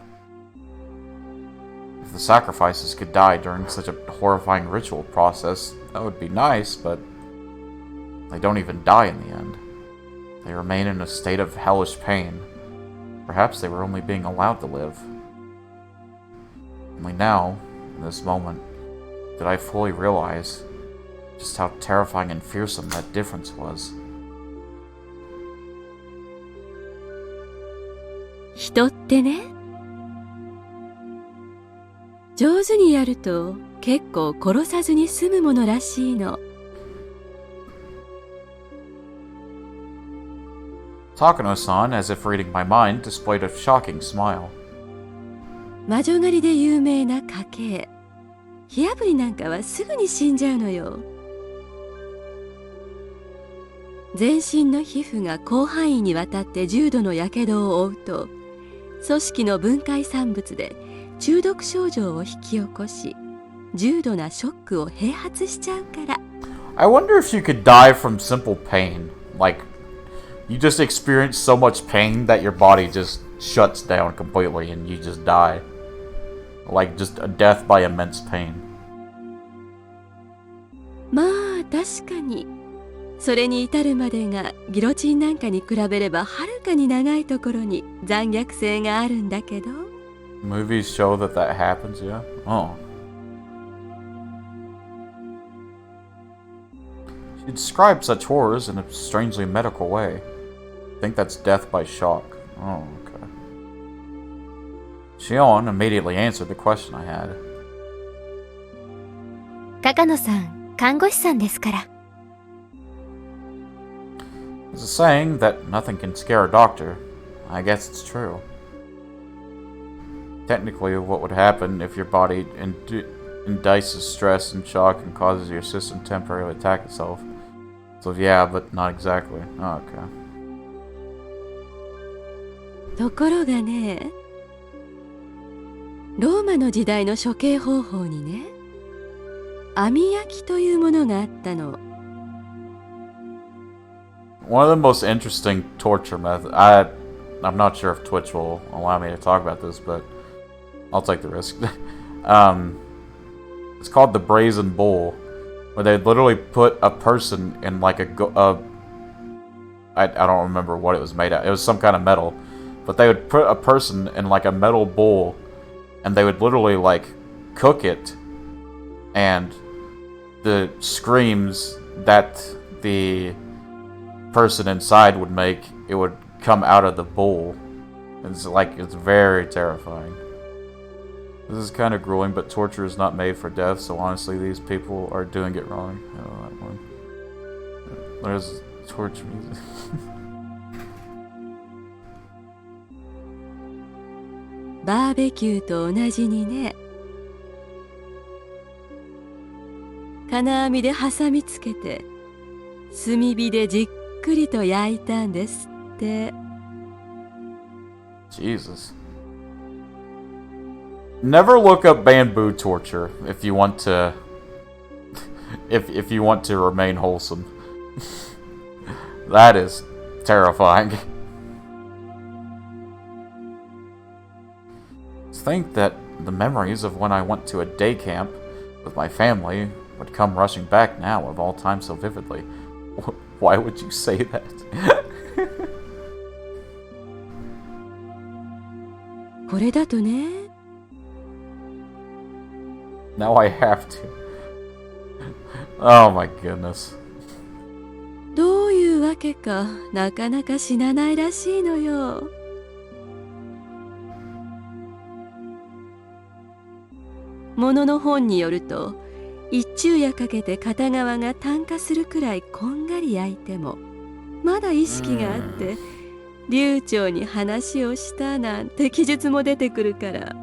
If the sacrifices could die during such a horrifying ritual process, that would be nice, but They don't even die in the end. They remain in a state of hellish pain. Perhaps they were only being allowed to live. Only now, in this moment, did I fully realize just how terrifying and fearsome that difference was. 人ってね、上手にやると結構殺さずに済むものらしいの。Takano-san, as if reading my mind, displayed a shocking smile. 魔女狩りで有名な家系、火あぶりなんかはすぐに死んじゃうのよ。全身の皮膚が広範囲にわたって重度のやけどを負うと、組織の分解産物で中毒症状を引き起こし、重度なショックを併発しちゃうから。I wonder if you could die from simple pain. Like, you just experience so much pain that your body just shuts down completely and you just die. Like, just a death by immense pain. まあ確かにそれに至るまでがギロチンなんかに比べればはるかに長いところに残虐性があるんだけど。 Movies show that that happens, yeah? Oh. She described such horrors in a strangely medical way. I think that's death by shock. Oh, okay. Shion immediately answered the question I had. 高野さん、看護師さんですから。There's a saying that nothing can scare a doctor. I guess it's true. Technically, what would happen if your body indices stress and shock and causes your system to temporarily attack itself? So yeah, but not exactly. Oh, okay. ところがね、ローマの時代の処刑方法にね、網焼きというものがあったの。One of the most interesting torture methods. I'm not sure if Twitch will allow me to talk about this, but I'll take the risk. It's called the Brazen Bull, where they literally put a person in like I don't remember what it was made out. It was some kind of metal, but they would put a person in like a metal bowl, and they would literally like cook it, and the screams that the person inside would make, it would come out of the bowl. It's very terrifying. This is kind of grueling, but torture is not made for death, so honestly these people are doing it wrong. Oh, that one. There's torture music. バーベキューと同じにね、金網で挟みつけて炭火でじっくりと焼いたんですって。 Jesus. Never look up bamboo torture if you want to if you want to remain wholesome. That is terrifying. Think that the memories of when I went to a day camp with my family would come rushing back now of all time so vividly. Why would you say that? これだとね。 Now I have to. Oh my goodness. どういうわけかなかなか死なないらしいのよ。ものの本によると、一昼夜かけて片側が炭化するくらいこんがり焼いてもまだ意識があって流暢に話をしたなんて記述も出てくるから。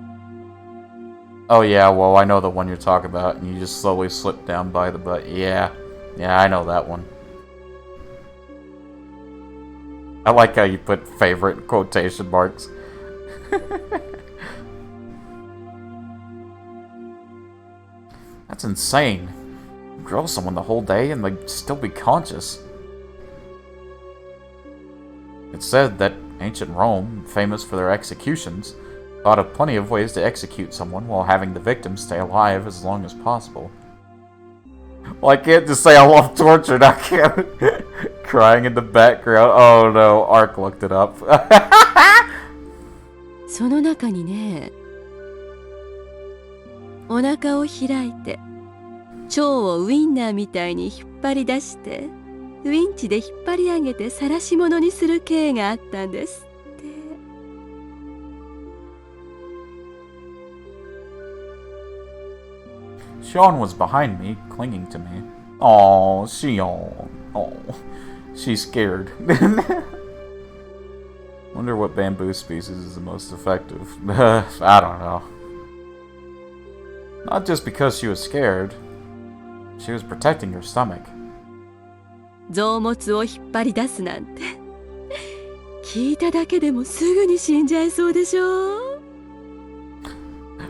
Oh yeah, well I know the one you're talking about, and you just slowly slip down by the butt. Yeah, I know that one. I like how you put favorite quotation marks. That's insane. Grill someone the whole day and they'd still be conscious. It's said that ancient Rome, famous for their executions, thought of plenty of ways to execute someone while having the victim stay alive as long as possible. Well, I can't just say I love torture. I can't. Crying in the background. Oh no, Ark looked it up. その中にね、お腹を開いて腸をウインナーみたいに引っ張り出してウインチで引っ張り上げて晒し物にする刑があったんですって。Sean was behind me, clinging to me. Oh, Sean. Oh, she's scared. Wonder what bamboo species is the most effective. I don't know. Not just because she was scared. She was protecting her stomach. 臓物を引っ張り出すなんて聞いただけでもすぐに死んじゃいそうでしょ。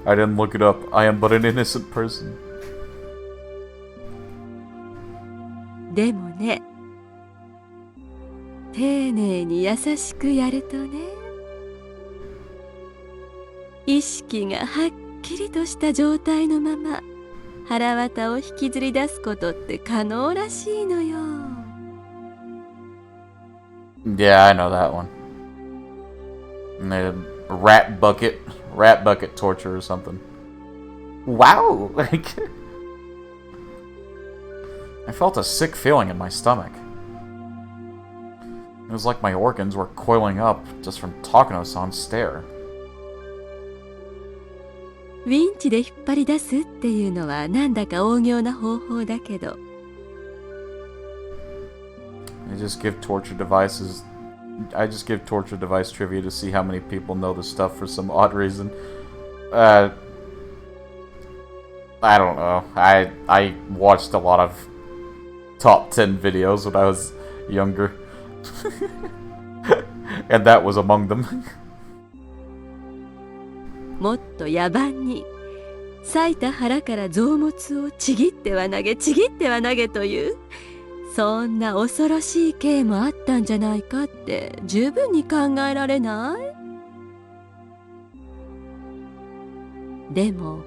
I didn't look it up. I am but an innocent person. でもね、丁寧に優しくやるとね、意識がはっきりとした状態のまま腹渡を引きずり出すことって可能らしいのよ。 Yeah, I know that one. Rat bucket torture or something. Wow! I felt a sick feeling in my stomach. It was like my organs were coiling up just from Takano-san's stare. ウィンチで引っ張り出すっていうのはなんだか大行な方法だけど、 I just give torture device trivia to see how many people know this stuff for some odd reason. I don't know. I watched a lot of top 10 videos when I was younger. And that was among them. もっと野蛮に裂いた腹から臓物をちぎっては投げちぎっては投げというそんな恐ろしい刑もあったんじゃないかって十分に考えられない？でも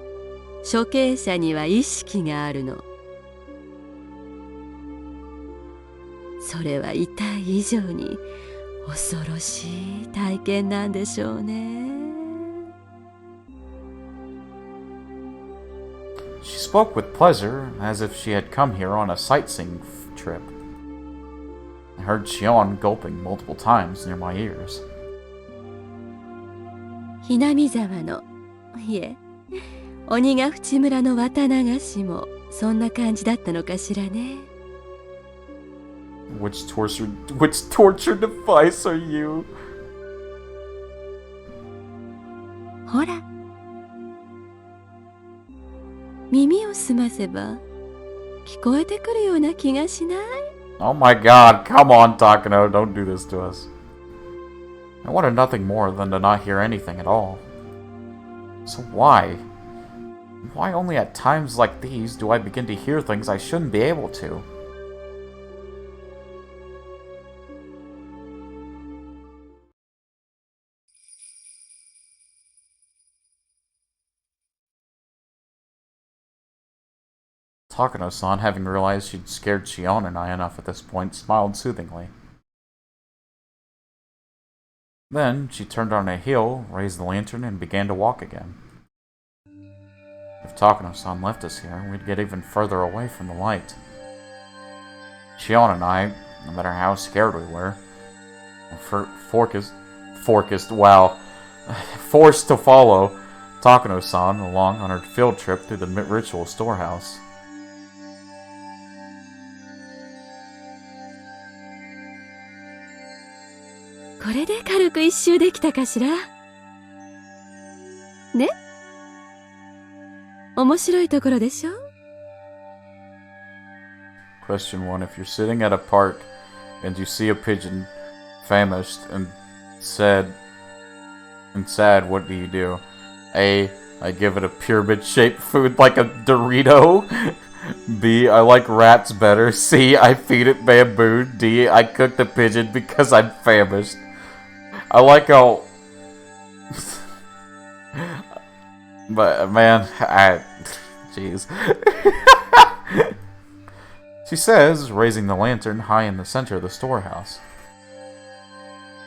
処刑者には意識があるの。それは痛い以上に恐ろしい体験なんでしょうね。 She spoke with pleasure, as if she had come here on a sightseeing trip. I heard Shion gulping multiple times near my ears. ひなみ沢の、いえ、鬼ヶ淵村の綿流しもそんな感じだったのかしらね。 Which torture device are you? ほら、耳を澄ませば聞こえてくるような気がしない？ Oh my god, come on, Takano, don't do this to us. I wanted nothing more than to not hear anything at all. So why? Why only at times like these do I begin to hear things I shouldn't be able to? Takano-san, having realized she'd scared Shion and I enough at this point, smiled soothingly. Then, she turned on a heel, raised the lantern, and began to walk again. If Takano-san left us here, we'd get even further away from the light. Shion and I, no matter how scared we were forced to follow Takano-san along on her field trip through the ritual storehouse. これで軽く一周できたかしらね？面白いところでしょ？ Question 1. If you're sitting at a park and you see a pigeon famished and sad, what do you do? A. I give it a pyramid-shaped food like a Dorito. B. I like rats better. C. I feed it bamboo. D. I cook the pigeon because I'm famished. I like how... But, man, jeez. she says, raising the lantern high in the center of the storehouse.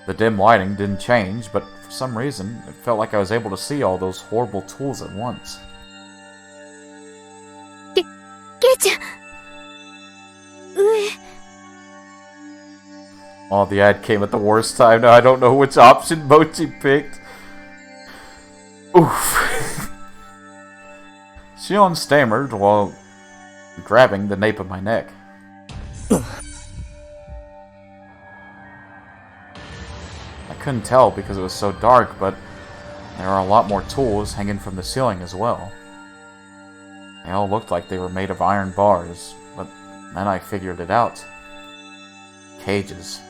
The dim lighting didn't change, but for some reason, it felt like I was able to see all those horrible tools at once. ケイちゃん、上。Oh, the ad came at the worst time. Now I don't know which option Mochi picked. Oof. Shion stammered while grabbing the nape of my neck. I couldn't tell because it was so dark, but there are a lot more tools hanging from the ceiling as well. They all looked like they were made of iron bars, but then I figured it out. Cages.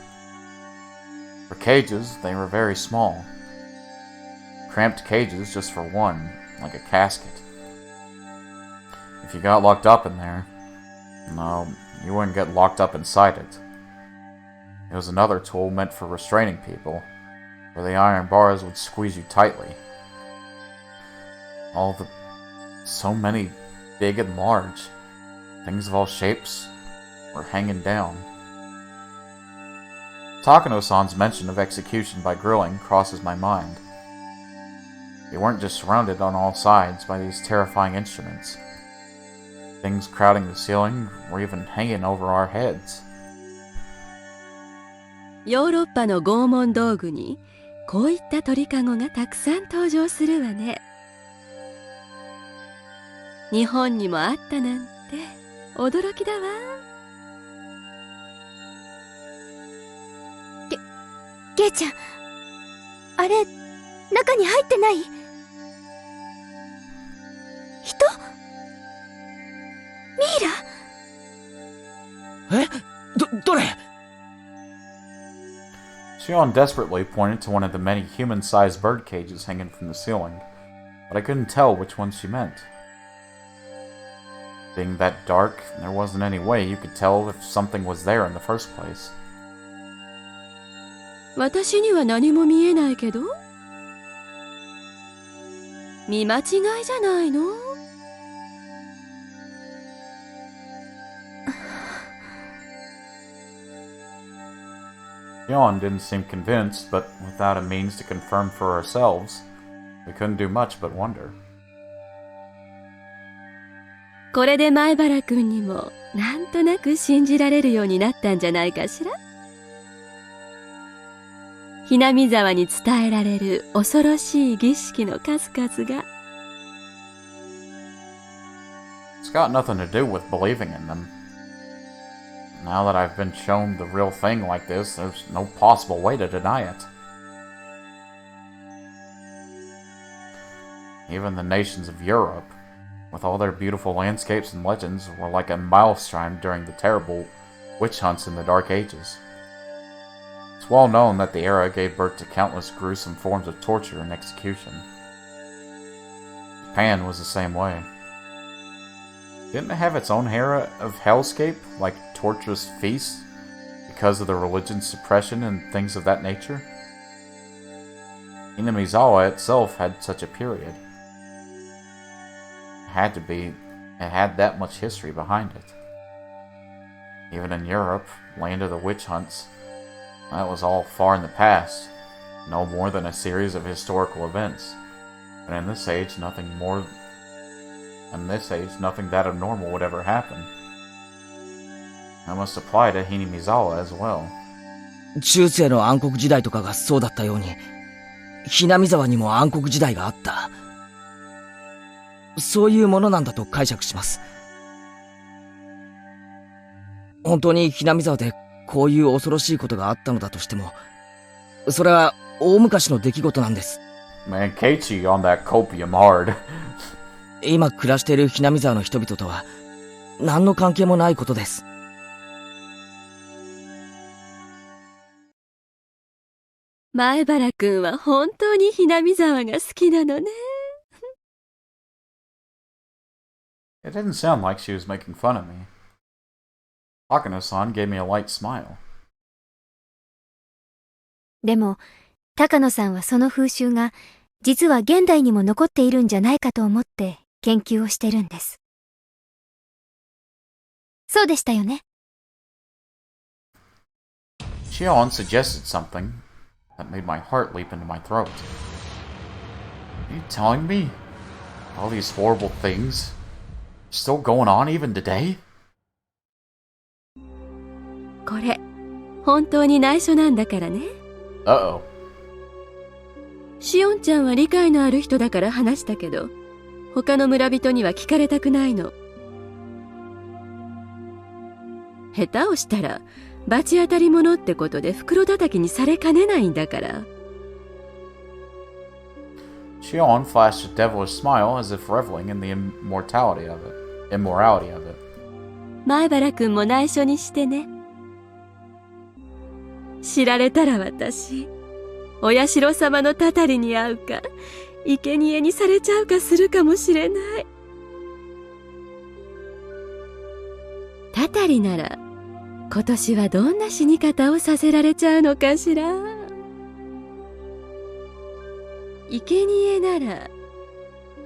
For cages, they were very small. Cramped cages just for one, like a casket. If you got locked up in there, no, you wouldn't get locked up inside it. It was another tool meant for restraining people, where the iron bars would squeeze you tightly. So many big and large, things of all shapes, were hanging down. Takano-san's mention of execution by grilling crosses my mind. They weren't just surrounded on all sides by these terrifying instruments. Things crowding the ceiling were even hanging over our heads. ヨーロッパの拷問道具にこういった鳥かごがたくさん登場するわね。日本にもあったなんて驚きだわ。ケイちゃん、あれ、中に入ってない？人？ミイラ？え？どれ？ Shion desperately pointed to one of the many human-sized bird cages hanging from the ceiling, but I couldn't tell which one she meant. Being that dark, there wasn't any way you could tell if something was there in the first place. 私には何も見えないけど。見間違いじゃないのShion didn't seem convinced, but without a means to confirm for ourselves, we couldn't do much but wonder. これで前原くんにもなんとなく信じられるようになったんじゃないかしら。ひなみ沢に伝えられる恐ろしい儀式の数々が。It's got nothing to do with believing in them. Now that I've been shown the real thing like this, there's no possible way to deny it. Even the nations of Europe, with all their beautiful landscapes and legends, were like a milestone during the terrible witch hunts in the Dark Ages. It's well known that the era gave birth to countless gruesome forms of torture and execution. Japan was the same way. Didn't it have its own era of hellscape, like torturous feasts, because of the religion's suppression and things of that nature? Hinamizawa itself had such a period. It had that much history behind it. Even in Europe, land of the witch hunts, that was all far in the past, no more than a series of historical events. And in this age, nothing that abnormal would ever happen. That must apply to Hinamizawa as well. 中世の暗黒時代とかがそうだったように、ひなみ沢にも暗黒時代があった。そういうものなんだと解釈します。本当にひなみ沢でこういう恐ろしいことがあったのだとしても、それは大昔の出来事なんです。Man, Keiichi on that copium hard. 今暮らしているひなみ沢の人々とは何の関係もないことです。前原くんは本当にひなみ沢が好きなのね。It didn't sound like she was making fun of me. Takano-san gave me a light smile. でも、高野さんはその風習が、実は現代にも残っているんじゃないかと思って研究をしてるんです。そうでしたよね。Shion suggested something that made my heart leap into my throat. Are you telling me all these horrible things are still going on even today? これ、本当に内緒なんだからね。Uh-oh. しおんちゃんは理解のある人だから話したけど、他の村人には聞かれたくないの。下手をしたら罰当たり者ってことで袋叩きにされかねないんだから。Shion flashed a devilish smile as if reveling in the immorality of it. 前原くんも内緒にしてね。知られたら私、お社様のたたりに会うか、生贄にされちゃうかするかもしれない。たたりなら、今年はどんな死に方をさせられちゃうのかしら。生贄なら、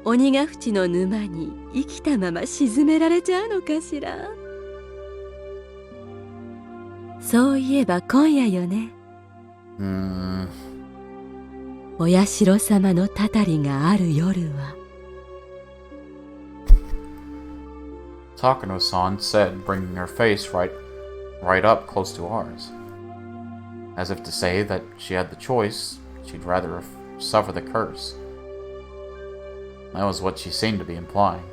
鬼ヶ淵の沼に生きたまま沈められちゃうのかしら。そういえば今夜よね。お社様のたたりがある夜は。Takano-san said, bringing her face right up close to ours. As if to say that she had the choice, she'd rather suffer the curse. That was what she seemed to be implying.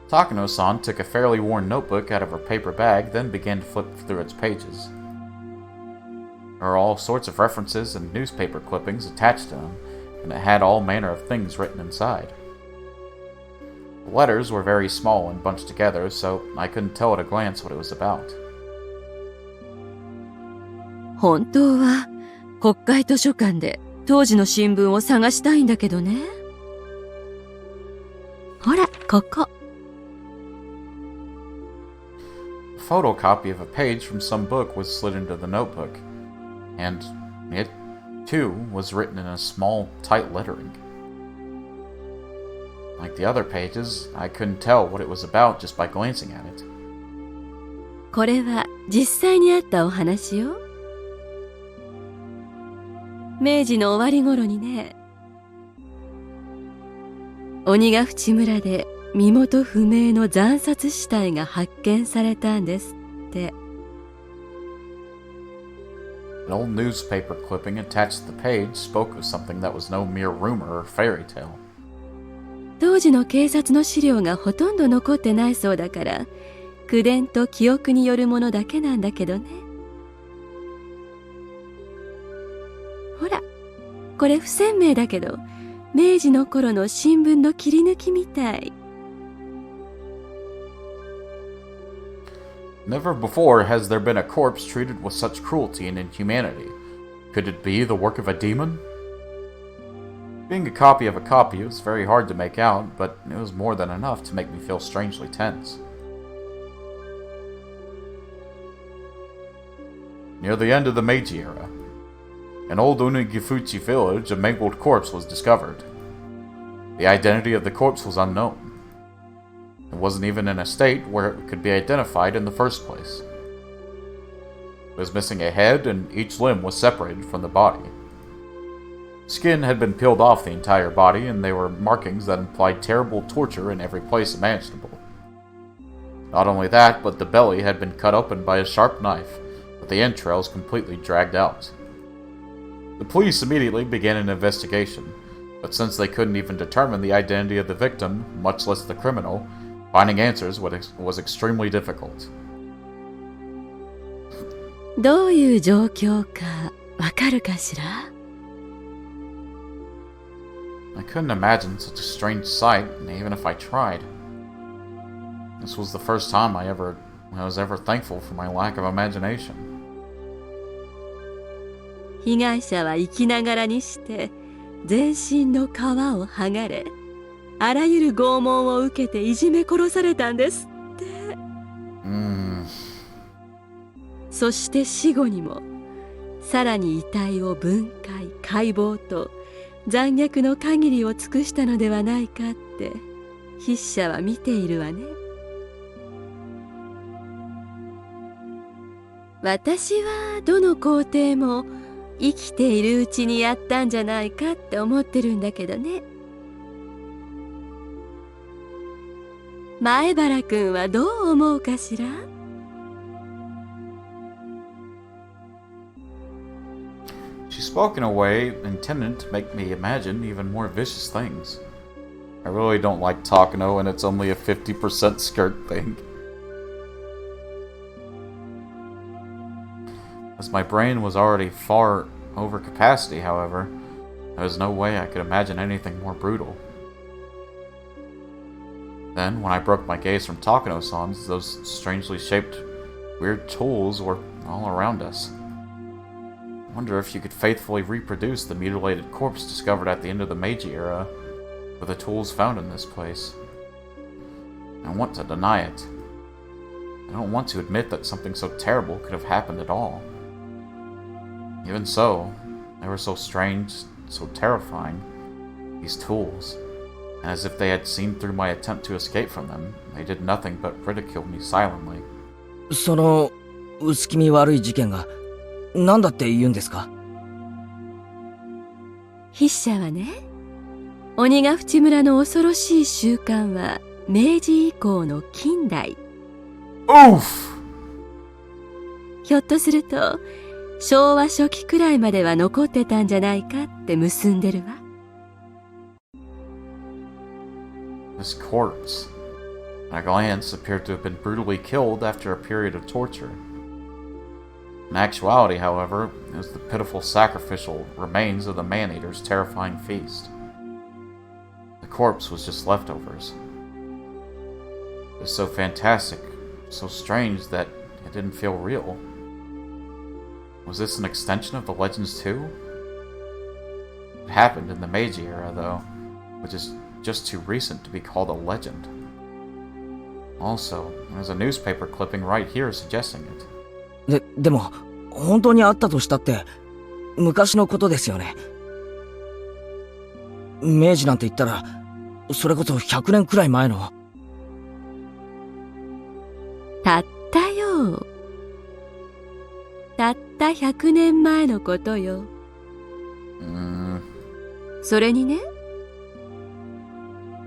Takano-san took a fairly worn notebook out of her paper bag, then began to flip through its pages. There were all sorts of references and newspaper clippings attached to them, and it had all manner of things written inside. The letters were very small and bunched together, so I couldn't tell at a glance what it was about. 本当は国会図書館で当時の新聞を探したいんだけどね。ほら、ここ。A photocopy of a page from some book was slid into the notebook, and it, too, was written in a small, tight lettering. Like the other pages, I couldn't tell what it was about just by glancing at it. これは実際にあったお話よ。明治の終わり頃にね、鬼ヶ淵村で身元不明の惨殺死体が発見されたんですって。An old newspaper clipping attached to the page spoke of something that was no mere rumor or fairy tale. 当時の警察の資料がほとんど残ってないそうだから、口伝と記憶によるものだけなんだけどね。ほら、これ不鮮明だけど、明治の頃の新聞の切り抜きみたい。Never before has there been a corpse treated with such cruelty and inhumanity. Could it be the work of a demon? Being a copy of a copy, it was very hard to make out, but it was more than enough to make me feel strangely tense. Near the end of the Meiji era, in old Unigifuchi village, a mangled corpse was discovered. The identity of the corpse was unknown. It wasn't even in a state where it could be identified in the first place. It was missing a head, and each limb was separated from the body. Skin had been peeled off the entire body, and there were markings that implied terrible torture in every place imaginable. Not only that, but the belly had been cut open by a sharp knife, with the entrails completely dragged out. The police immediately began an investigation, but since they couldn't even determine the identity of the victim, much less the criminal, finding answers was extremely difficult. どういう状況かわかるかしら？ I couldn't imagine such a strange sight, even if I tried. This was the first time I was ever thankful for my lack of imagination. 被害者は生きながらにして全身の皮を剥がれ、あらゆる拷問を受けていじめ殺されたんですって。そして死後にもさらに遺体を分解解剖と残虐の限りを尽くしたのではないかって筆者は見ているわね。私はどの皇帝も生きているうちにやったんじゃないかって思ってるんだけどね。前原くんはどう思うかしら？ She spoke in a way intended to make me imagine even more vicious things. I really don't like Takano, and it's only a 50% skirt thing. As my brain was already far over capacity, however, there was no way I could imagine anything more brutal. Then, when I broke my gaze from Takano-san's, those strangely shaped, weird tools were all around us. I wonder if you could faithfully reproduce the mutilated corpse discovered at the end of the Meiji era with the tools found in this place. I want to deny it. I don't want to admit that something so terrible could have happened at all. Even so, they were so strange, so terrifying, these tools, and as if they had seen through my attempt to escape from them, they did nothing but ridicule me silently. その薄気味悪い事件が何だって言うんですか？筆者はね、鬼ヶ淵村の恐ろしい習慣は明治以降の近代。Oof! ひょっとすると昭和初期くらいまでは残ってたんじゃないかって結んでるわ。This corpse, at a glance, appeared to have been brutally killed after a period of torture. In actuality, however, it was the pitiful sacrificial remains of the man-eater's terrifying feast. The corpse was just leftovers. It was so fantastic, so strange that it didn't feel real. Was this an extension of the legends too? It happened in the Meiji era, though, which is just too recent to be called a legend. Also, there's a newspaper clipping right here suggesting it. でも本当にあったとしたって昔のことですよね。明治なんて言ったらそれこそ100年くらい前の。たったよ。たった100年前のことよ。それにね、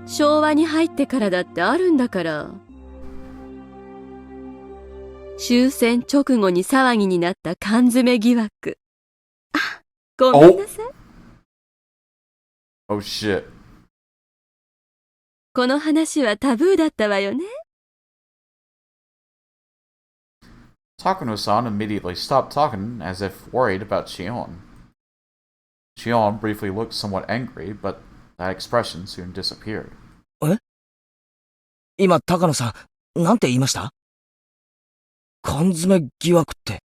昭和に入ってからだってあるんだから。終戦直後に騒ぎになった缶詰疑惑。あ、ごめんなさい。Oh shit. この話はタブーだったわよね。Takano-san immediately stopped talking as if worried about Shion. Shion briefly looked somewhat angry, but that expression soon disappeared. え？今高野さんなんて言いました？缶詰疑惑って。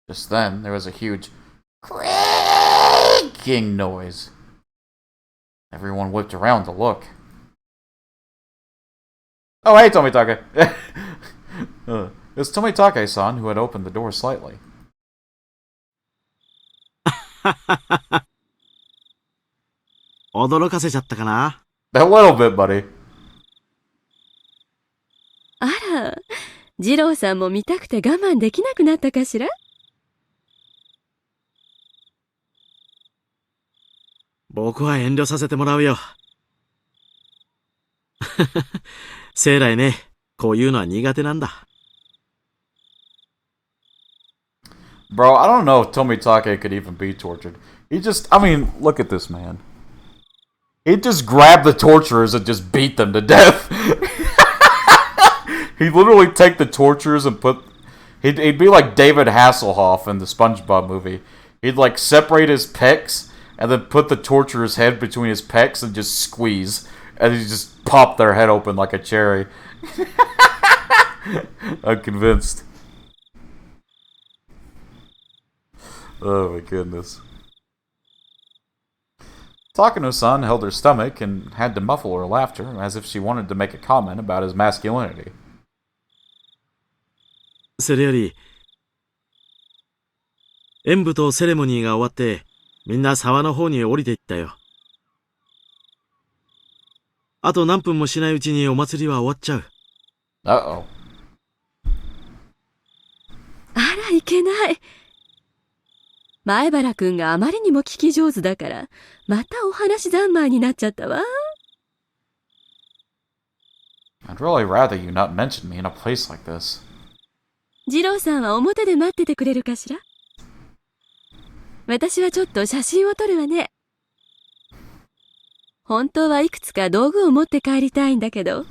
Just then, there was a huge creaking noise. Everyone whipped around to look. Oh, hey, Tomitake! It was Tomitake-san who had opened the door slightly. 驚かせちゃったかな？ A little bit, buddy. あら、二郎さんも見たくて我慢できなくなったかしら？僕は遠慮させてもらうよ。生来ね、こういうのは苦手なんだ。Bro, I don't know if Tomitake could even be tortured. I mean, look at this man. He'd just grab the torturers and just beat them to death. He'd literally take the torturers and he'd be like David Hasselhoff in the SpongeBob movie. He'd like separate his pecs and then put the torturer's head between his pecs and just squeeze. And he'd just pop their head open like a cherry. I'm convinced. Oh my goodness. Takano-san held her stomach and had to muffle her laughter as if she wanted to make a comment about his masculinity. それより、演舞とセレモニーが終わって、みんな沢の方に降りていったよ。あと何分もしないうちにお祭りは終わっちゃう。Uh-oh. あら、いけない。前原くんがあまりにも聞き上手だから、またお話三昧になっちゃったわ。I'd really rather you not mention me in a place like this. 二郎さんは表で待っててくれるかしら？私はちょっと写真を撮るわね。本当はいくつか道具を持って帰りたいんだけど、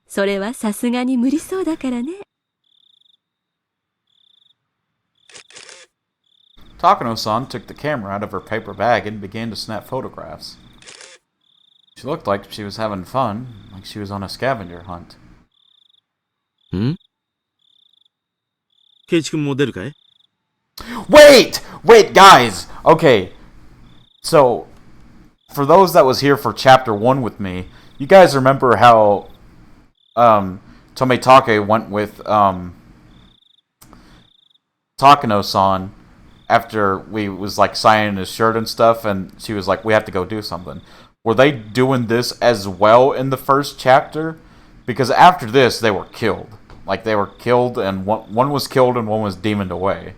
それはさすがに無理そうだからね。Takano-san took the camera out of her paper bag and began to snap photographs. She looked like she was having fun, like she was on a scavenger hunt. ん？ケイチ君も出るかい？ Wait! Wait, guys! Okay, so, for those that was here for chapter 1 with me, you guys remember how, Tometake went with, Takano-san after we was, like, signing his shirt and stuff, and she was like, we have to go do something. Were they doing this as well in the first chapter? Because after this, they were killed. Like, they were killed, and one was killed and one was demoned away.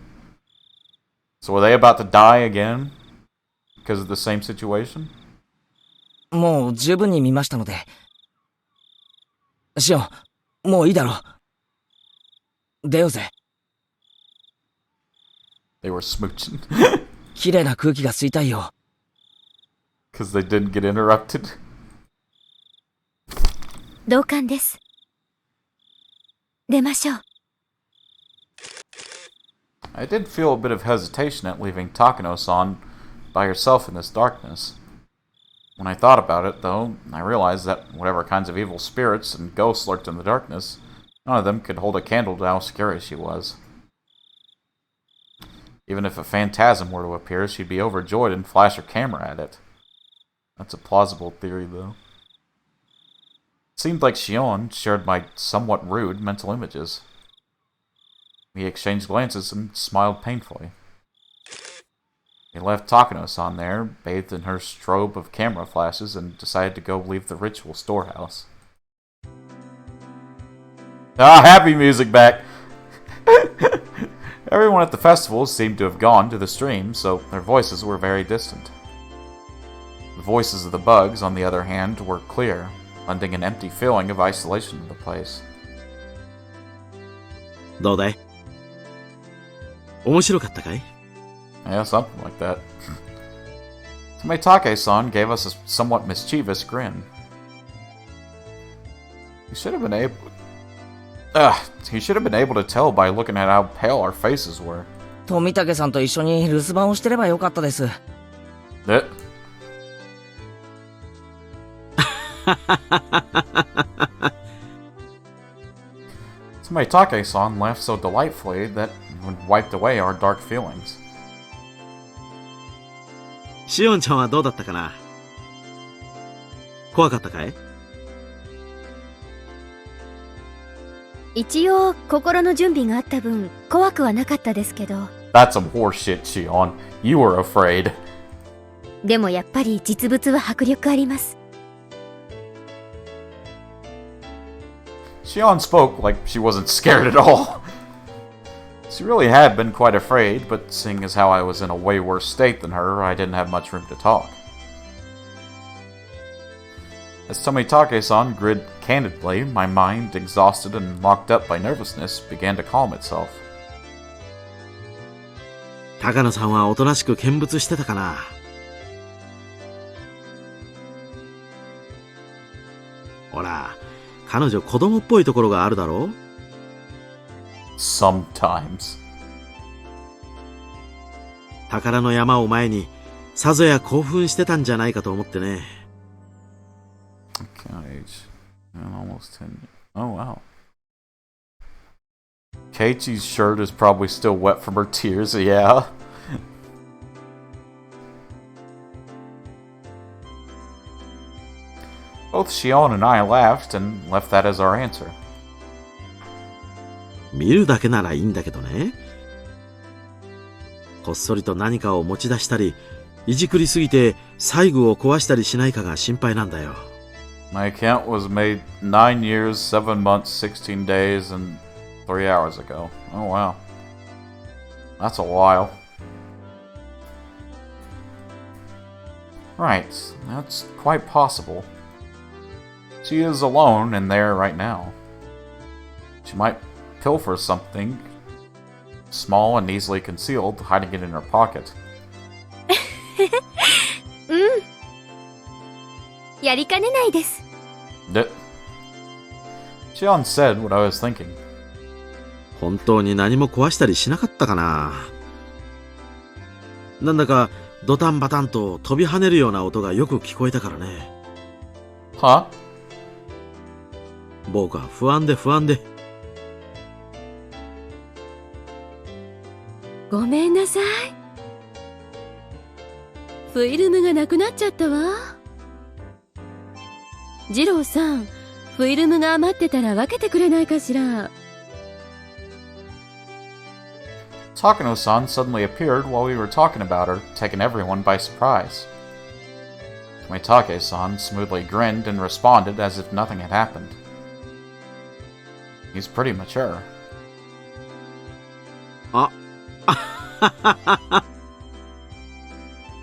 So were they about to die again? Because of the same situation? もう十分に見ましたので。シオン、もういいだろう。出ようぜ。They were smooching. 綺麗な空気が吸いたいよ。Because they didn't get interrupted. 同感です。出ましょう。I did feel a bit of hesitation at leaving Takano-san by herself in this darkness. When I thought about it, though, I realized that whatever kinds of evil spirits and ghosts lurked in the darkness, none of them could hold a candle to how scary she was. Even if a phantasm were to appear, she'd be overjoyed and flash her camera at it. That's a plausible theory, though. It seemed like Shion shared my somewhat rude mental images. We exchanged glances and smiled painfully. They left Takano-san there, bathed in her strobe of camera flashes, and decided to go leave the ritual storehouse. Ah, happy music back! Everyone at the festival seemed to have gone to the stream, so their voices were very distant. The voices of the bugs, on the other hand, were clear, lending an empty feeling of isolation to the place. どうだい？面白かったかい？ Yeah, something like that. Tometake-san gave us a somewhat mischievous grin. He should have been able to tell by looking at how pale our faces were. 富武さんと一緒に留守番をしてればよかったです。Tometake-san laughed so delightfully that it wiped away our dark feelings. シオンちゃんはどうだったかな？怖かったかい？一応心の準備があった分怖くはなかったですけど。That's some horseshit, Shion. You were afraid. でもやっぱり実物は迫力あります。Shion spoke like she wasn't scared at all. She really had been quite afraid, but seeing as how I was in a way worse state than her, I didn't have much room to talk. As Tometake-san grinned candidly, my mind, exhausted and locked up by nervousness, began to calm itself. 高野さんはおとなしく見物してたかな？ほら、彼女子供っぽいところがあるだろう？ Sometimes. 宝の山を前にさぞや興奮してたんじゃないかと思ってね。Age. Almost 10. Oh, wow. Keiichi's shirt is probably still wet from her tears, yeah. Both Shion and I laughed and left that as our answer. 見るだけならいいんだけどね。こっそりと何かを持ち出したり、いじくりすぎて細具を壊したりしないかが心配なんだよ。My account was made 9 years, 7 months, 16 days, and 3 hours ago. Oh wow. That's a while. Right, that's quite possible. She is alone in there right now. She might pilfer something small and easily concealed, hiding it in her pocket. やりかねないです。 Shion said what I was thinking. 本当に何も壊したりしなかったかな。なんだかドタンバタンと飛び跳ねるような音がよく聞こえたからね。Huh? 僕は不安で不安で。ごめんなさい。フィルムがなくなっちゃったわ。ジローさん、フィルムが余ってたら分けてくれないかしら。Takano-san suddenly appeared while we were talking about her, taking everyone by surprise. Tomitake-san smoothly grinned and responded as if nothing had happened. He's pretty mature.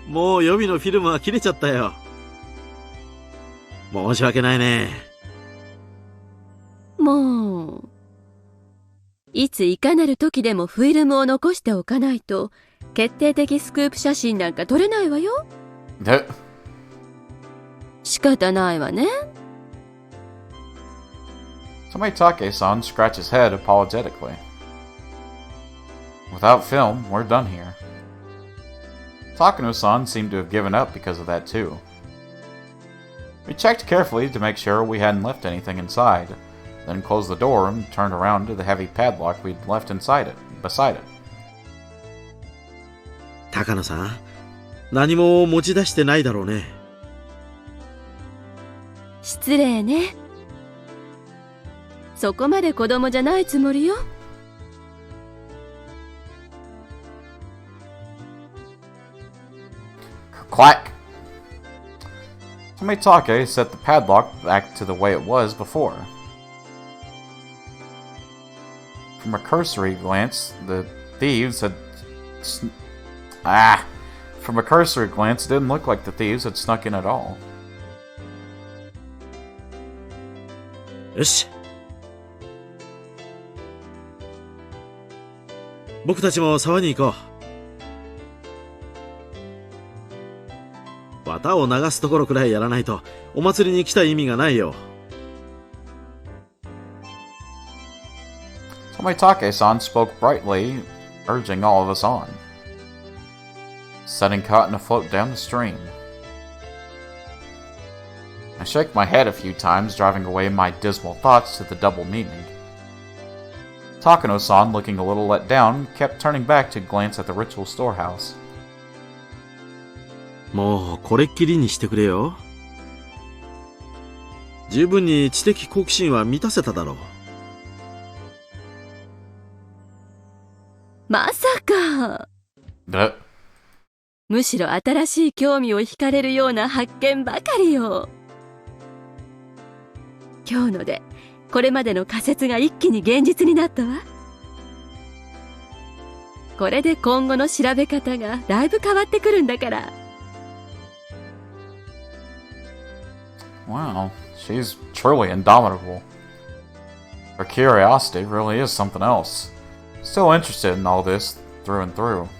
もう予備のフィルムは切れちゃったよ。申し訳ないね。もう、いついかなる時でもフィルムを残しておかないと、決定的スクープ写真なんか撮れないわよ。仕方ないわね。Tomitake-san scratched his head apologetically. Without film, we're done here. Takano-san seemed to have given up because of that too. We checked carefully to make sure we hadn't left anything inside, then closed the door and turned around to the heavy padlock we'd left beside it. 高野さん、何も持ち出してないだろうね。失礼ね。そこまで子供じゃないつもりよ。Clack! Tomitake set the padlock back to the way it was before. From a cursory glance, the thieves had... From a cursory glance, it didn't look like the thieves had snuck in at all. よし。僕たちも沢に行こう。綿を流すところくらいやらないとお祭りに来た意味がないよ。Tomitake-san spoke brightly, urging all of us on. Setting cotton afloat down the stream. I shook my head a few times, driving away my dismal thoughts to the double meaning. Takano-san, looking a little let down, kept turning back to glance at the ritual storehouse. もうこれっきりにしてくれよ。十分に知的好奇心は満たせただろう。まさか。むしろ新しい興味を惹かれるような発見ばかりよ。今日のでこれまでの仮説が一気に現実になったわ。これで今後の調べ方がだいぶ変わってくるんだから。Wow, she's truly indomitable. Her curiosity really is something else. Still interested in all this through and through.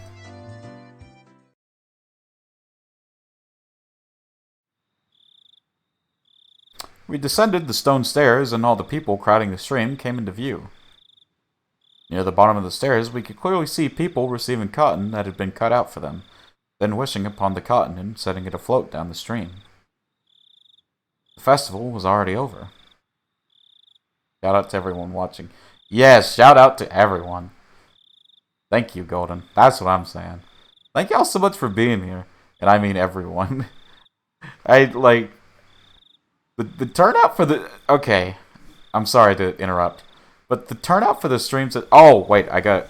We descended the stone stairs and all the people crowding the stream came into view. Near the bottom of the stairs we could clearly see people receiving cotton that had been cut out for them, then wishing upon the cotton and setting it afloat down the stream. The festival was already over. Shout out to everyone watching. Yes, shout out to everyone. Thank you, Golden. That's what I'm saying. Thank y'all so much for being here. And I mean everyone. The turnout for the... Okay. I'm sorry to interrupt. But the turnout for the streams... Oh, wait, I got...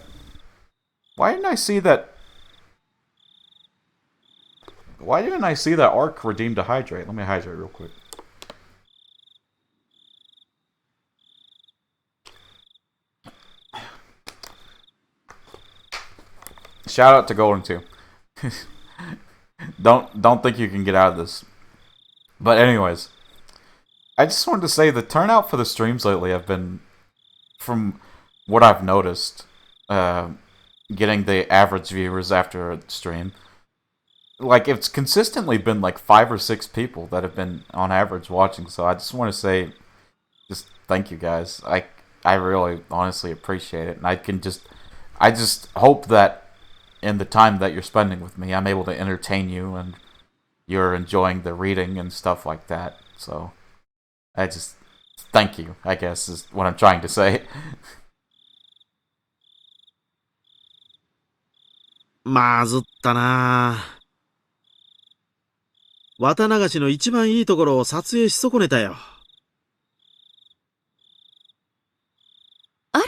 Why didn't I see that... Why didn't I see that arc redeemed to hydrate? Let me hydrate real quick. Shout out to Golden too. Don't think you can get out of this. But anyways, I just wanted to say the turnout for the streams lately have been, from what I've noticed, getting the average viewers after a stream, like it's consistently been like 5 or 6 people that have been on average watching. So I just want to say, just thank you guys. I really honestly appreciate it, and I just hope that in the time that you're spending with me, I'm able to entertain you and you're enjoying the reading and stuff like that. So I just thank you, I guess, is what I'm trying to say. まずったな。綿流しの一番いいところを撮影し損ねたよ。あら、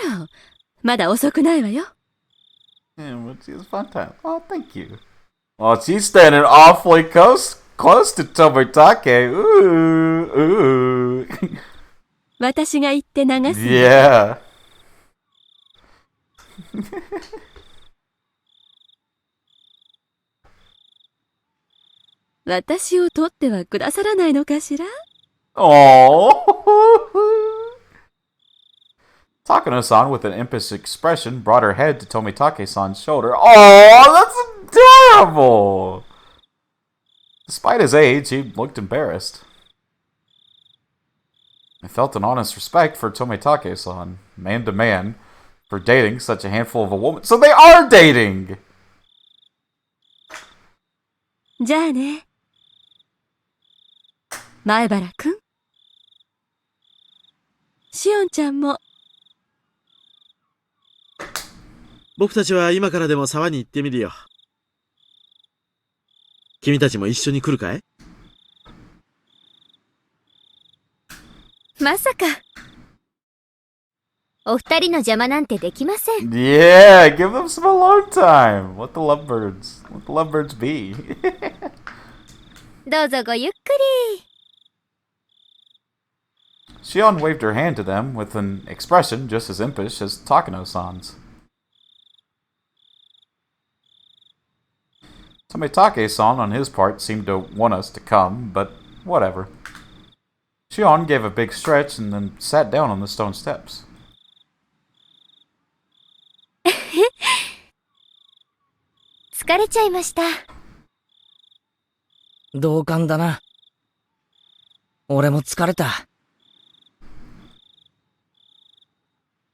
まだ遅くないわよ。Yeah, but it's fun time. Oh, thank you. Oh, she's standing awfully close to Tomitake. Ooh, ooh. 私が行って流す。Yeah. 私を取ってはくださらないのかしら？ Oh. Takano-san, with an impish expression, brought her head to Tomitake-san's shoulder. Oh, that's adorable! Despite his age, he looked embarrassed. I felt an honest respect for Tomitake-san, man to man, for dating such a handful of a woman. So they are dating! じゃあね。前原くん。しおんちゃんも。僕たちは今からでも沢に行ってみるよ。君たちも一緒に来るかい？まさか。お二人の邪魔なんてできません。Yeah, give them some alone time. Let the lovebirds be. どうぞごゆっくり。Shion waved her hand to them with an expression just as impish as Takano-san's. Tomitake-san, on his part, seemed to want us to come, but whatever. Shion gave a big stretch and then sat down on the stone steps. 疲れちゃいました。同感だな。俺も疲れた。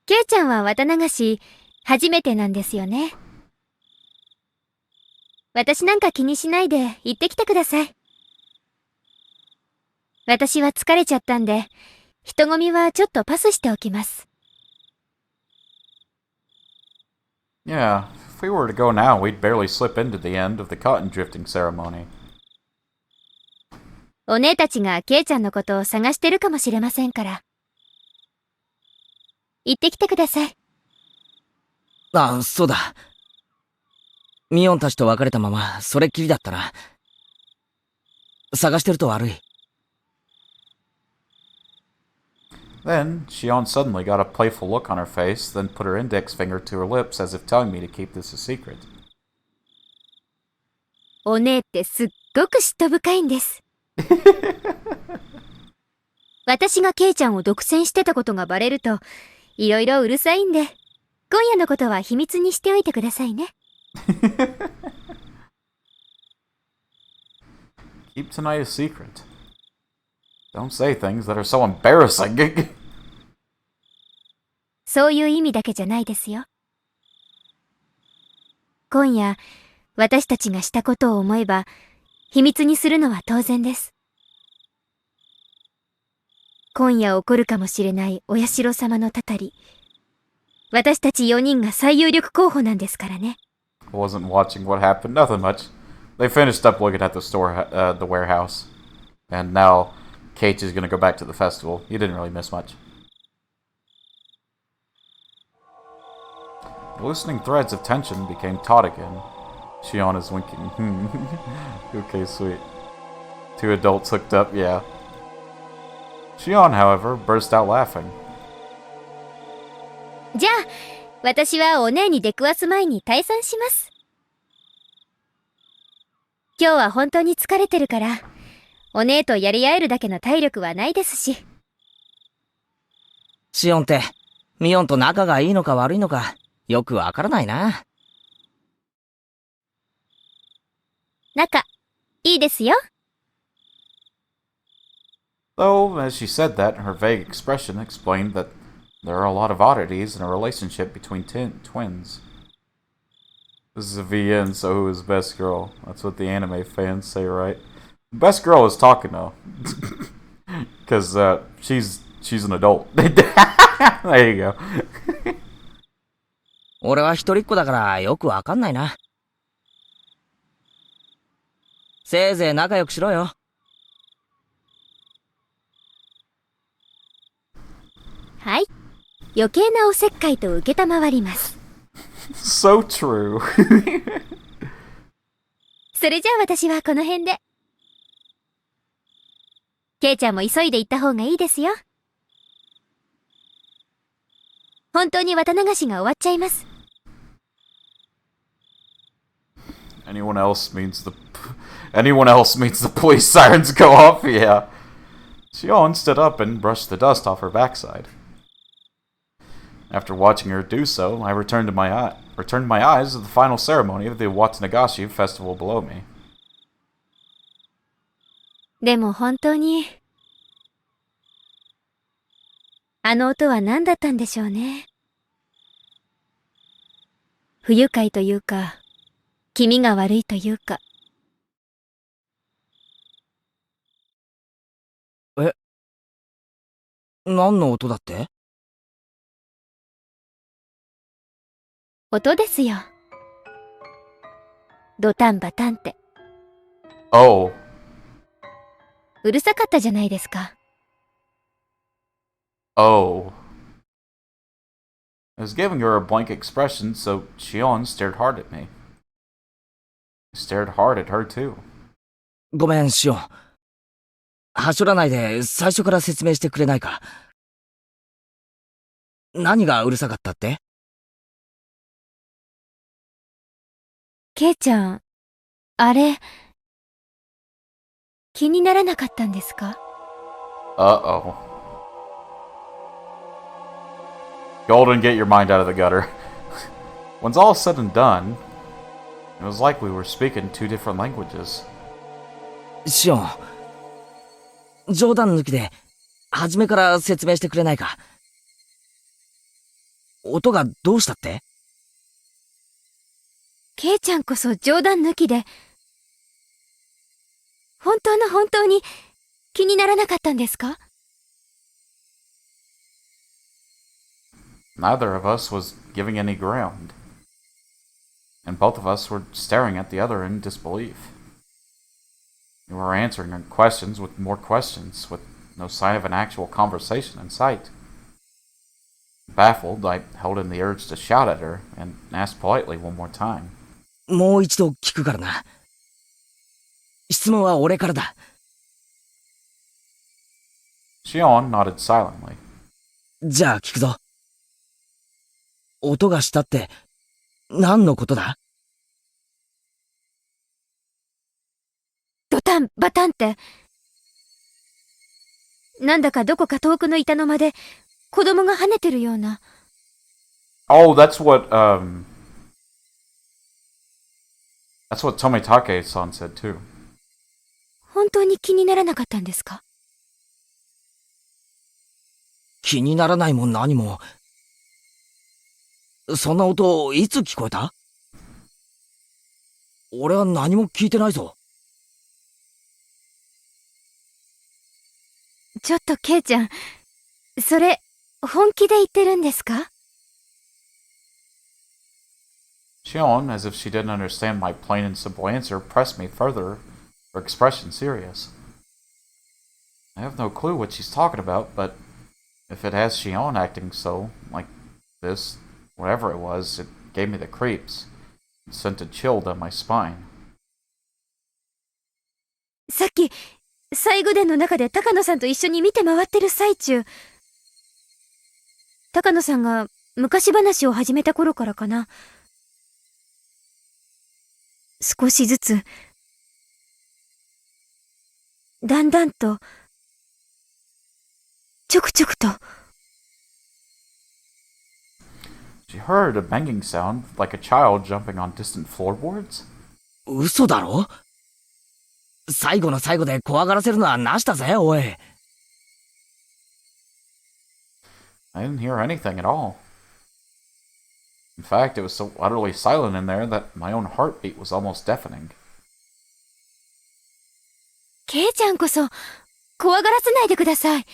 ケイちゃんは綿流し、初めてなんですよね。私なんか気にしないで行ってきてください。私は疲れちゃったんで、人混みはちょっとパスしておきます。Yeah, if we were to go now, we'd barely slip into the end of the cotton drifting ceremony. お姉たちがケイちゃんのことを探してるかもしれませんから。行ってきてください。あ、そうだ。ミオンたちと別れたまま、それっきりだったな。探してると悪い。Then, Shion suddenly got a playful look on her face, then put her index finger to her lips as if telling me to keep this a secret. お姉ってすっごく嫉妬深いんです。私がケイちゃんを独占してたことがバレると、いろいろうるさいんで、今夜のことは秘密にしておいてくださいね。Keep tonight a secret. Don't say things that are so embarrassing. そういう意味だけじゃないですよ。今夜、私たちがしたことを思えば、秘密にするのは当然です。今夜起こるかもしれないお社様のたたり。私たち4人が最有力候補なんですからね。I wasn't watching what happened, nothing much. They finished up looking at the the warehouse. And now, Kate is gonna go back to the festival. You didn't really miss much. The loosening threads of tension became taut again. Shion is winking. Okay, sweet. 2 adults hooked up, yeah. Shion, however, burst out laughing. じゃあ、私はお姉に出くわす前に退散します。今日は本当に疲れてるから、お姉とやり合えるだけの体力はないですし。シオンって、ミオンと仲がいいのか悪いのか、よくわからないな。仲、いいですよ。Though, as she said that, her vague expression explained that there are a lot of oddities in a relationship between twins. This is a VN, so who is best girl? That's what the anime fans say, right? Best girl is talking though, because she's an adult. There you go. 俺は一人っ子だからよくわかんないな。せいぜい仲良くしろよ。はい。余計なおせっかいと受けたまわります。So true. それじゃあ私はこの辺で。ケイちゃんも急いで行った方がいいですよ。本当に綿流しが終わっちゃいます。Anyone else means the police sirens go off. Yeah. Xion stood up and brushed the dust off her backside. After watching her do so, I returned my eyes to the final ceremony of the Watanagashi festival below me. でも本当に、あの音は何だったんでしょうね。不愉快というか、気味が悪いというか。何の音だって？音ですよ。ドタンバタンって。Oh. うるさかったじゃないですか。Oh. I was giving her a blank expression, so Xion stared hard at me. I stared hard at her too. ごめん、シオン。はしょらないで最初から説明してくれないか。何がうるさかったって？ケイちゃん、あれ、気にならなかったんですか？ Uh-oh. Golden, get your mind out of the gutter. When's all said and done, it was like we were speaking two different languages. シオン、冗談抜きで、初めから説明してくれないか。音がどうしたって？ケイちゃんこそ冗談抜きで、本当に気にならなかったんですか？ Neither of us was giving any ground, and both of us were staring at the other in disbelief. We were answering her questions with more questions, with no sign of an actual conversation in sight. Baffled, I held in the urge to shout at her and asked politely one more time. もう一度聞くからな。質問は俺からだ。Xion nodded silently. じゃあ聞くぞ。音がしたって何のことだ？ドタンバタンって、なんだかどこか遠くの板の間で子供が跳ねてるような。Oh, that's what Tomitake-san said too. 本当に気にならなかったんですか？気にならないも何も。そんな音いつ聞こえた？俺は何も聞いてないぞ。ちょっとケイちゃん、それ本気で言ってるんですかXion, as if she didn't understand my plain and simple answer, pressed me further, her expression serious. I have no clue what she's talking about, but if it has Xion acting so, like this, whatever it was, it gave me the creeps. It sent a chill down my spine. さっき、最後殿の中で高野さんと一緒に見て回ってる最中、高野さんが昔話を始めた頃からかな。少しずつだんだんと、ちょくちょくと。She heard a banging sound like a child jumping on distant floorboards? 嘘だろ？最後の最後で怖がらせるのはなしだぜ、おい。I didn't hear anything at all. In fact, it was so utterly silent in there that my own heartbeat was almost deafening. ケイちゃんこそ、怖がらせないでください。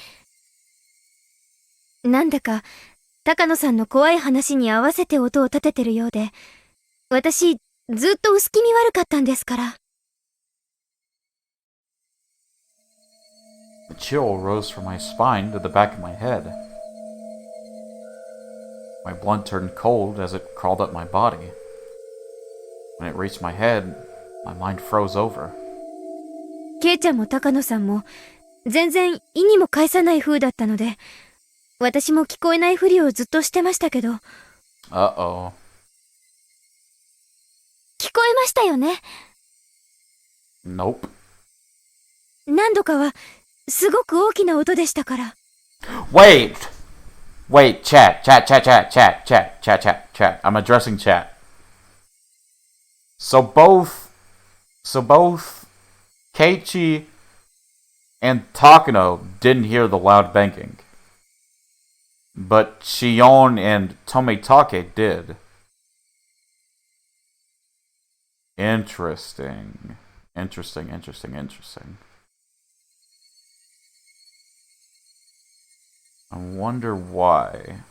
なんだか、高野さんの怖い話に合わせて音を立ててるようで、私、ずっと薄気味悪かったんですから。The chill rose from my spine to the back of my head. My blood turned cold as it crawled up my body. When it reached my head, my mind froze over. ケイちゃんも高野さんも、全然意にも介さない風だったので、私も聞こえないふりをずっとしてましたけど。Uh-oh. 聞こえましたよね？ Nope. 何度かは、すごく大きな音でしたから。Wait! Wait, chat. I'm addressing chat. So both Keiichi and Takano didn't hear the loud banging. But Shion and Tomitake did. Interesting. I wonder why.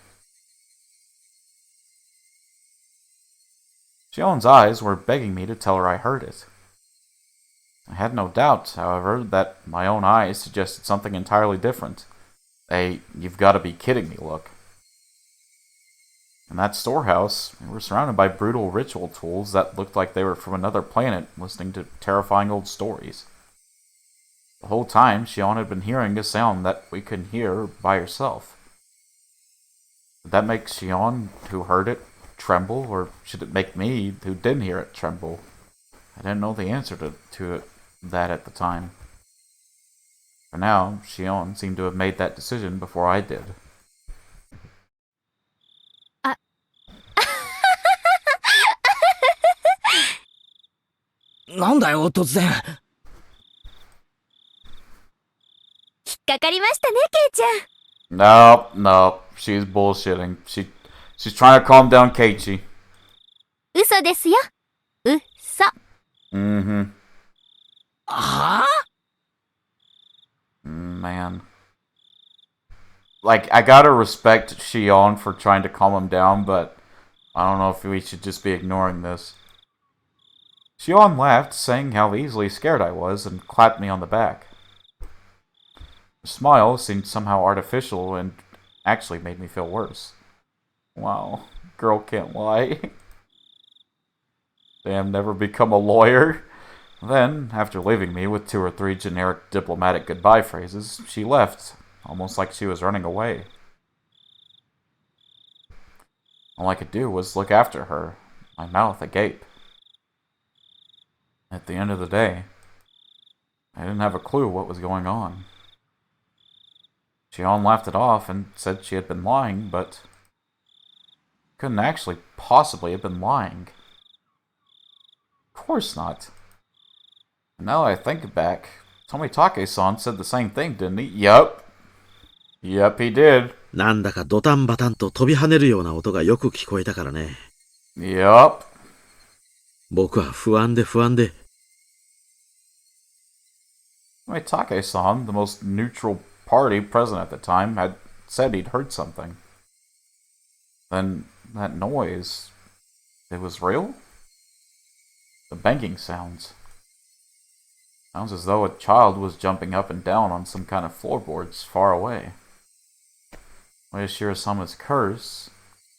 Shion's eyes were begging me to tell her I heard it. I had no doubt, however, that my own eyes suggested something entirely different. A "you've got to be kidding me" look. In that storehouse, we were surrounded by brutal ritual tools that looked like they were from another planet listening to terrifying old stories. The whole time, Shion had been hearing a sound that we couldn't hear by herself. Did that make Shion, who heard it, tremble, or should it make me, who didn't hear it, tremble? I didn't know the answer to that at the time. For now, Shion seemed to have made that decision before I did. なんだよ、突然。引っかかりましたね、ケイちゃん。No, she's bullshitting. She's trying to calm down Keiichi. 嘘ですよ。嘘。Mm-hmm. はぁ？ Man. Like, I gotta respect Shion for trying to calm him down, but I don't know if we should just be ignoring this. Shion laughed, saying how easily scared I was, and clapped me on the back. Her smile seemed somehow artificial and actually made me feel worse. Wow, girl can't lie. Damn, never become a lawyer. Then, after leaving me with 2 or 3 generic diplomatic goodbye phrases, she left, almost like she was running away. All I could do was look after her, my mouth agape. At the end of the day, I didn't have a clue what was going on. Shion laughed it off and said she had been lying, but couldn't actually possibly have been lying. Of course not. And now that I think back, Tomitake-san said the same thing, didn't he? Yup, he did. なんだかドタンバタンと飛び跳ねるような音がよく聞こえたからね。Yup. 僕は不安で。Tomitake-san, the most neutral party present at the time, had said he'd heard something. Then that noise, it was real? The banging sounds. Sounds as though a child was jumping up and down on some kind of floorboards far away. Ueshiro-sama's curse,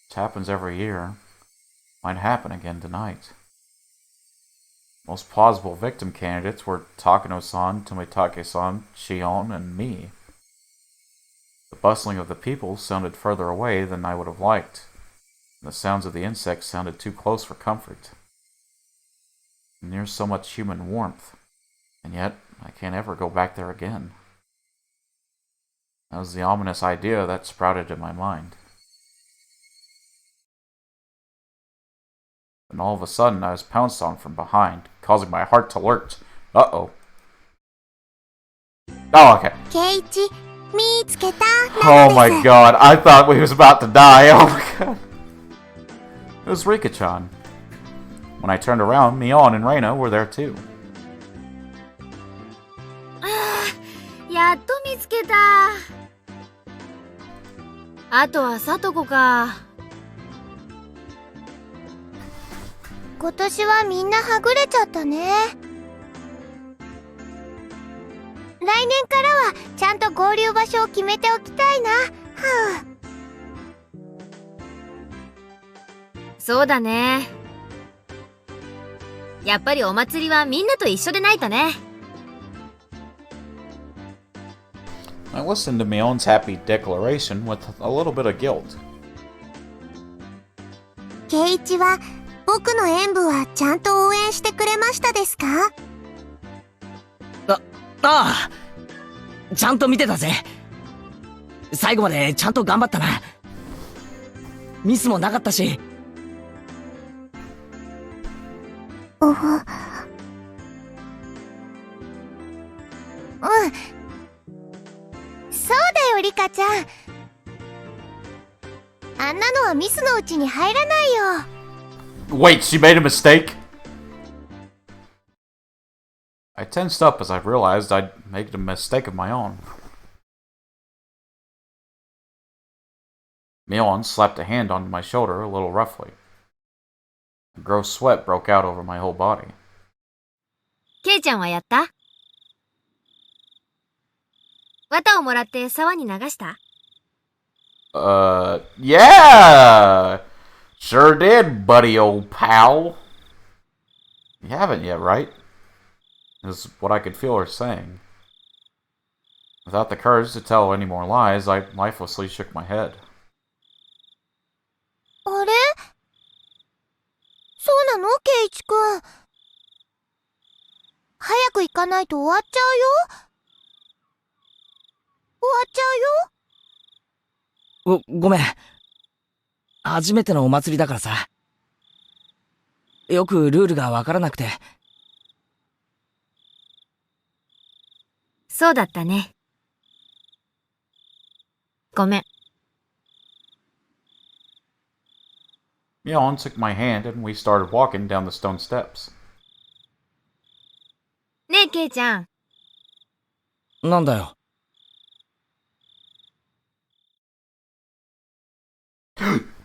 which happens every year, might happen again tonight. Most plausible victim candidates were Takano-san, Tomitake-san, Shion, and me. The bustling of the people sounded further away than I would have liked, and the sounds of the insects sounded too close for comfort. Near so much human warmth, and yet I can't ever go back there again. That was the ominous idea that sprouted in my mind. And all of a sudden, I was pounced on from behind, causing my heart to lurch. Uh-oh. Oh, okay. ケイチ、見つけた。Oh my god, I thought we was about to die. Oh my god. It was Rika-chan. When I turned around, Mion and Reina were there too. やっと見つけた。あとはさとこか。今年はみんなはぐれちゃったね。来年からはちゃんと合流場所を決めておきたいな。そうだね。やっぱりお祭りはみんなと一緒でないとね。I listened to Mion's happy declaration with a little bit of guilt. ケイチは僕の演舞はちゃんと応援してくれましたですか？ああ、ちゃんと見てたぜ。最後までちゃんと頑張ったな。ミスもなかったし。うん。そうだよ、リカちゃん。あんなのはミスのうちに入らないよ。Wait, she made a mistake? I tensed up as I realized I'd made a mistake of my own. Mion slapped a hand on my shoulder a little roughly. A gross sweat broke out over my whole body. ケイちゃんはやった？綿をもらって沢に流した？ Yeah! Sure did, buddy old pal. You haven't yet, right? Is what I could feel her saying. Without the courage to tell any more lies, I lifelessly shook my head. あれ？そうなの、ケイチくん。早く行かないと終わっちゃうよ。終わっちゃうよ。ごめん。初めてのお祭りだからさ。よくルールがわからなくて。そうだったね。ごめん。Mion took my hand and we started walking down the stone steps. ねえ、ケイちゃん。なんだよ。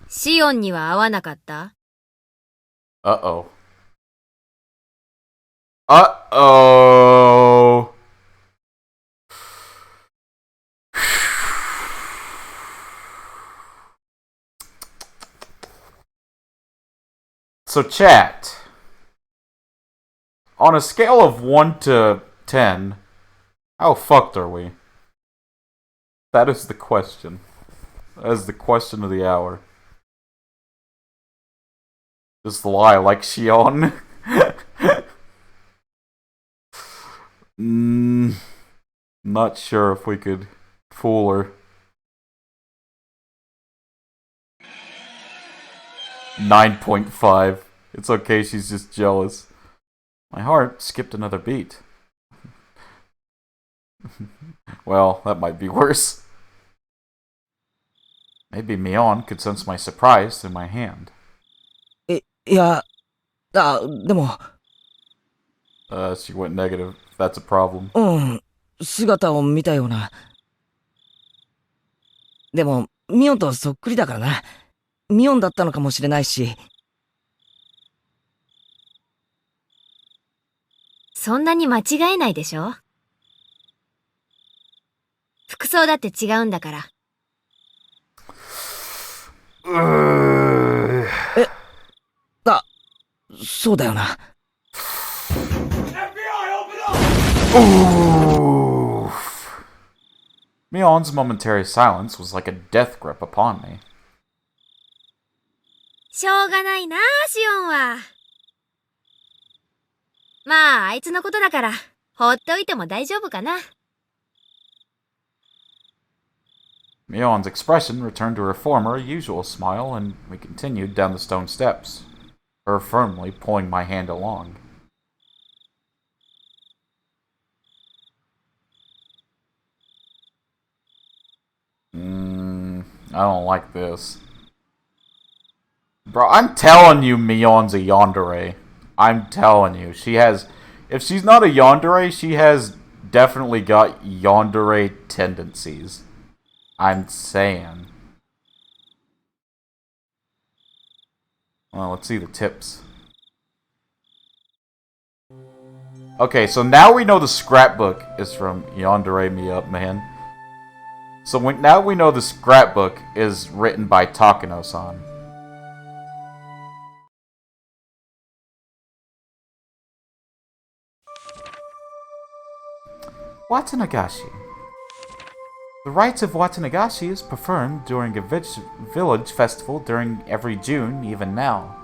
シオンには会わなかった？ Uh-oh. Uh-oh. So chat. On a scale of 1 to 10, how fucked are we? That is the question. That is the question of the hour. Just lie like Shion. Not sure if we could fool her. 9.5. It's okay, she's just jealous. My heart skipped another beat. Well, that might be worse. Maybe Mion could sense my surprise through my hand. いや、でも。She went negative. That's a problem. 姿を見たような。でも、ミオンとそっくりだからな。ミオンだったのかもしれないし。そんなに間違えないでしょ？服装だって違うんだから。そうだよな。Oof. Mion's momentary silence was like a death grip upon me. しょうがないな、シオンは。まあ、あいつのことだから、放っておいても大丈夫かな。Mion's expression returned to her former usual smile, and we continued down the stone steps, her firmly pulling my hand along. I don't like this. Bro, I'm telling you Mion's a yandere. I'm telling you. She has... If she's not a yandere, she has definitely got yandere tendencies. I'm saying. Well, let's see the tips. Okay, so now we know the scrapbook is from Yandere Me Up Man. So now we know the scrapbook is written by Takano-san. Watanagashi. The rites of Watanagashi is performed during a village festival during every June, even now.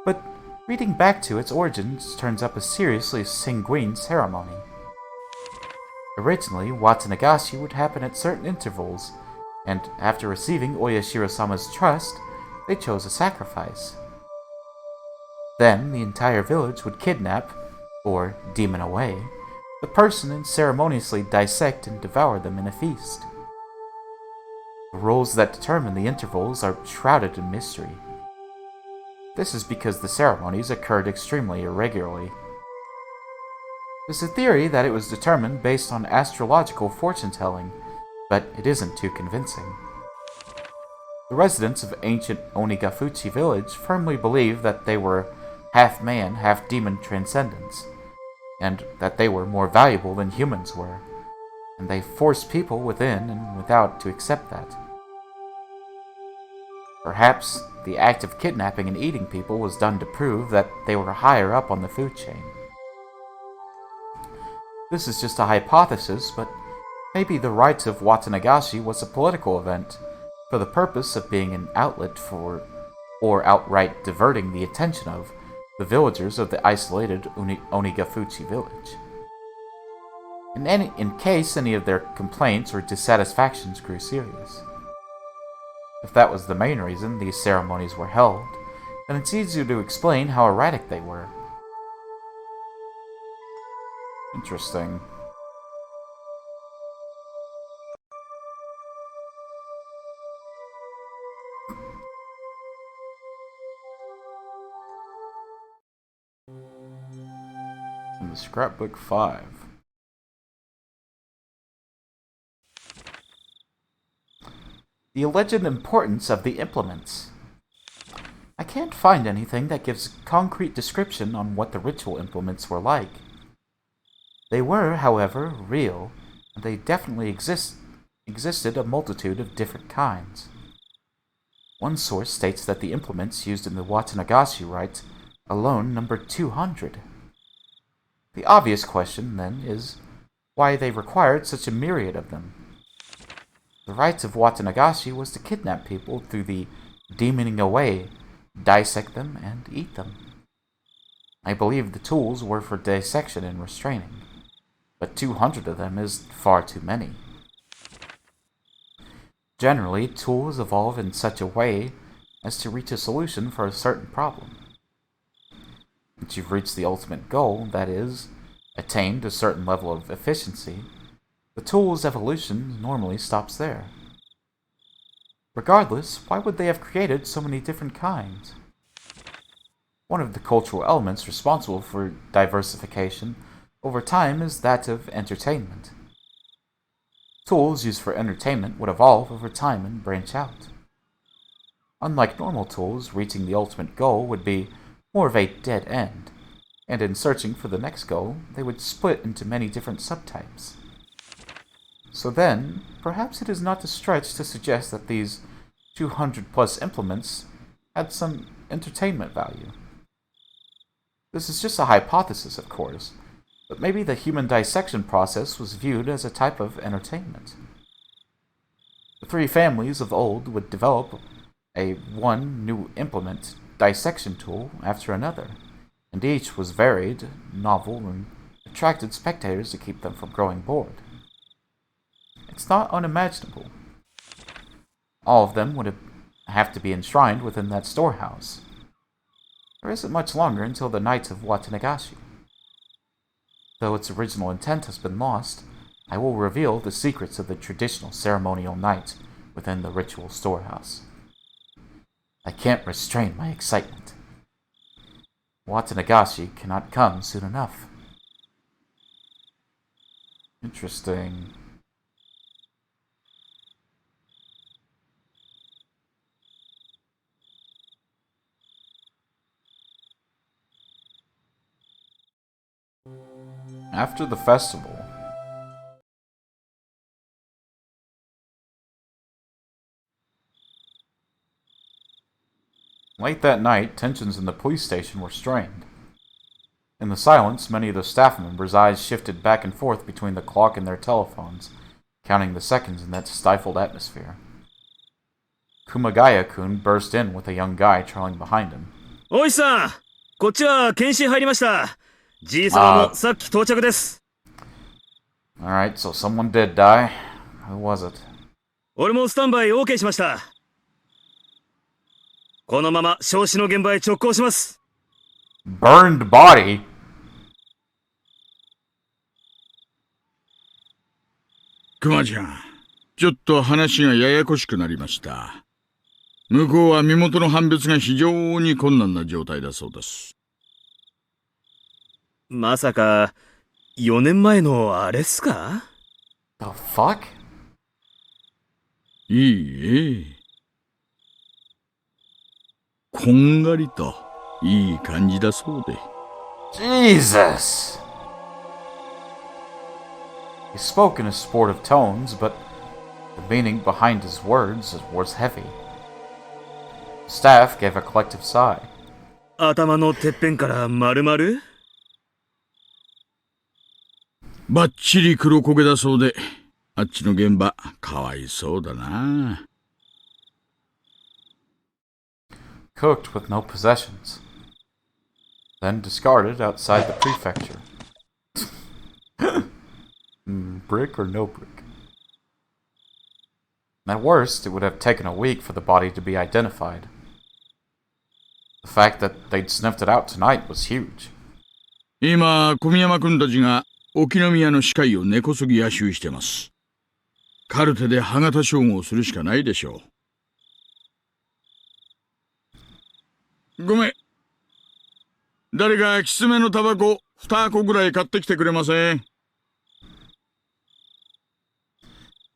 But reading back to its origins turns up a seriously sanguine ceremony. Originally, Watanagashi would happen at certain intervals, and after receiving Oyashiro-sama's trust, they chose a sacrifice. Then, the entire village would kidnap, or demon away, the person and ceremoniously dissect and devour them in a feast. The rules that determine the intervals are shrouded in mystery. This is because the ceremonies occurred extremely irregularly. There's a theory that it was determined based on astrological fortune-telling, but it isn't too convincing. The residents of ancient Onigafuchi village firmly believed that they were half-man, half-demon transcendents, and that they were more valuable than humans were, and they forced people within and without to accept that. Perhaps the act of kidnapping and eating people was done to prove that they were higher up on the food chain. This is just a hypothesis, but maybe the rites of Watanagashi was a political event for the purpose of being an outlet for, or outright diverting the attention of, the villagers of the isolated Onigafuchi village. In case any of their complaints or dissatisfactions grew serious. If that was the main reason these ceremonies were held, then it's easier to explain how erratic they were. Interesting. From the Scrapbook 5. The alleged importance of the implements. I can't find anything that gives concrete description on what the ritual implements were like. They were, however, real, and they definitely existed a multitude of different kinds. One source states that the implements used in the Watanagashi rite alone numbered 200. The obvious question, then, is why they required such a myriad of them. The rites of Watanagashi was to kidnap people through the demoning away, dissect them, and eat them. I believe the tools were for dissection and restraining, but 200 of them is far too many. Generally, tools evolve in such a way as to reach a solution for a certain problem. Once you've reached the ultimate goal, that is, attained a certain level of efficiency, the tool's evolution normally stops there. Regardless, why would they have created so many different kinds? One of the cultural elements responsible for diversification over time is that of entertainment. Tools used for entertainment would evolve over time and branch out. Unlike normal tools, reaching the ultimate goal would be more of a dead end, and in searching for the next goal, they would split into many different subtypes. So then, perhaps it is not a stretch to suggest that these 200 plus implements had some entertainment value. This is just a hypothesis, of course, but maybe the human dissection process was viewed as a type of entertainment. The three families of old would develop one new implement dissection tool after another, and each was varied, novel, and attracted spectators to keep them from growing bored. It's not unimaginable. All of them would have to be enshrined within that storehouse. There isn't much longer until the Nights of Watanagashi. Though its original intent has been lost, I will reveal the secrets of the traditional ceremonial night within the ritual storehouse. I can't restrain my excitement. Watanagashi cannot come soon enough. Interesting. After the festival, late that night, tensions in the police station were strained. In the silence, many of the staff members' eyes shifted back and forth between the clock and their telephones, counting the seconds in that stifled atmosphere. Kumagaya-kun burst in with a young guy trailing behind him. Oiさん、こっちは検視入りました。じいさまもさっき到着です。Alright, so someone did die. Who was it? 俺もスタンバイ OK しました。このまま焼死の現場へ直行します。Burned body? クマちゃん、ちょっと話がややこしくなりました。向こうは身元の判別が非常に困難な状態だそうです。まさか、4年前のあれっすか？ The fuck? いいえ。こんがりといい感じだそうで。Jesus! He spoke in his sportive tones, but the meaning behind his words was heavy. Staff gave a collective sigh. 頭のてっぺんから丸々？ばっちり黒焦げだそうで、あっちの現場かわいそうだな。Cooked with no possessions. Then discarded outside the prefecture. Brick or no brick? At worst, it would have taken a week for the body to be identified. The fact that they'd sniffed it out tonight was huge. 今、小宮山君たちが沖宮の歯科医を根こそぎ野襲してます。カルテで歯型照合するしかないでしょう。ごめん。誰かきつめのタバコ2箱ぐらい買ってきてくれません？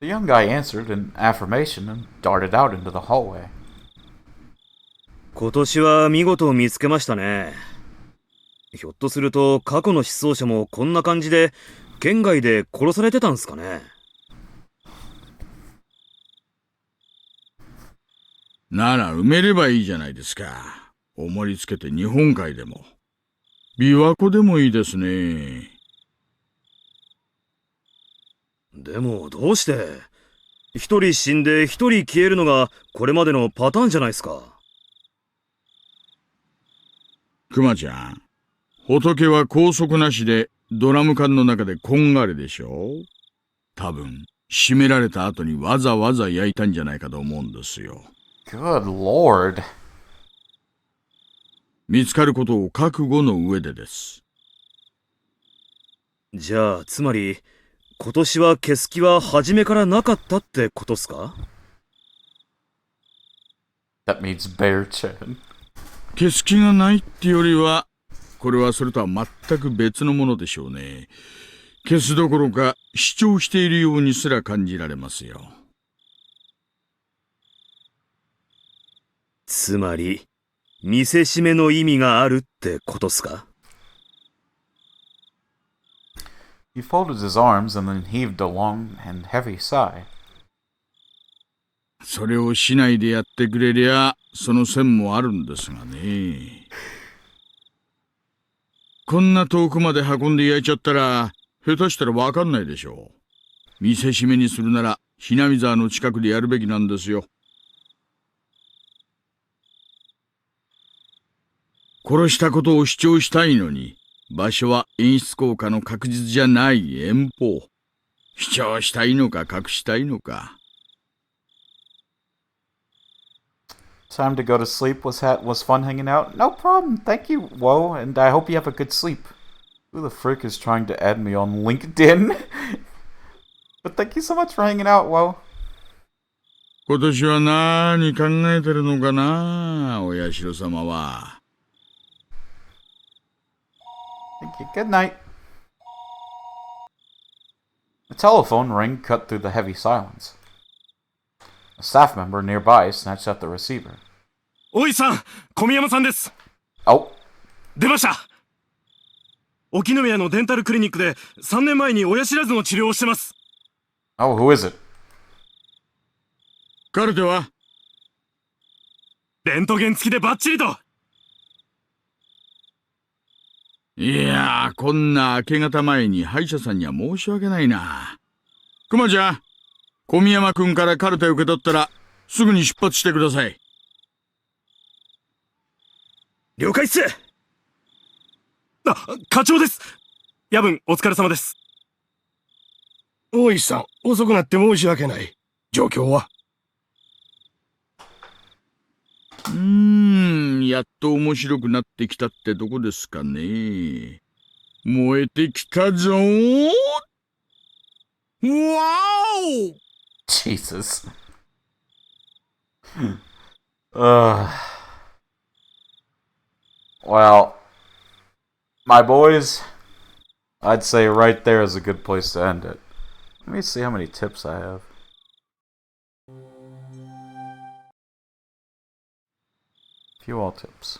The young guy answered in affirmation and darted out into the hallway. 今年は見事見つけましたね。ひょっとすると過去の失踪者もこんな感じで県外で殺されてたんすかね。なら埋めればいいじゃないですか。重りつけて日本海でも。琵琶湖でもいいですね。でもどうして一人死んで一人消えるのがこれまでのパターンじゃないですか。クマちゃん、仏は拘束なしでドラム缶の中でこんがりでしょ。多分締められた後にわざわざ焼いたんじゃないかと思うんですよ。Good lord. 見つかることを覚悟の上でです。じゃあつまり今年は消す気は初めからなかったってことっすか？ That means bear chin. 消す気がないってよりは、これはそれとは全く別のものでしょうね。消すどころか主張しているようにすら感じられますよ。つまり見せしめの意味があるってことっすか？ He folded his arms and then heaved a long and heavy sigh. それをしないでやってくれりゃ、その線もあるんですがね。こんな遠くまで運んで焼いちゃったら、下手したらわかんないでしょう。見せしめにするなら、ひなみ沢の近くでやるべきなんですよ。殺したことを主張したいのに、場所は演出効果の確実じゃない遠方。主張したいのか隠したいのか。Time to go to sleep. Was fun hanging out? No problem. Thank you, Whoa, and I hope you have a good sleep. Who the frick is trying to add me on LinkedIn? But thank you so much for hanging out, Whoa. 今年は何考えてるのかな、お社様は。Thank you. Good night. The telephone ring cut through the heavy silence. A staff member nearby snatched up the receiver. おいさん、小宮山さんです。Oh. 出ました。沖宮のデンタルクリニックで3年前に親知らずの治療をしてます。Oh, who is it? カルテは？レントゲン付きでバッチリと。いやー、こんな明け方前に歯医者さんには申し訳ないな。クマちゃん、小宮山くんからカルテ受け取ったらすぐに出発してください。了解っす。あ、課長です。夜分お疲れ様です。大石さん、遅くなって申し訳ない。状況は？やっと面白くなってきたってとこですかね。燃えてきたぞー。わーお Jesus. Well, my boys, I'd say right there is a good place to end it. Let me see how many tips I have. Few all tips.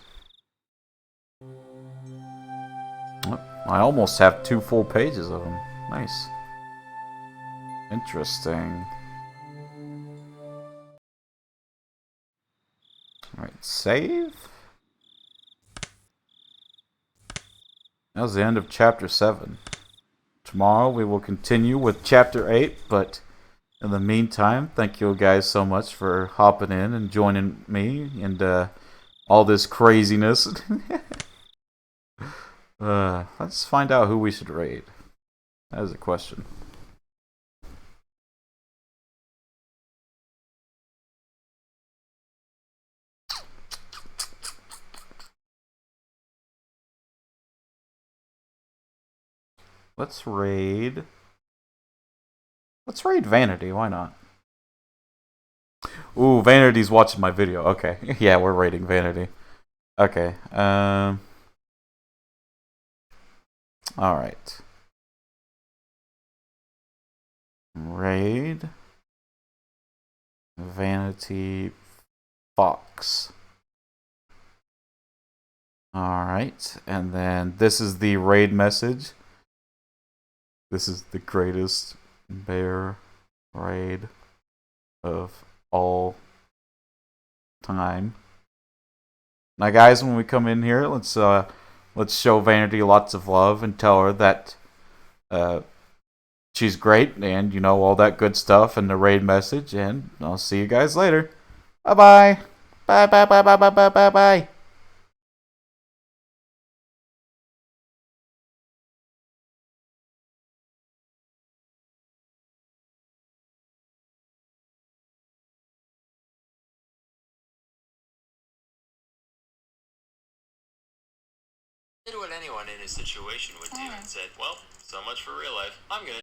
Oh, I almost have 2 full pages of them. Nice. Interesting. Alright, save. That was the end of chapter 7. Tomorrow we will continue with chapter 8, but in the meantime, thank you guys so much for hopping in and joining me and all this craziness. Let's find out who we should raid. That is a question. Let's raid Vanity, why not? Ooh, Vanity's watching my video. Okay. Yeah, we're raiding Vanity. Okay. Alright. Raid Vanity Fox. Alright, and then this is the raid message. This is the greatest bear raid of all time. Now guys, when we come in here, let's show Vanity lots of love and tell her that she's great and, you know, all that good stuff and the raid message, and I'll see you guys later. Bye-bye. Bye-bye. Did what anyone in his situation would do and said, well, so much for real life. I'm gonna